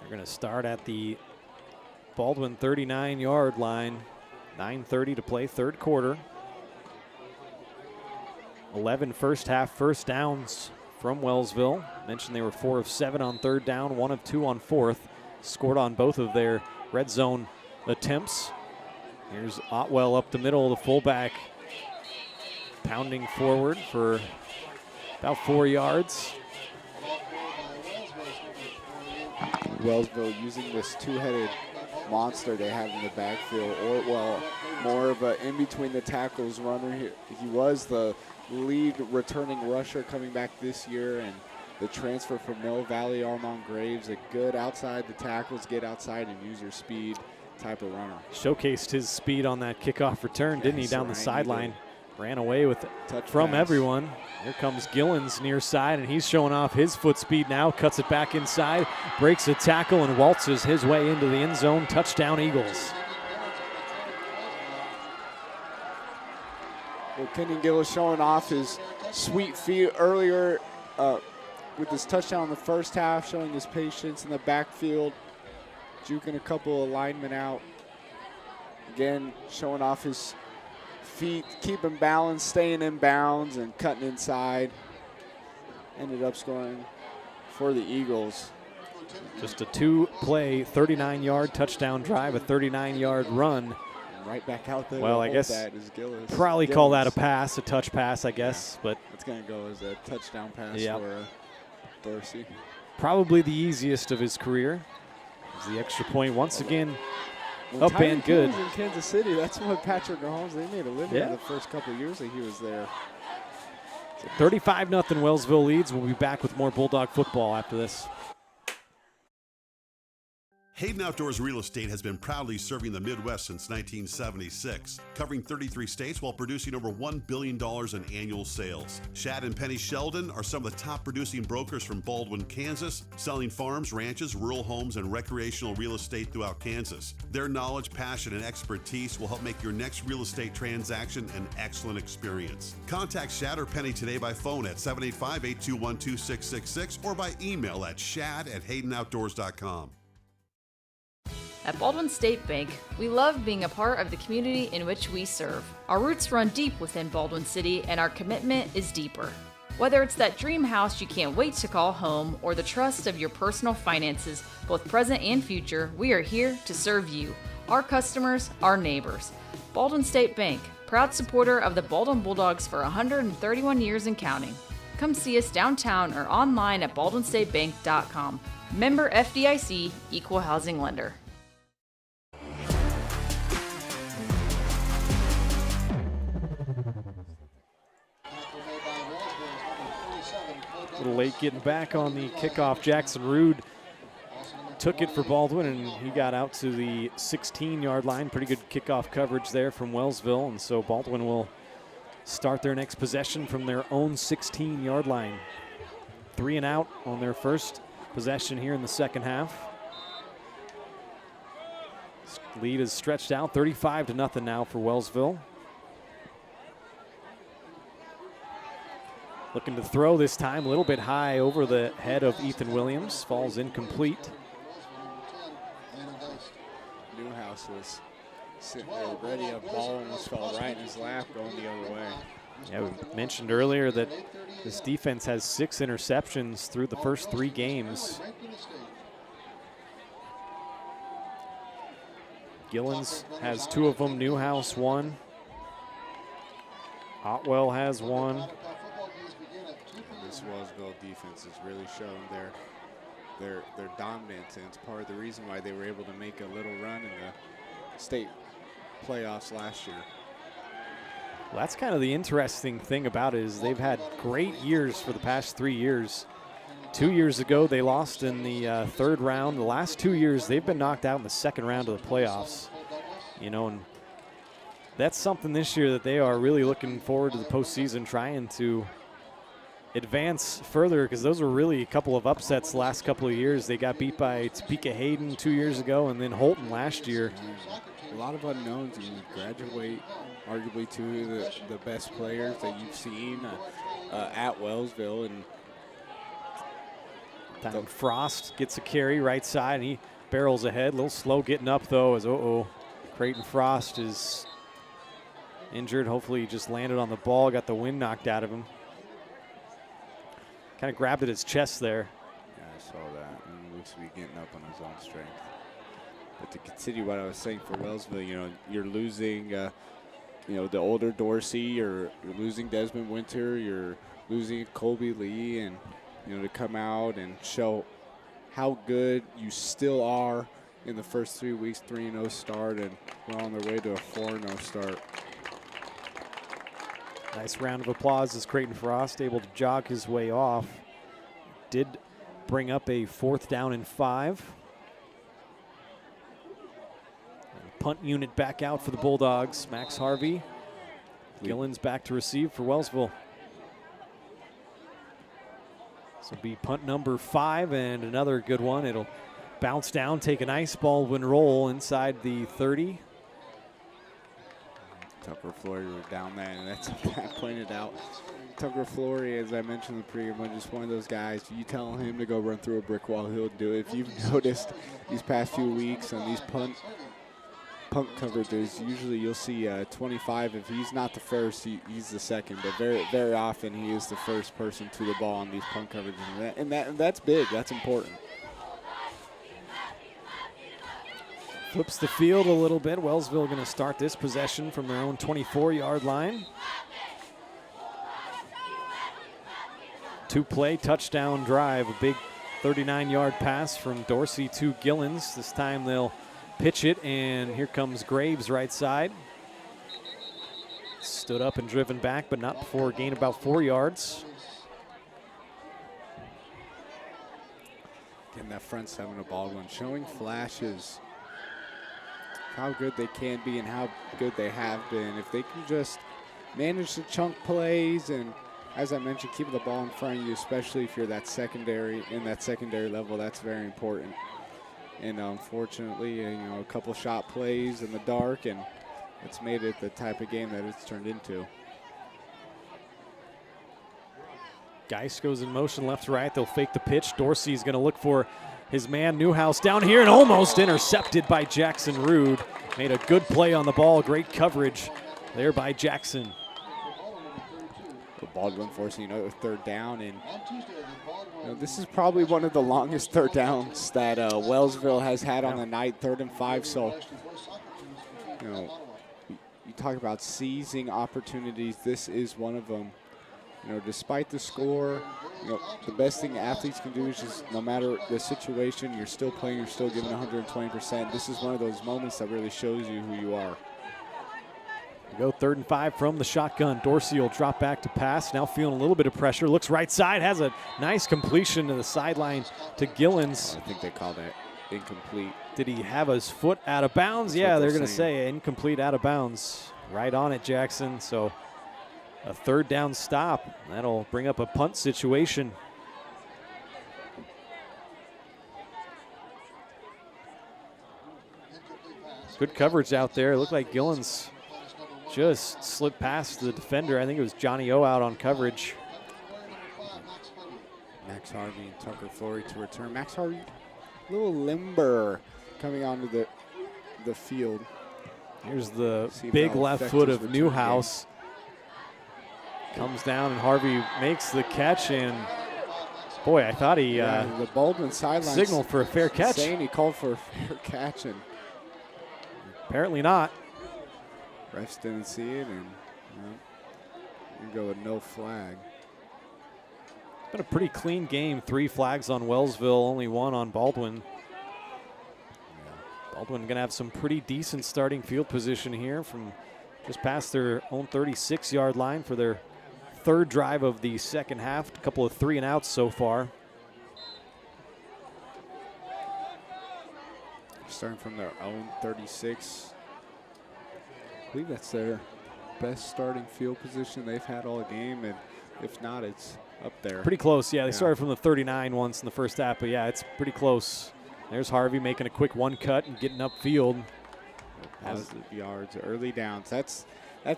They're going to start at the Baldwin 39-yard line. 9:30 to play, 3rd quarter. 11 first half first downs from Wellsville. Mentioned they were 4 of 7 on 3rd down, 1 of 2 on 4th. Scored on both of their red zone attempts. Here's Otwell up the middle, the fullback, pounding forward for about 4 yards. Wellsville using this 2-headed monster they have in the backfield. Ortwell, more of a in between the tackles runner. He was the lead returning rusher coming back this year, and the transfer from Mill Valley, Armand Graves, a good outside the tackles, get outside and use your speed type of runner. Showcased his speed on that kickoff return, didn't he, down the sideline. Ran away with it Touch from pass. Everyone. Here comes Gillens near side, and he's showing off his foot speed now. Cuts it back inside, breaks a tackle, and waltzes his way into the end zone. Touchdown, Eagles. Well, Kenyon Gillis showing off his sweet feet earlier with his touchdown in the first half, showing his patience in the backfield, juking a couple of linemen out. Again, showing off his feet, keeping balance, staying in bounds, and cutting inside. Ended up scoring for the Eagles. Just a 2-play, 39-yard touchdown drive, a 39-yard run. And right back out there. Well, I guess that is Gillis. probably call that a pass, a touch pass, I guess. But it's going to go as a touchdown pass for Dorsey. Probably the easiest of his career. Is the extra point once again. When Up and good. In Kansas City, that's what Patrick Mahomes, they made a living in the first couple of years that he was there. So 35-0 Wellsville leads. We'll be back with more Bulldog football after this. Hayden Outdoors Real Estate has been proudly serving the Midwest since 1976, covering 33 states while producing over $1 billion in annual sales. Shad and Penny Sheldon are some of the top producing brokers from Baldwin, Kansas, selling farms, ranches, rural homes, and recreational real estate throughout Kansas. Their knowledge, passion, and expertise will help make your next real estate transaction an excellent experience. Contact Shad or Penny today by phone at 785-821-2666 or by email at shad@haydenoutdoors.com. At Baldwin State Bank, we love being a part of the community in which we serve. Our roots run deep within Baldwin City, and our commitment is deeper. Whether it's that dream house you can't wait to call home or the trust of your personal finances, both present and future, we are here to serve you, our customers, our neighbors. Baldwin State Bank, proud supporter of the Baldwin Bulldogs for 131 years and counting. Come see us downtown or online at baldwinstatebank.com. Member FDIC, Equal Housing Lender. A little late getting back on the kickoff. Jackson Rood took it for Baldwin, and he got out to the 16-yard line. Pretty good kickoff coverage there from Wellsville, and so Baldwin will start their next possession from their own 16-yard line. 3 and out on their first possession here in the second half. Lead is stretched out, 35-0 now for Wellsville. Looking to throw this time, a little bit high over the head of Ethan Williams. Falls incomplete. Newhouse was sitting there ready. A ball almost fell right in his lap going the other way. Yeah, we mentioned earlier that this defense has 6 interceptions through the first 3 games. Gillens has 2 of them, Newhouse 1. Otwell has 1. this Wellsville defense has really shown their dominance, and it's part of the reason why they were able to make a little run in the state playoffs last year. Well, that's kind of the interesting thing about it is they've had great years for the past 3 years. 2 years ago, they lost in the third round. The last 2 years, they've been knocked out in the second round of the playoffs. You know, and that's something this year that they are really looking forward to the postseason, trying to advance further, because those were really a couple of upsets the last couple of years. They got beat by Topeka Hayden 2 years ago and then Holton last year. A lot of unknowns. You graduate arguably two of the best players that you've seen at Wellsville. And Frost gets a carry right side, and he barrels ahead. A little slow getting up, though, as Creighton Frost is injured. Hopefully he just landed on the ball, got the wind knocked out of him. Kind of grabbed at his chest there. Yeah, I saw that. And looks to be getting up on his own strength. But to continue what I was saying for Wellsville, you know, you're losing, you know, the older Dorsey, you're losing Desmond Winter, you're losing Colby Lee, and, you know, to come out and show how good you still are in the first 3 weeks, 3-0 start, and we're on their way to a 4-0 start. Nice round of applause as Creighton Frost able to jog his way off. Did bring up a 4th down and 5. Punt unit back out for the Bulldogs. Max Harvey. Gillens back to receive for Wellsville. This will be punt number 5 and another good one. It'll bounce down, take a nice Baldwin roll inside the 30. Tucker Flory was down there, and that's what I pointed out. Tucker Flory, as I mentioned in the pregame, was just one of those guys. You tell him to go run through a brick wall, he'll do it. If you've noticed these past few weeks on these punt coverages, usually you'll see 25. If he's not the first, he's the second. But very, very often he is the first person to the ball on these punt coverages, and that's big. That's important. Flips the field a little bit. Wellsville going to start this possession from their own 24-yard line. 2-play touchdown drive. A big 39-yard pass from Dorsey to Gillens. This time they'll pitch it, and here comes Graves right side. Stood up and driven back, but not before a gain about 4 yards. Getting that front seven of Baldwin, showing flashes how good they can be and how good they have been. If they can just manage the chunk plays and, as I mentioned, keep the ball in front of you, especially if you're that secondary, in that secondary level, that's very important. And unfortunately, you know, a couple shot plays in the dark, and it's made it the type of game that it's turned into. Geist goes in motion left to right. They'll fake the pitch. Dorsey's going to look for his man Newhouse down here, and almost intercepted by Jackson Rude. Made a good play on the ball. Great coverage there by Jackson. Baldwin forcing a third down, and you know, this is probably one of the longest third downs that Wellsville has had on the night, 3rd and 5. So, you know, you talk about seizing opportunities. This is one of them. You know, despite the score, you know, the best thing athletes can do is just, no matter the situation, you're still playing, you're still giving 120%. This is one of those moments that really shows you who you are. We go 3rd and 5 from the shotgun. Dorsey will drop back to pass. Now feeling a little bit of pressure. Looks right side. Has a nice completion to the sideline to Gillens. I think they called it incomplete. Did he have his foot out of bounds? That's yeah, they're going to say incomplete, out of bounds. Right on it, Jackson. So a 3rd down stop. That'll bring up a punt situation. Good coverage out there. It looked like Gillens just slipped past the defender. I think it was Johnny O out on coverage. Max Harvey and Tucker Flory to return. Max Harvey, a little limber coming onto the field. Here's the big left foot of Newhouse. Comes down, and Harvey makes the catch, and boy, I thought he the Baldwin sideline signaled for a fair catch. Saying he called for a fair catch, and apparently not. Refs didn't see it, and you go with no flag. Been a pretty clean game. 3 flags on Wellsville, only 1 on Baldwin. Baldwin going to have some pretty decent starting field position here from just past their own 36-yard line for their 3rd drive of the second half. A couple of 3 and outs so far. Starting from their own 36. I believe that's their best starting field position they've had all game, and if not, it's up there. Pretty close, yeah. They started from the 39 once in the first half, but yeah, it's pretty close. There's Harvey making a quick 1 cut and getting upfield. Positive yards, early downs. That's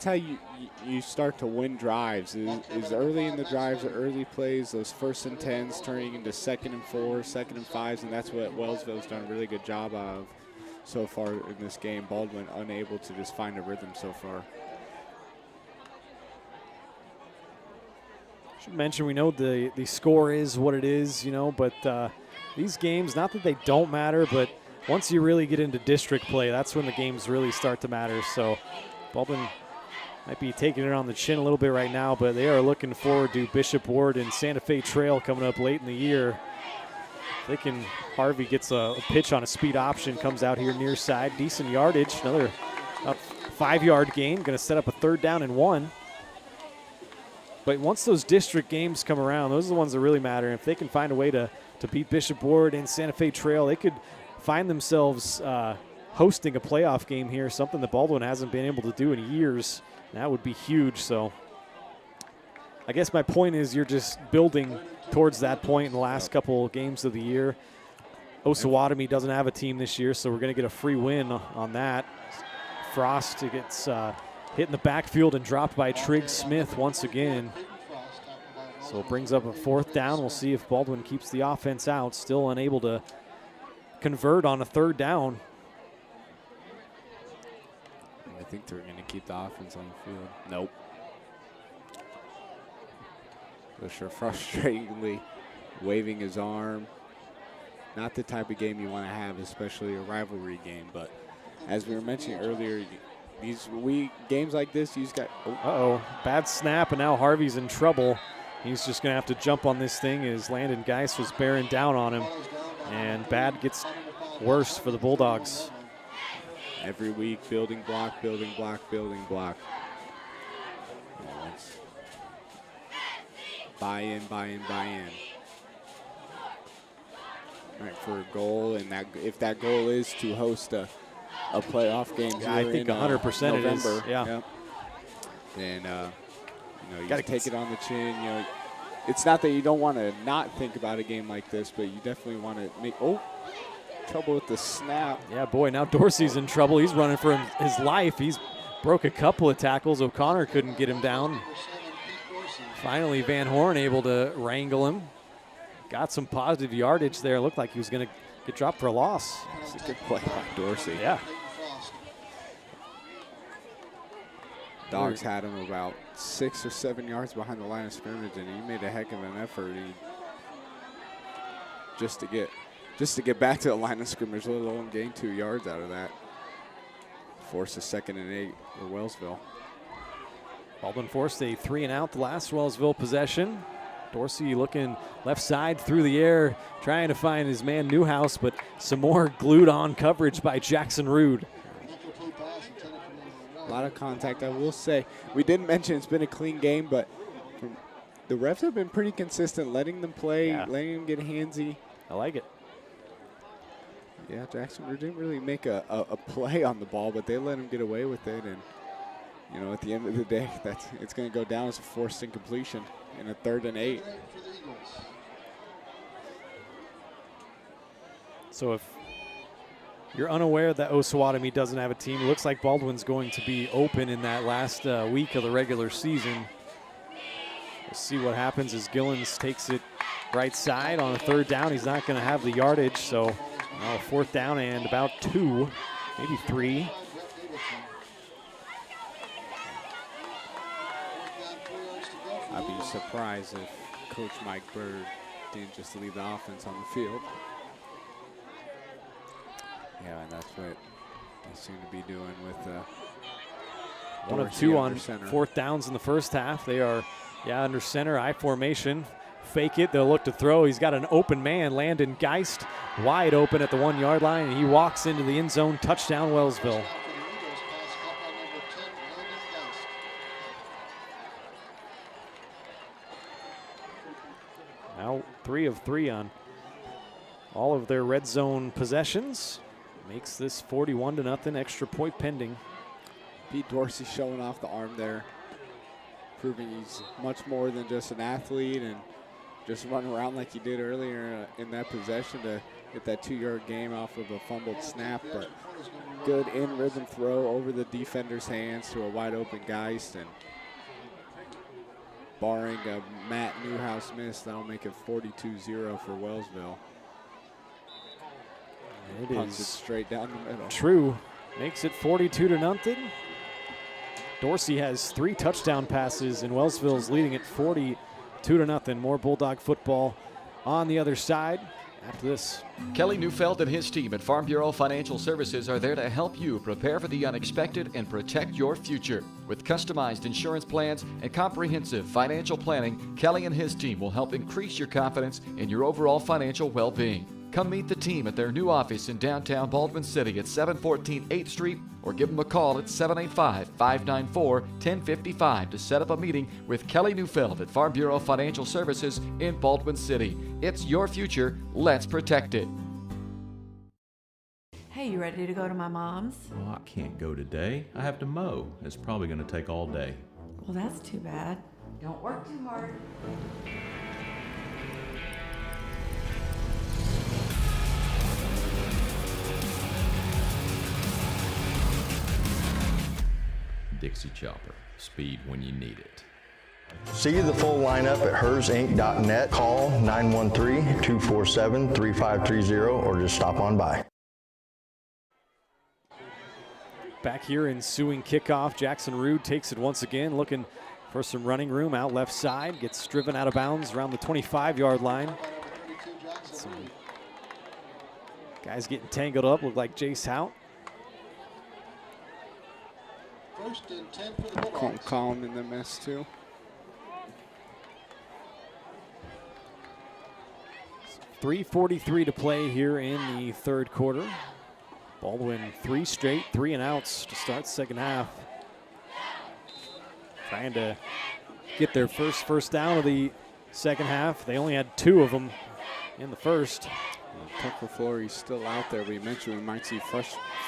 how you start to win drives. Is early in the drives, or early plays, those 1st and 10s turning into 2nd and 4, 2nd and 5s, and that's what Wellsville's done a really good job of so far in this game. Baldwin unable to just find a rhythm so far. Should mention, we know the score is what it is, you know, but these games, not that they don't matter, but once you really get into district play, that's when the games really start to matter. So Baldwin might be taking it on the chin a little bit right now, but they are looking forward to Bishop Ward and Santa Fe Trail coming up late in the year. Harvey gets a pitch on a speed option, comes out here near side, decent yardage, another about 5-yard gain, going to set up a 3rd down and 1. But once those district games come around, those are the ones that really matter. If they can find a way to beat Bishop Ward and Santa Fe Trail, they could find themselves hosting a playoff game here, something that Baldwin hasn't been able to do in years. That would be huge. So I guess my point is you're just building towards that point in the last couple games of the year. Osawatomie doesn't have a team this year, so we're going to get a free win on that. Frost gets hit in the backfield and dropped by Trigg Smith once again. So it brings up a 4th down. We'll see if Baldwin keeps the offense out. Still unable to convert on a 3rd down. I think they're going to keep the offense on the field. Nope. Busher frustratingly waving his arm. Not the type of game you want to have, especially a rivalry game. But as we were mentioning earlier, games like this, you just got. Uh-oh, bad snap, and now Harvey's in trouble. He's just going to have to jump on this thing as Landon Geis was bearing down on him. And bad gets worse for the Bulldogs. Every week, building block, building block, building block. Buy in, buy in, buy in. All right, for a goal, and if that goal is to host a playoff game here, I think 100% November, it is. Yeah. Then you got to take it on the chin. You know, it's not that you don't want to not think about a game like this, but you definitely want to make trouble with the snap. Yeah, boy, now Dorsey's in trouble. He's running for his life. He's broke a couple of tackles. O'Connor couldn't get him down. Finally, Van Horn able to wrangle him. Got some positive yardage there. Looked like he was going to get dropped for a loss. It's a good play by Dorsey. Yeah. Dogs had him about 6 or 7 yards behind the line of scrimmage, and he made a heck of an effort just to get back to the line of scrimmage, let alone gain 2 yards out of that. Force a 2nd and 8 for Wellsville. Baldwin forced a 3 and out the last Wellsville possession. Dorsey looking left side through the air, trying to find his man Newhouse, but some more glued on coverage by Jackson Rude. A lot of contact, I will say. We didn't mention it's been a clean game, but the refs have been pretty consistent, letting them play, letting them get handsy. I like it. Yeah, Jackson Rude didn't really make a play on the ball, but they let him get away with it. And, you know, at the end of the day, it's going to go down as a forced incompletion in a 3rd and 8. So if you're unaware that Osawatomie doesn't have a team, it looks like Baldwin's going to be open in that last week of the regular season. We'll see what happens as Gillens takes it right side on a 3rd down. He's not going to have the yardage, so now a 4th down and about 2, maybe 3. I'd be surprised if Coach Mike Bird didn't just leave the offense on the field. Yeah, and that's what they seem to be doing with 1 of 2 on 4th downs in the first half. They are, under center, I formation. fake it. They'll look to throw. He's got an open man, Landon Geist, wide open at the 1 yard line, and he walks into the end zone. Touchdown, Wellsville. Now 3 of 3 on all of their red zone possessions. Makes this 41-0, extra point pending. Pete Dorsey showing off the arm there, proving he's much more than just an athlete and just running around like he did earlier in that possession to get that 2-yard gain off of a fumbled snap. But good in-rhythm throw over the defender's hands to a wide-open Geist, and barring a Matt Newhouse miss, that'll make it 42-0 for Wellsville. It Punts is it straight down the middle. True. Makes it 42-0. Dorsey has 3 touchdown passes, and Wellsville's leading it 42-0. More Bulldog football on the other side after this. Kelly Neufeld and his team at Farm Bureau Financial Services are there to help you prepare for the unexpected and protect your future. With customized insurance plans and comprehensive financial planning, Kelly and his team will help increase your confidence in your overall financial well-being. Come meet the team at their new office in downtown Baldwin City at 714 8th Street, or give them a call at 785-594-1055 to set up a meeting with Kelly Neufeld at Farm Bureau Financial Services in Baldwin City. It's your future. Let's protect it. Hey, you ready to go to my mom's? Well, I can't go today. I have to mow. It's probably going to take all day. Well, that's too bad. Don't work too hard. Dixie Chopper. Speed when you need it. See the full lineup at hersinc.net. Call 913-247-3530 or just stop on by. Back here ensuing kickoff, Jackson Rude takes it once again, looking for some running room out left side. Gets driven out of bounds around the 25-yard line. Some guys getting tangled up, look like Jace Hout. First and 10 for the Bulldogs. Column in the mess too. .343 to play here in the third quarter. Baldwin 3 straight 3-and-outs to start the second half. Trying to get their first down of the second half. They only had 2 of them in the first. Tucker Flory's still out there. We mentioned we might see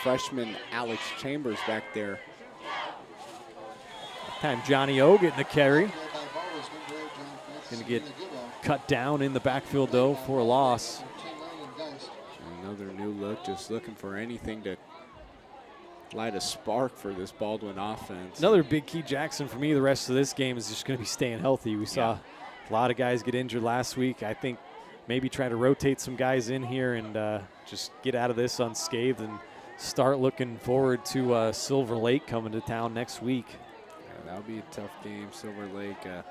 freshman Alex Chambers back there. Time Johnny O getting the carry. Going to get cut down in the backfield, though, for a loss. Another new look, just looking for anything to light a spark for this Baldwin offense. Another big key, Jackson, for me the rest of this game is just going to be staying healthy. We saw a lot of guys get injured last week. I think maybe try to rotate some guys in here and just get out of this unscathed and start looking forward to Silver Lake coming to town next week. That'll be a tough game. Silver Lake, can't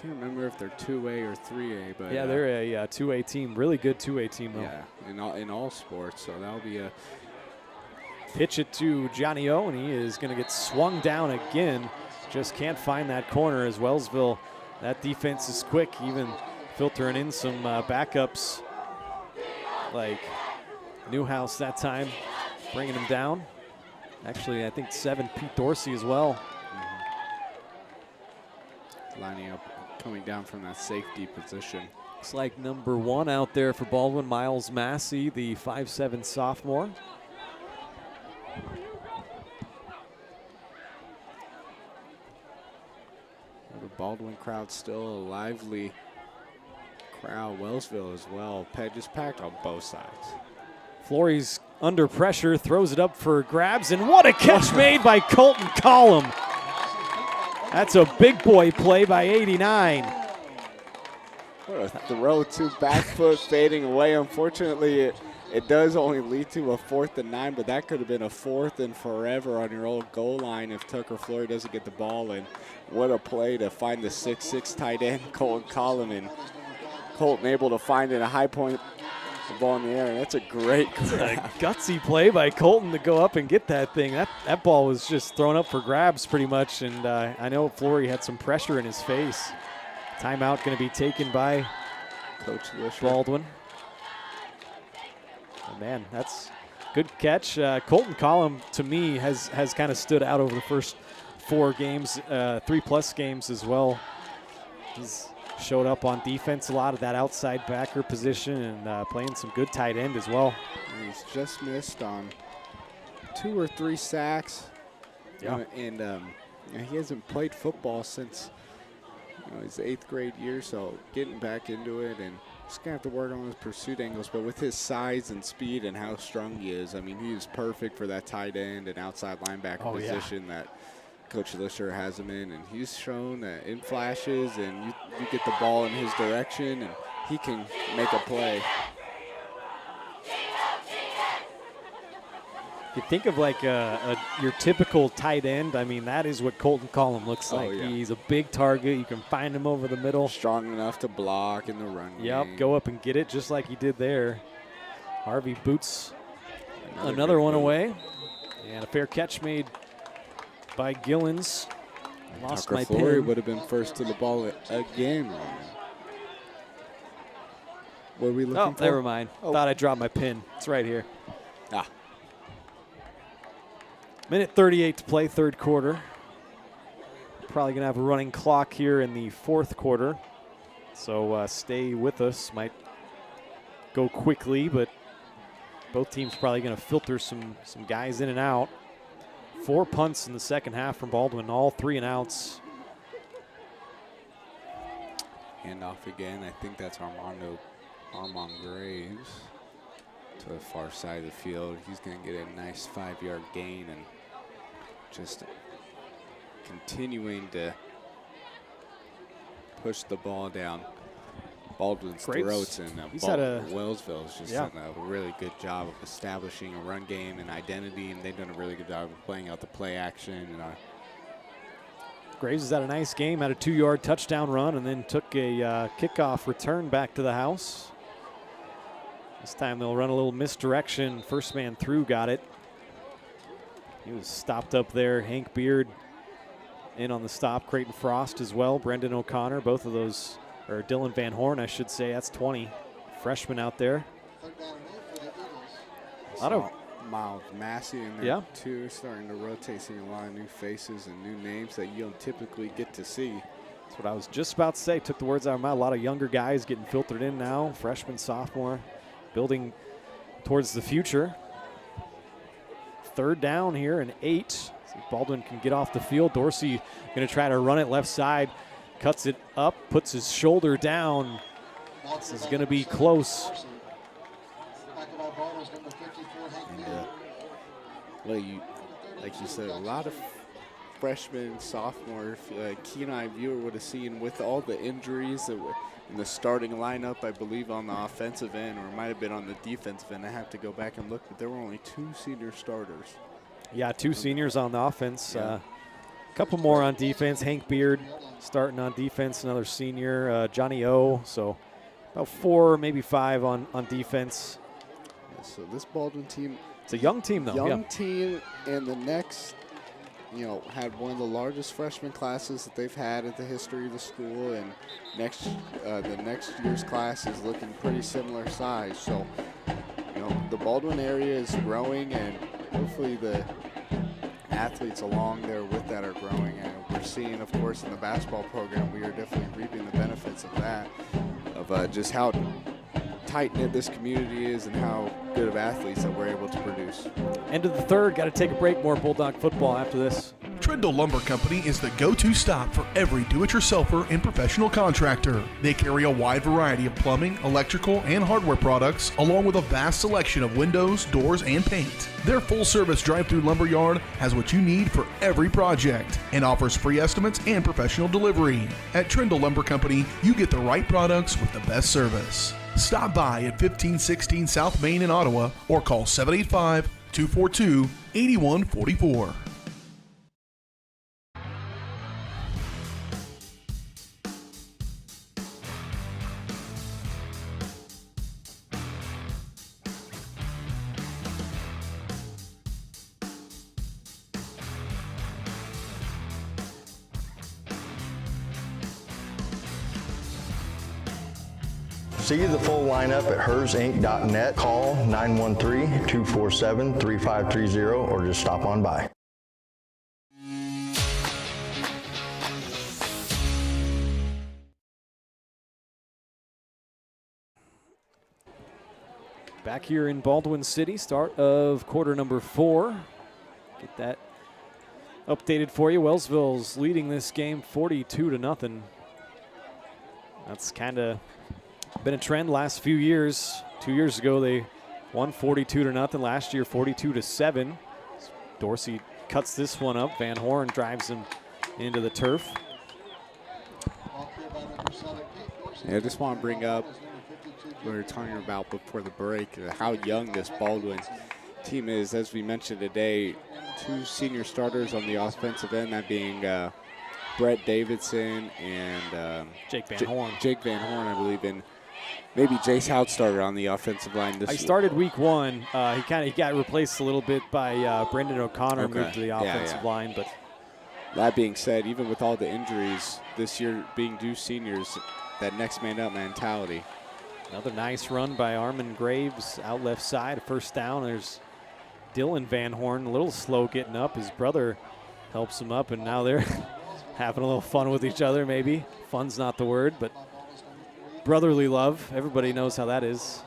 remember if they're 2A or 3A, but yeah, they're a 2A team, really good 2A team though. Yeah, in all sports. So that'll be a pitch it to Johnny O, and he is going to get swung down again. Just can't find that corner as Wellsville. That defense is quick, even filtering in some backups like Newhouse that time, bringing him down. Actually, I think 7 Pete Dorsey as well. Lining up, coming down from that safety position. Looks like number 1 out there for Baldwin, Miles Massey, the 5'7" sophomore. The Baldwin crowd still a lively crowd. Wellsville as well. Just packed on both sides. Flory's under pressure, throws it up for grabs, and what a catch made by Colton Collum. That's a big boy play by 89. What a throw to back foot fading away. Unfortunately, it does only lead to a 4th and 9, but that could have been a 4th and forever on your old goal line if Tucker Flory doesn't get the ball. And what a play to find the 6'6" tight end, Colton Collum, and Colton able to find it a high point. The ball in the air. That's a great grab. A gutsy play by Colton to go up and get that thing. That ball was just thrown up for grabs pretty much, and I know Flory had some pressure in his face. Timeout going to be taken by Coach Lisher. Baldwin. Oh, man, that's good catch. Colton Collum, to me, has kind of stood out over the first 4 games, 3+ games as well. He's showed up on defense a lot of that outside backer position and playing some good tight end as well. He's just missed on 2 or 3 sacks. Yeah. And he hasn't played football since his 8th grade year, so getting back into it, and just going to have to work on his pursuit angles. But with his size and speed and how strong he is, I mean, he is perfect for that tight end and outside linebacker position that Coach Lisher has him in. And he's shown that in flashes, and you get the ball in his direction, and he can make a play. You think of like your typical tight end. I mean, that is what Colton Collum looks like. Yeah. He's a big target. You can find him over the middle. Strong enough to block in the run game. Go up and get it just like he did there. Harvey boots another one away. And a fair catch made by Gillens. Lost Tucker my Flory pin. would have been first to the ball again. What are we looking for? Never mind. Thought I dropped my pin. It's right here. Minute 38 to play, 3rd quarter. Probably going to have a running clock here in the 4th quarter. So stay with us. Might go quickly, but both teams probably going to filter some guys in and out. 4 punts in the second half from Baldwin, all 3 and outs. Handoff again. I think that's Armand Graves to the far side of the field. He's going to get a nice 5-yard gain and just continuing to push the ball down Baldwin's throats. And Wellsville has just done a really good job of establishing a run game and identity, and they've done a really good job of playing out the play action. And Graves has had a nice game, had a 2-yard touchdown run, and then took a kickoff return back to the house. This time they'll run a little misdirection. First man through got it. He was stopped up there. Hank Beard in on the stop. Creighton Frost as well. Brendan O'Connor, both of those, or Dylan Van Horn, I should say. That's 20 freshmen out there. A lot of Miles Massey in there too, starting to rotate, seeing a lot of new faces and new names that you don't typically get to see. That's what I was just about to say. Took the words out of my mouth. A lot of younger guys getting filtered in now. Freshman, sophomore, building towards the future. 3rd down here and 8. See if Baldwin can get off the field. Dorsey going to try to run it left side. Cuts it up, puts his shoulder down. This is going to be close. And, like you said, a lot of freshmen, sophomore, keen-eye viewer would have seen with all the injuries that were in the starting lineup, I believe on the offensive end, or it might have been on the defensive end. I have to go back and look, but there were only 2 senior starters. Yeah, 2 seniors on the offense. A couple more on defense. Hank Beard starting on defense, another senior. Johnny O, so about 4, maybe 5 on defense. Yeah, so this Baldwin team, it's a young team though. Young team, and the next, had one of the largest freshman classes that they've had in the history of the school, and the next year's class is looking pretty similar size. So, the Baldwin area is growing, and hopefully the athletes along there with that are growing. And we're seeing, of course, in the basketball program, we are definitely reaping the benefits of that, of just how tight-knit this community is and how good of athletes that we're able to produce. End of the 3rd. Got to take a break. More Bulldog football after this. Trindle Lumber Company is the go-to stop for every do-it-yourselfer and professional contractor. They carry a wide variety of plumbing, electrical, and hardware products, along with a vast selection of windows, doors, and paint. Their full-service drive-through lumber yard has what you need for every project and offers free estimates and professional delivery. At Trindle Lumber Company, you get the right products with the best service. Stop by at 1516 South Main in Ottawa or call 785-242-8144. See the full lineup at hersinc.net. Call 913-247-3530 or just stop on by. Back here in Baldwin City, start of quarter number 4. Get that updated for you. Wellsville's leading this game 42-0. That's kind of been a trend last few years. 2 years ago, they won 42-0. Last year, 42-7. Dorsey cuts this one up. Van Horn drives him into the turf. Yeah, I just want to bring up what we were talking about before the break, how young this Baldwin team is. As we mentioned today, 2 senior starters on the offensive end, that being Brett Davidson and Jake Van Horn. Jake Van Horn, I believe, and maybe Jace Hout started on the offensive line this He started week 1. He got replaced a little bit by Brendan O'Connor, moved to the offensive line. But that being said, even with all the injuries this year being due seniors, that next man up mentality. Another nice run by Armin Graves out left side, first down. There's Dylan Van Horn, a little slow getting up. His brother helps him up, and now they're having a little fun with each other maybe. Fun's not the word, but brotherly love. Everybody knows how that is.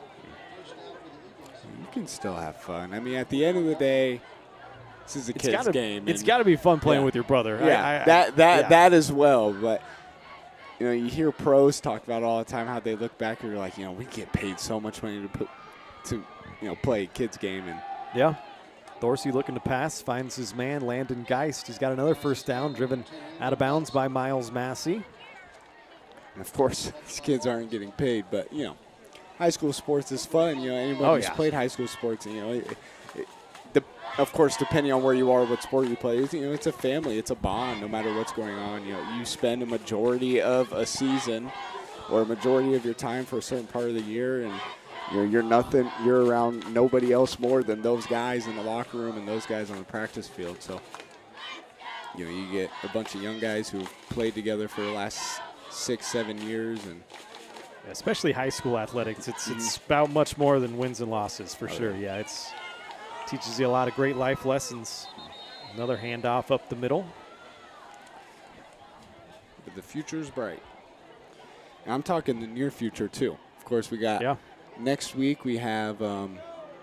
You can still have fun. I mean, at the end of the day, this is a kid's game. It's got to be fun playing with your brother. Yeah, that as well, but you know, you hear pros talk about all the time how they look back and you're like, you know, we get paid so much money to play a kid's game. And yeah, Dorsey looking to pass, finds his man, Landon Geist. He's got another first down, driven out of bounds by Miles Massey. And of course, these kids aren't getting paid, but, you know, high school sports is fun. You know, anyone who's played high school sports, you know, of course, depending on where you are, what sport you play, you know, it's a family, it's a bond, no matter what's going on. You know, you spend a majority of a season or a majority of your time for a certain part of the year, and you're around nobody else more than those guys in the locker room and those guys on the practice field. So, you know, you get a bunch of young guys who've played together for the last 6-7 years, and especially high school athletics, it's about much more than wins and losses for sure. Yeah, it's teaches you a lot of great life lessons. Another handoff up the middle. But the future is bright. And I'm talking the near future too. Of course, we got next week we have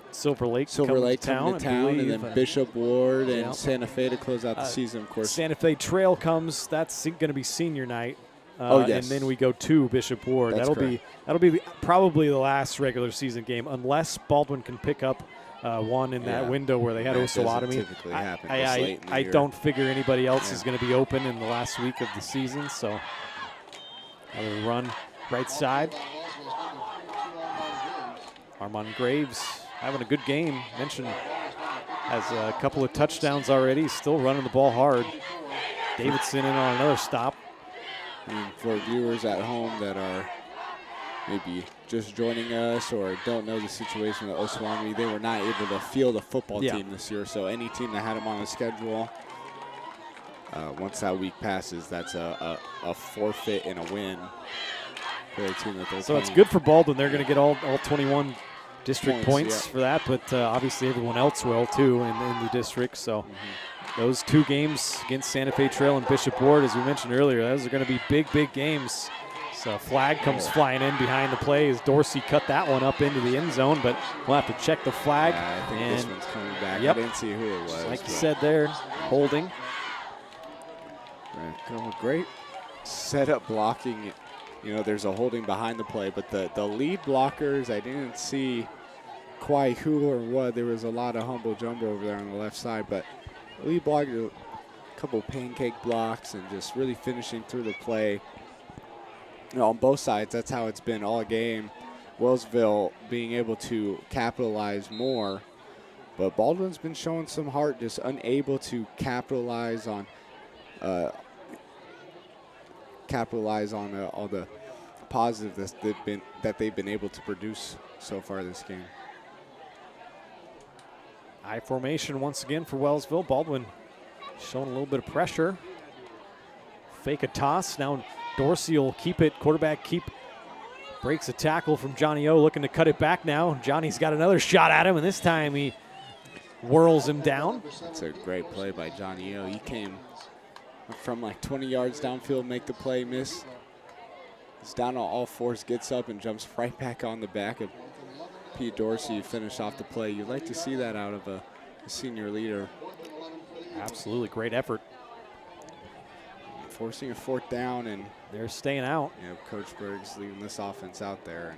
Silver Lake coming to town, and then Bishop Ward and Santa Fe to close out the season. Of course, Santa Fe Trail comes. That's going to be senior night. Yes. And then we go to Bishop Ward. That'll be probably the last regular season game, unless Baldwin can pick up one in that window where they had Osawatomie. I don't figure anybody else is going to be open in the last week of the season. So another run right side. Armand Graves having a good game. Mentioned has a couple of touchdowns already. Still running the ball hard. Davidson in on another stop. And for viewers at home that are maybe just joining us or don't know the situation with Osawatomie, they were not able to field a football team this year. So any team that had them on the schedule, once that week passes, that's a forfeit and a win for the team that they're So playing. it's good for Baldwin. They're going to get all 21 district points for that, but obviously everyone else will too in the district. So those 2 games against Santa Fe Trail and Bishop Ward, as we mentioned earlier, those are going to be big games. So flag comes flying in behind the play as Dorsey cut that one up into the end zone, but we'll have to check the flag. I think this one's coming back. Yep. I didn't see who it was. Like you said there, holding. Great setup blocking. You know, there's a holding behind the play, but the lead blockers, I didn't see quite who or what. There was a lot of humble jumbo over there on the left side, but the lead blocker, a couple pancake blocks and just really finishing through the play. You know, on both sides, that's how it's been all game. Wellsville being able to capitalize more, but Baldwin's been showing some heart, just unable to capitalize on all the positives that they've been able to produce so far this game. High formation once again for Wellsville. Baldwin showing a little bit of pressure. Fake a toss. Now Dorsey will keep it. Quarterback keep Breaks a tackle from Johnny O, looking to cut it back now. Johnny's got another shot at him, and this time he whirls him down. That's a great play by Johnny O. He came from like 20 yards downfield, make the play, miss. He's down on all fours, gets up and jumps right back on the back of Pete Dorsey to finish off the play. You'd like to see that out of a senior leader. Absolutely great effort. Forcing a 4th down, and they're staying out. Yeah, Coach Berg's leaving this offense out there.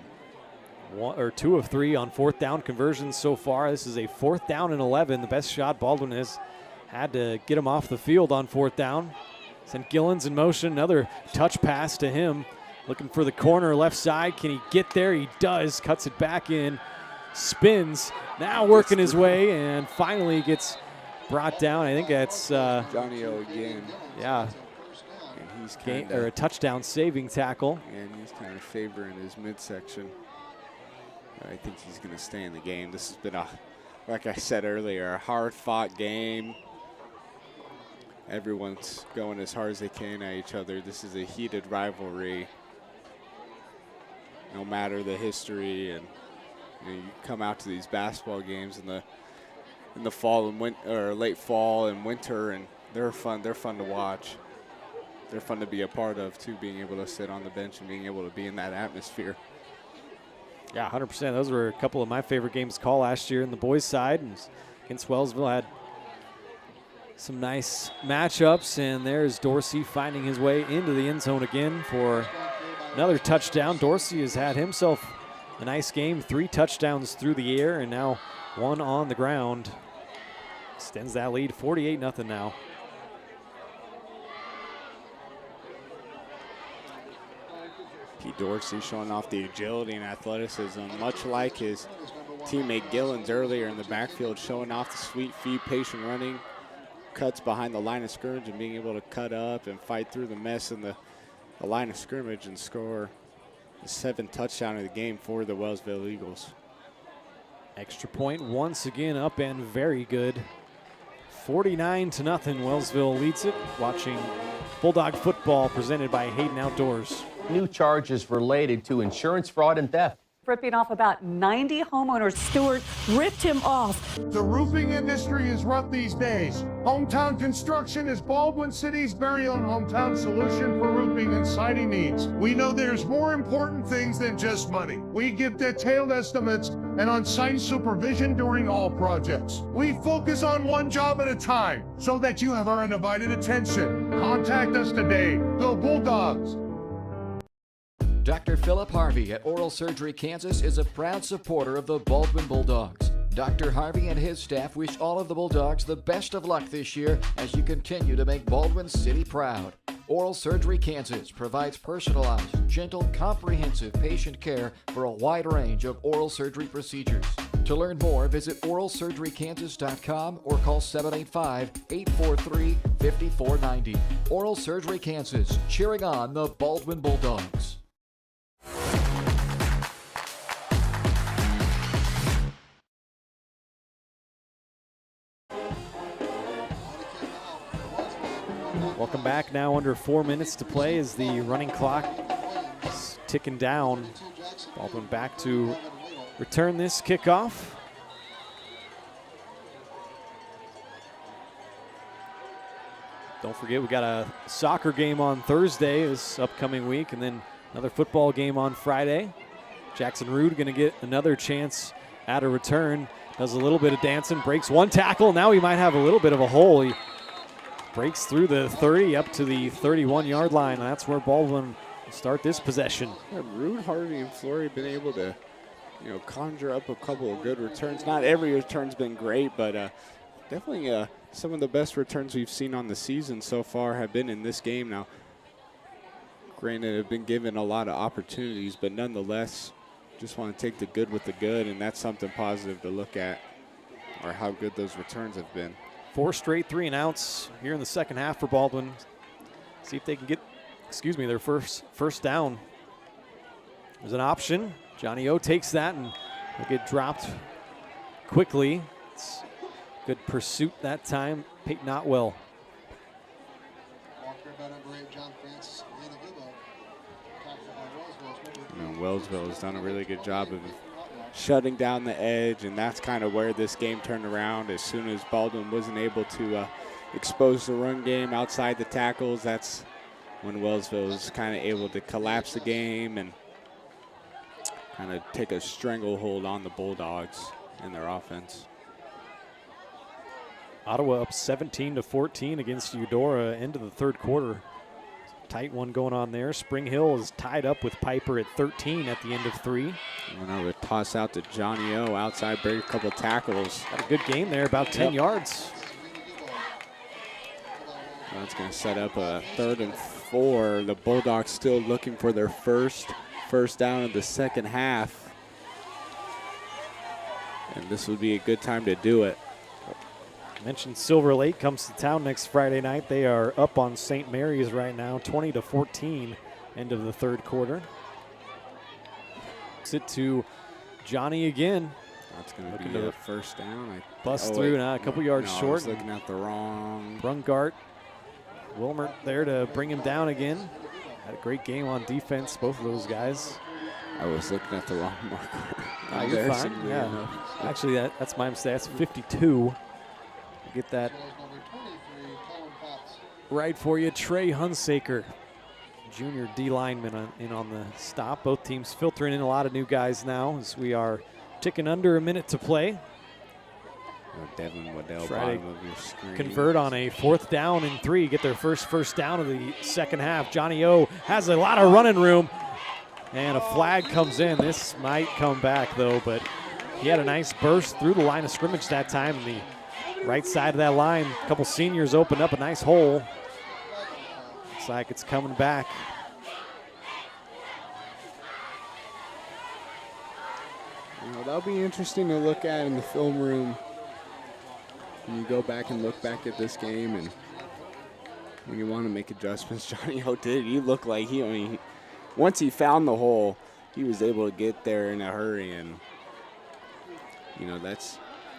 And 2 of 3 on 4th down conversions so far. This is a 4th down and 11. The best shot Baldwin has had to get him off the field on 4th down. Sent Gillens in motion, another touch pass to him. Looking for the corner left side. Can he get there? He does. Cuts it back in. Spins. Now working his way and finally gets brought down. I think that's Johnny O again. Yeah. And he's a touchdown saving tackle. And he's kind of favoring his midsection. I think he's going to stay in the game. This has been, like I said earlier, a hard-fought game. Everyone's going as hard as they can at each other. This is a heated rivalry. No matter the history, and you come out to these basketball games in the fall and late fall and winter, and they're fun. They're fun to watch. They're fun to be a part of too. Being able to sit on the bench and being able to be in that atmosphere. Yeah, 100%. Those were a couple of my favorite games to call last year in the boys' side. And against Wellsville, had some nice matchups, and there's Dorsey finding his way into the end zone again for another touchdown. Dorsey has had himself a nice game, 3 touchdowns through the air, and now 1 on the ground. Extends that lead, 48-0 now. Pete Dorsey showing off the agility and athleticism, much like his teammate Gillens earlier in the backfield, showing off the sweet feet, patient running, cuts behind the line of scrimmage and being able to cut up and fight through the mess in the line of scrimmage and score the 7th touchdown of the game for the Wellsville Eagles. Extra point once again up and very good. 49-0. Wellsville leads it. Watching Bulldog football presented by Hayden Outdoors. New charges related to insurance fraud and theft. Ripping off about 90 homeowners. Stewart ripped him off. The roofing industry is rough these days. Hometown Construction is Baldwin City's very own hometown solution for roofing and siding needs. We know there's more important things than just money. We give detailed estimates and on-site supervision during all projects. We focus on one job at a time so that you have our undivided attention. Contact us today. Go Bulldogs! Dr. Philip Harvey at Oral Surgery Kansas is a proud supporter of the Baldwin Bulldogs. Dr. Harvey and his staff wish all of the Bulldogs the best of luck this year as you continue to make Baldwin City proud. Oral Surgery Kansas provides personalized, gentle, comprehensive patient care for a wide range of oral surgery procedures. To learn more, visit oralsurgerykansas.com or call 785-843-5490. Oral Surgery Kansas, cheering on the Baldwin Bulldogs. Welcome back. Now under 4 minutes to play as the running clock is ticking down. Baldwin back to return this kickoff. Don't forget, we got a soccer game on Thursday this upcoming week, and then another football game on Friday. Jackson Rood going to get another chance at a return. Does a little bit of dancing, breaks one tackle. Now he might have a little bit of a hole. He breaks through the 30 up to the 31-yard line. That's where Baldwin will start this possession. Yeah, Rood, Harvey, and Flory have been able to, conjure up a couple of good returns. Not every return's been great, but definitely some of the best returns we've seen on the season so far have been in this game. Now, granted, have been given a lot of opportunities, but nonetheless, just want to take the good with the good, and that's something positive to look at, or how good those returns have been. 4 straight 3-and-outs here in the second half for Baldwin. See if they can get, their first down. There's an option. Johnny O takes that and will get dropped quickly. It's good pursuit that time. Peyton Otwell. Wellsville has done a really good job of shutting down the edge, and that's kind of where this game turned around. As soon as Baldwin wasn't able to expose the run game outside the tackles, that's when Wellsville was kind of able to collapse the game and kind of take a stranglehold on the Bulldogs and their offense. Ottawa up 17-14 against Eudora, end of the third quarter. Tight one going on there. Spring Hill is tied up with Piper at 13 at the end of 3. And over toss out to Johnny O outside, break a couple tackles. Had a good game there, about 10 yards. That's going to set up a 3rd and 4. The Bulldogs still looking for their first down of the second half. And this would be a good time to do it. I mentioned Silver Lake comes to town next Friday night. They are up on St. Mary's right now, 20-14, end of the third quarter. Sit to Johnny again. That's going to be a first down. Bust through now, a couple yards short. I was looking at the wrong. Brungart, Wilmert there to bring him down again. Had a great game on defense, both of those guys. I was looking at the wrong marker. You're fine. Yeah. Actually, that's my mistake. That's 52. Get that right for you. Trey Hunsaker, junior D lineman, in on the stop. Both teams filtering in a lot of new guys now as we are ticking under a minute to play. Devin Waddell, try bottom of your screen. Convert on a 4th down and 3. Get their first down of the second half. Johnny O has a lot of running room. And a flag comes in. This might come back, though, but he had a nice burst through the line of scrimmage that time. And the right side of that line, a couple seniors opened up a nice hole. Looks like it's coming back. That'll be interesting to look at in the film room. When you go back and look back at this game, and when you want to make adjustments, Johnny O did. He looked like once he found the hole, he was able to get there in a hurry. And, that's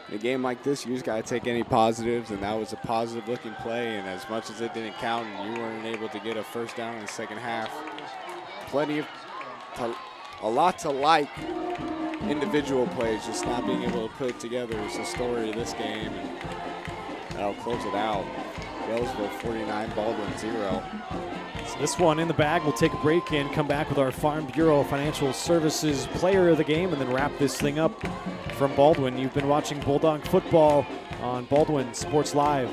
in a game like this, you just got to take any positives, and that was a positive-looking play. And as much as it didn't count and you weren't able to get a first down in the second half, a lot to like. Individual plays, just not being able to put it together is the story of this game, and that'll close it out. Wellsville 49, Baldwin 0. So this one in the bag. We'll take a break and come back with our Farm Bureau Financial Services player of the game and then wrap this thing up from Baldwin. You've been watching Bulldog football on Baldwin Sports Live.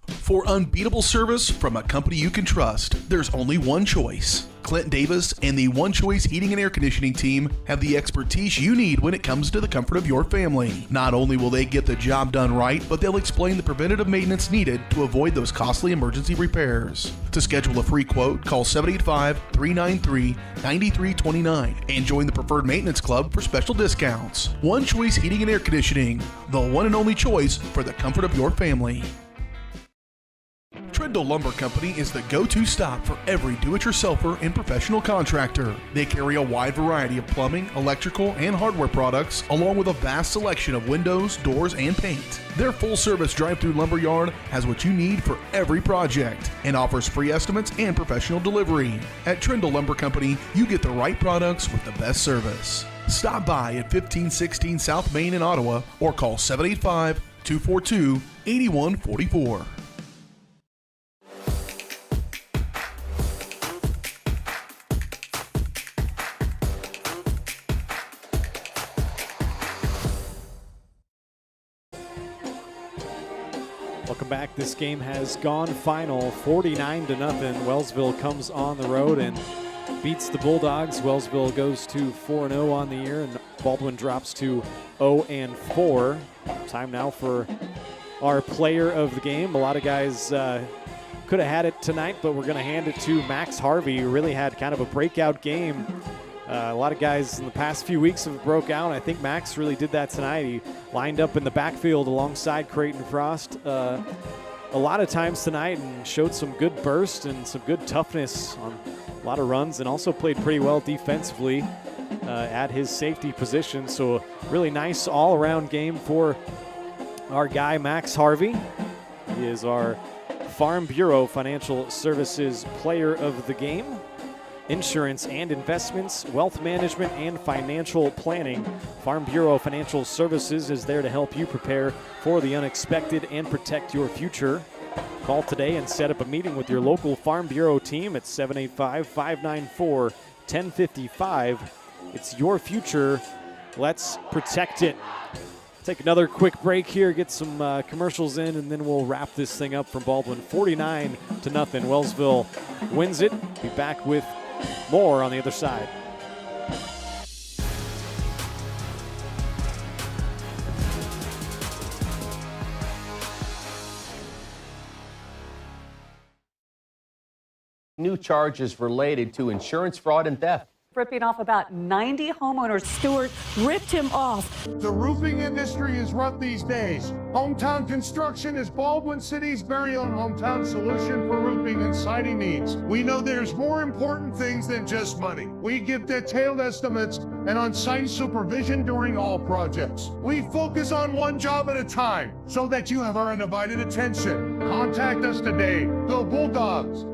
For unbeatable service from a company you can trust, there's only one choice. Clint Davis and the One Choice Heating and Air Conditioning team have the expertise you need when it comes to the comfort of your family. Not only will they get the job done right, but they'll explain the preventative maintenance needed to avoid those costly emergency repairs. To schedule a free quote, call 785-393-9329 and join the Preferred Maintenance Club for special discounts. One Choice Heating and Air Conditioning, the one and only choice for the comfort of your family. Trindle Lumber Company is the go-to stop for every do-it-yourselfer and professional contractor. They carry a wide variety of plumbing, electrical, and hardware products, along with a vast selection of windows, doors, and paint. Their full-service drive-through lumber yard has what you need for every project and offers free estimates and professional delivery. At Trindle Lumber Company, you get the right products with the best service. Stop by at 1516 South Main in Ottawa or call 785-242-8144. Welcome back. This game has gone final 49-0. Wellsville comes on the road and beats the Bulldogs. Wellsville goes to 4-0 on the year, and Baldwin drops to 0-4. Time now for our player of the game. A lot of guys could have had it tonight, but we're going to hand it to Max Harvey, who really had kind of a breakout game. A lot of guys in the past few weeks have broke out. I think Max really did that tonight. He lined up in the backfield alongside Creighton Frost a lot of times tonight and showed some good burst and some good toughness on a lot of runs and also played pretty well defensively at his safety position. So a really nice all-around game for our guy, Max Harvey. He is our Farm Bureau Financial Services Player of the Game. Insurance and investments, wealth management, and financial planning. Farm Bureau Financial Services is there to help you prepare for the unexpected and protect your future. Call today and set up a meeting with your local Farm Bureau team at 785-594-1055. It's your future. Let's protect it. Take another quick break here, get some commercials in, and then we'll wrap this thing up from Baldwin. 49-0. Wellsville wins it. Be back with more on the other side. New charges related to insurance fraud and theft. Ripping off about 90 homeowners. Stewart ripped him off. The roofing industry is rough these days. Hometown Construction is Baldwin City's very own hometown solution for roofing and siding needs. We know there's more important things than just money. We give detailed estimates and on-site supervision during all projects. We focus on one job at a time so that you have our undivided attention. Contact us today. Go Bulldogs!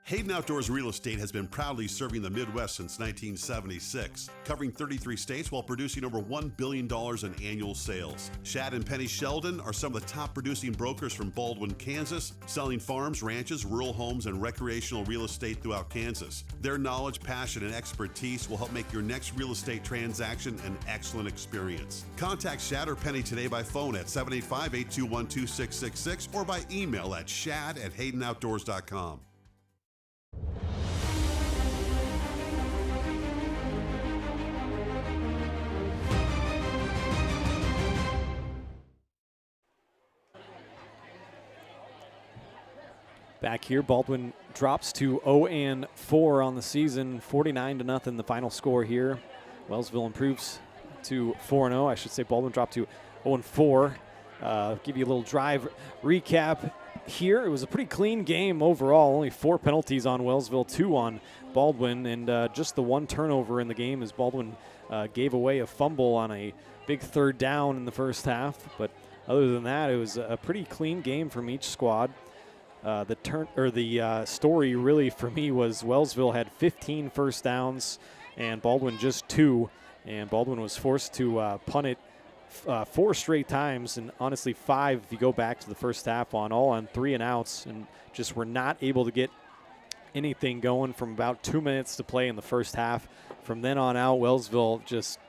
Hayden Outdoors Real Estate has been proudly serving the Midwest since 1976, covering 33 states while producing over $1 billion in annual sales. Shad and Penny Sheldon are some of the top producing brokers from Baldwin, Kansas, selling farms, ranches, rural homes, and recreational real estate throughout Kansas. Their knowledge, passion, and expertise will help make your next real estate transaction an excellent experience. Contact Shad or Penny today by phone at 785-821-2666 or by email at shad@haydenoutdoors.com. Back here, Baldwin drops to 0-4 on the season, 49-0 the final score here. Wellsville improves to 4-0. I should say Baldwin dropped to 0-4. Give you a little drive recap here. It was a pretty clean game overall. Only 4 penalties on Wellsville, 2 on Baldwin, and just the 1 turnover in the game as Baldwin gave away a fumble on a big 3rd down in the first half. But other than that, it was a pretty clean game from each squad. The story really for me was Wellsville had 15 first downs and Baldwin just 2, and Baldwin was forced to punt it 4 straight times, and honestly 5 if you go back to the first half, all on 3 and outs, and just were not able to get anything going from about 2 minutes to play in the first half. From then on out, Wellsville just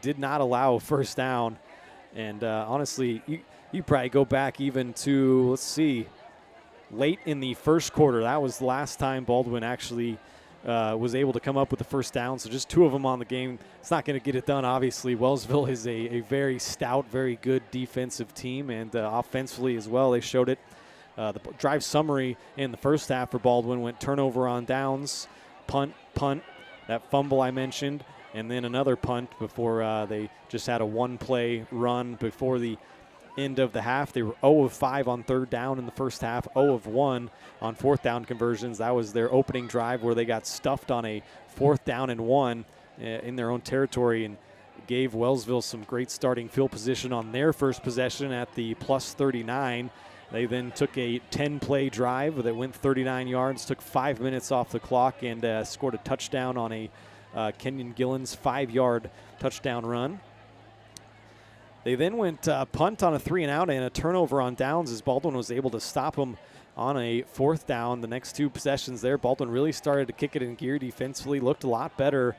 did not allow a first down, and honestly, you probably go back even to, let's see, late in the first quarter. That was the last time Baldwin actually was able to come up with the first down. So just 2 of them on the game. It's not going to get it done, obviously. Wellsville is a very stout, very good defensive team, and offensively as well, they showed it. The drive summary in the first half for Baldwin went turnover on downs, punt, that fumble I mentioned, and then another punt before they just had a 1-play run before the end of the half. They were 0 of 5 on 3rd down in the first half, 0 of 1 on 4th down conversions. That was their opening drive where they got stuffed on a 4th down and 1 in their own territory and gave Wellsville some great starting field position on their first possession at the plus 39. They then took a 10-play drive that went 39 yards, took 5 minutes off the clock, and scored a touchdown on a Kenyon Gillen's 5-yard touchdown run. They then went punt on a 3-and-out and a turnover on downs as Baldwin was able to stop them on a 4th down. The next 2 possessions there, Baldwin really started to kick it in gear defensively, looked a lot better.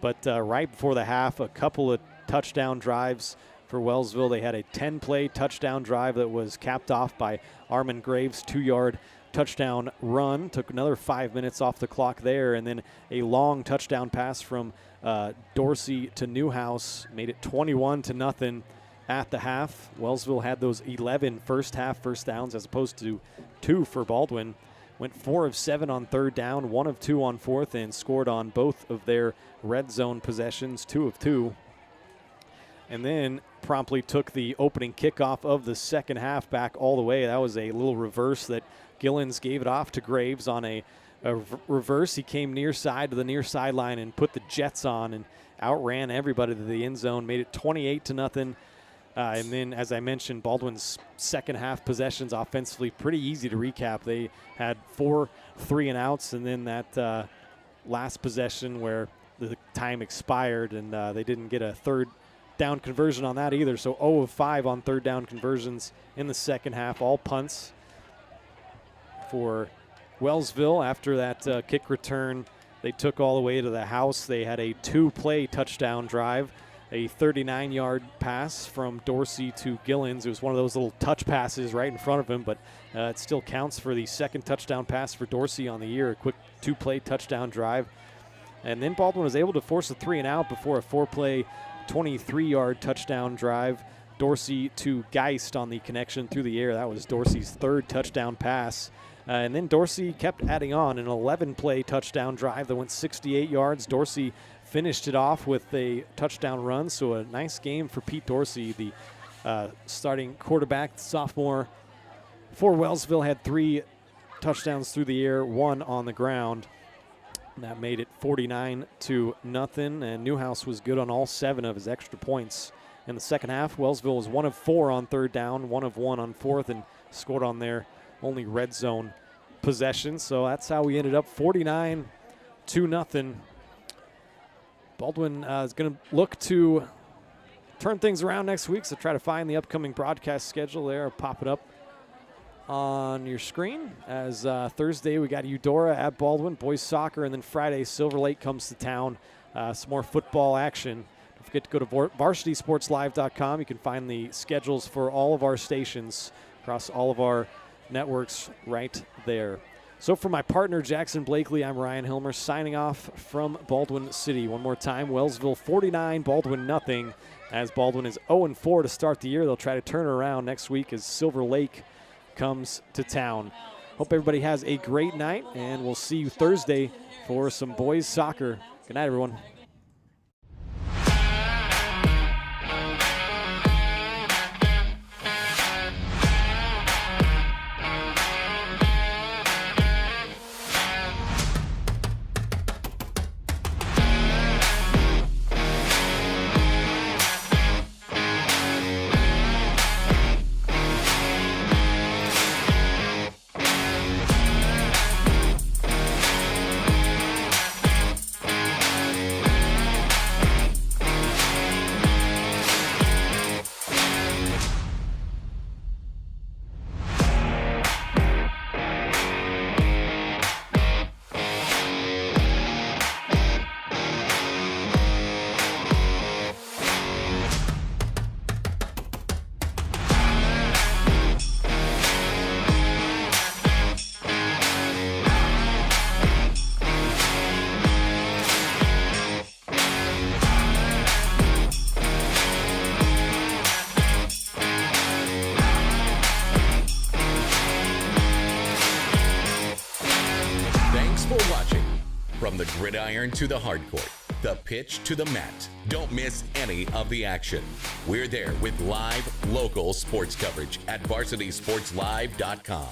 But right before the half, a couple of touchdown drives for Wellsville. They had a 10-play touchdown drive that was capped off by Armin Graves' 2-yard touchdown run. Took another 5 minutes off the clock there, and then a long touchdown pass from Dorsey to Newhouse made it 21-0. At the half, Wellsville had those 11 first half first downs as opposed to 2 for Baldwin. Went 4 of 7 on 3rd down, 1 of 2 on 4th, and scored on both of their red zone possessions, 2 of 2. and then promptly took the opening kickoff of the second half back all the way. That was a little reverse that Gillens gave it off to Graves on a reverse. He came near side to the near sideline and put the Jets on and outran everybody to the end zone, made it 28-0. And then, as I mentioned, Baldwin's second half possessions offensively pretty easy to recap. They had 4 3-and-outs, and then that last possession where the time expired and they didn't get a third down conversion on that either. So 0 of 5 on third down conversions in the second half, all punts for Wellsville. After that kick return, they took all the way to the house. They had a 2-play touchdown drive, a 39-yard pass from Dorsey to Gillens. It was one of those little touch passes right in front of him, but it still counts for the second touchdown pass for Dorsey on the year, a quick 2-play touchdown drive. And then Baldwin was able to force a 3-and-out before a 4-play, 23-yard touchdown drive. Dorsey to Geist on the connection through the air. That was Dorsey's third touchdown pass. And then Dorsey kept adding on an 11-play touchdown drive that went 68 yards. Dorsey finished it off with a touchdown run, so a nice game for Pete Dorsey, the starting quarterback, sophomore for Wellsville. Had 3 touchdowns through the air, 1 on the ground. And that made it 49-0, and Newhouse was good on all 7 of his extra points. In the second half, Wellsville was 1 of 4 on third down, 1 of 1 on fourth, and scored on their only red zone possession. So that's how we ended up 49-0. Baldwin is going to look to turn things around next week, so try to find the upcoming broadcast schedule there. I'll pop it up on your screen. As Thursday, we got Eudora at Baldwin, boys soccer, and then Friday, Silver Lake comes to town. Some more football action. Don't forget to go to varsitysportslive.com. You can find the schedules for all of our stations across all of our networks right there. So for my partner, Jackson Blakely, I'm Ryan Hilmer signing off from Baldwin City. One more time, Wellsville 49, Baldwin nothing. As Baldwin is 0-4 to start the year, they'll try to turn it around next week as Silver Lake comes to town. Hope everybody has a great night, and we'll see you Thursday for some boys soccer. Good night, everyone. From the gridiron to the hardcourt, the pitch to the mat. Don't miss any of the action. We're there with live, local sports coverage at varsitysportslive.com.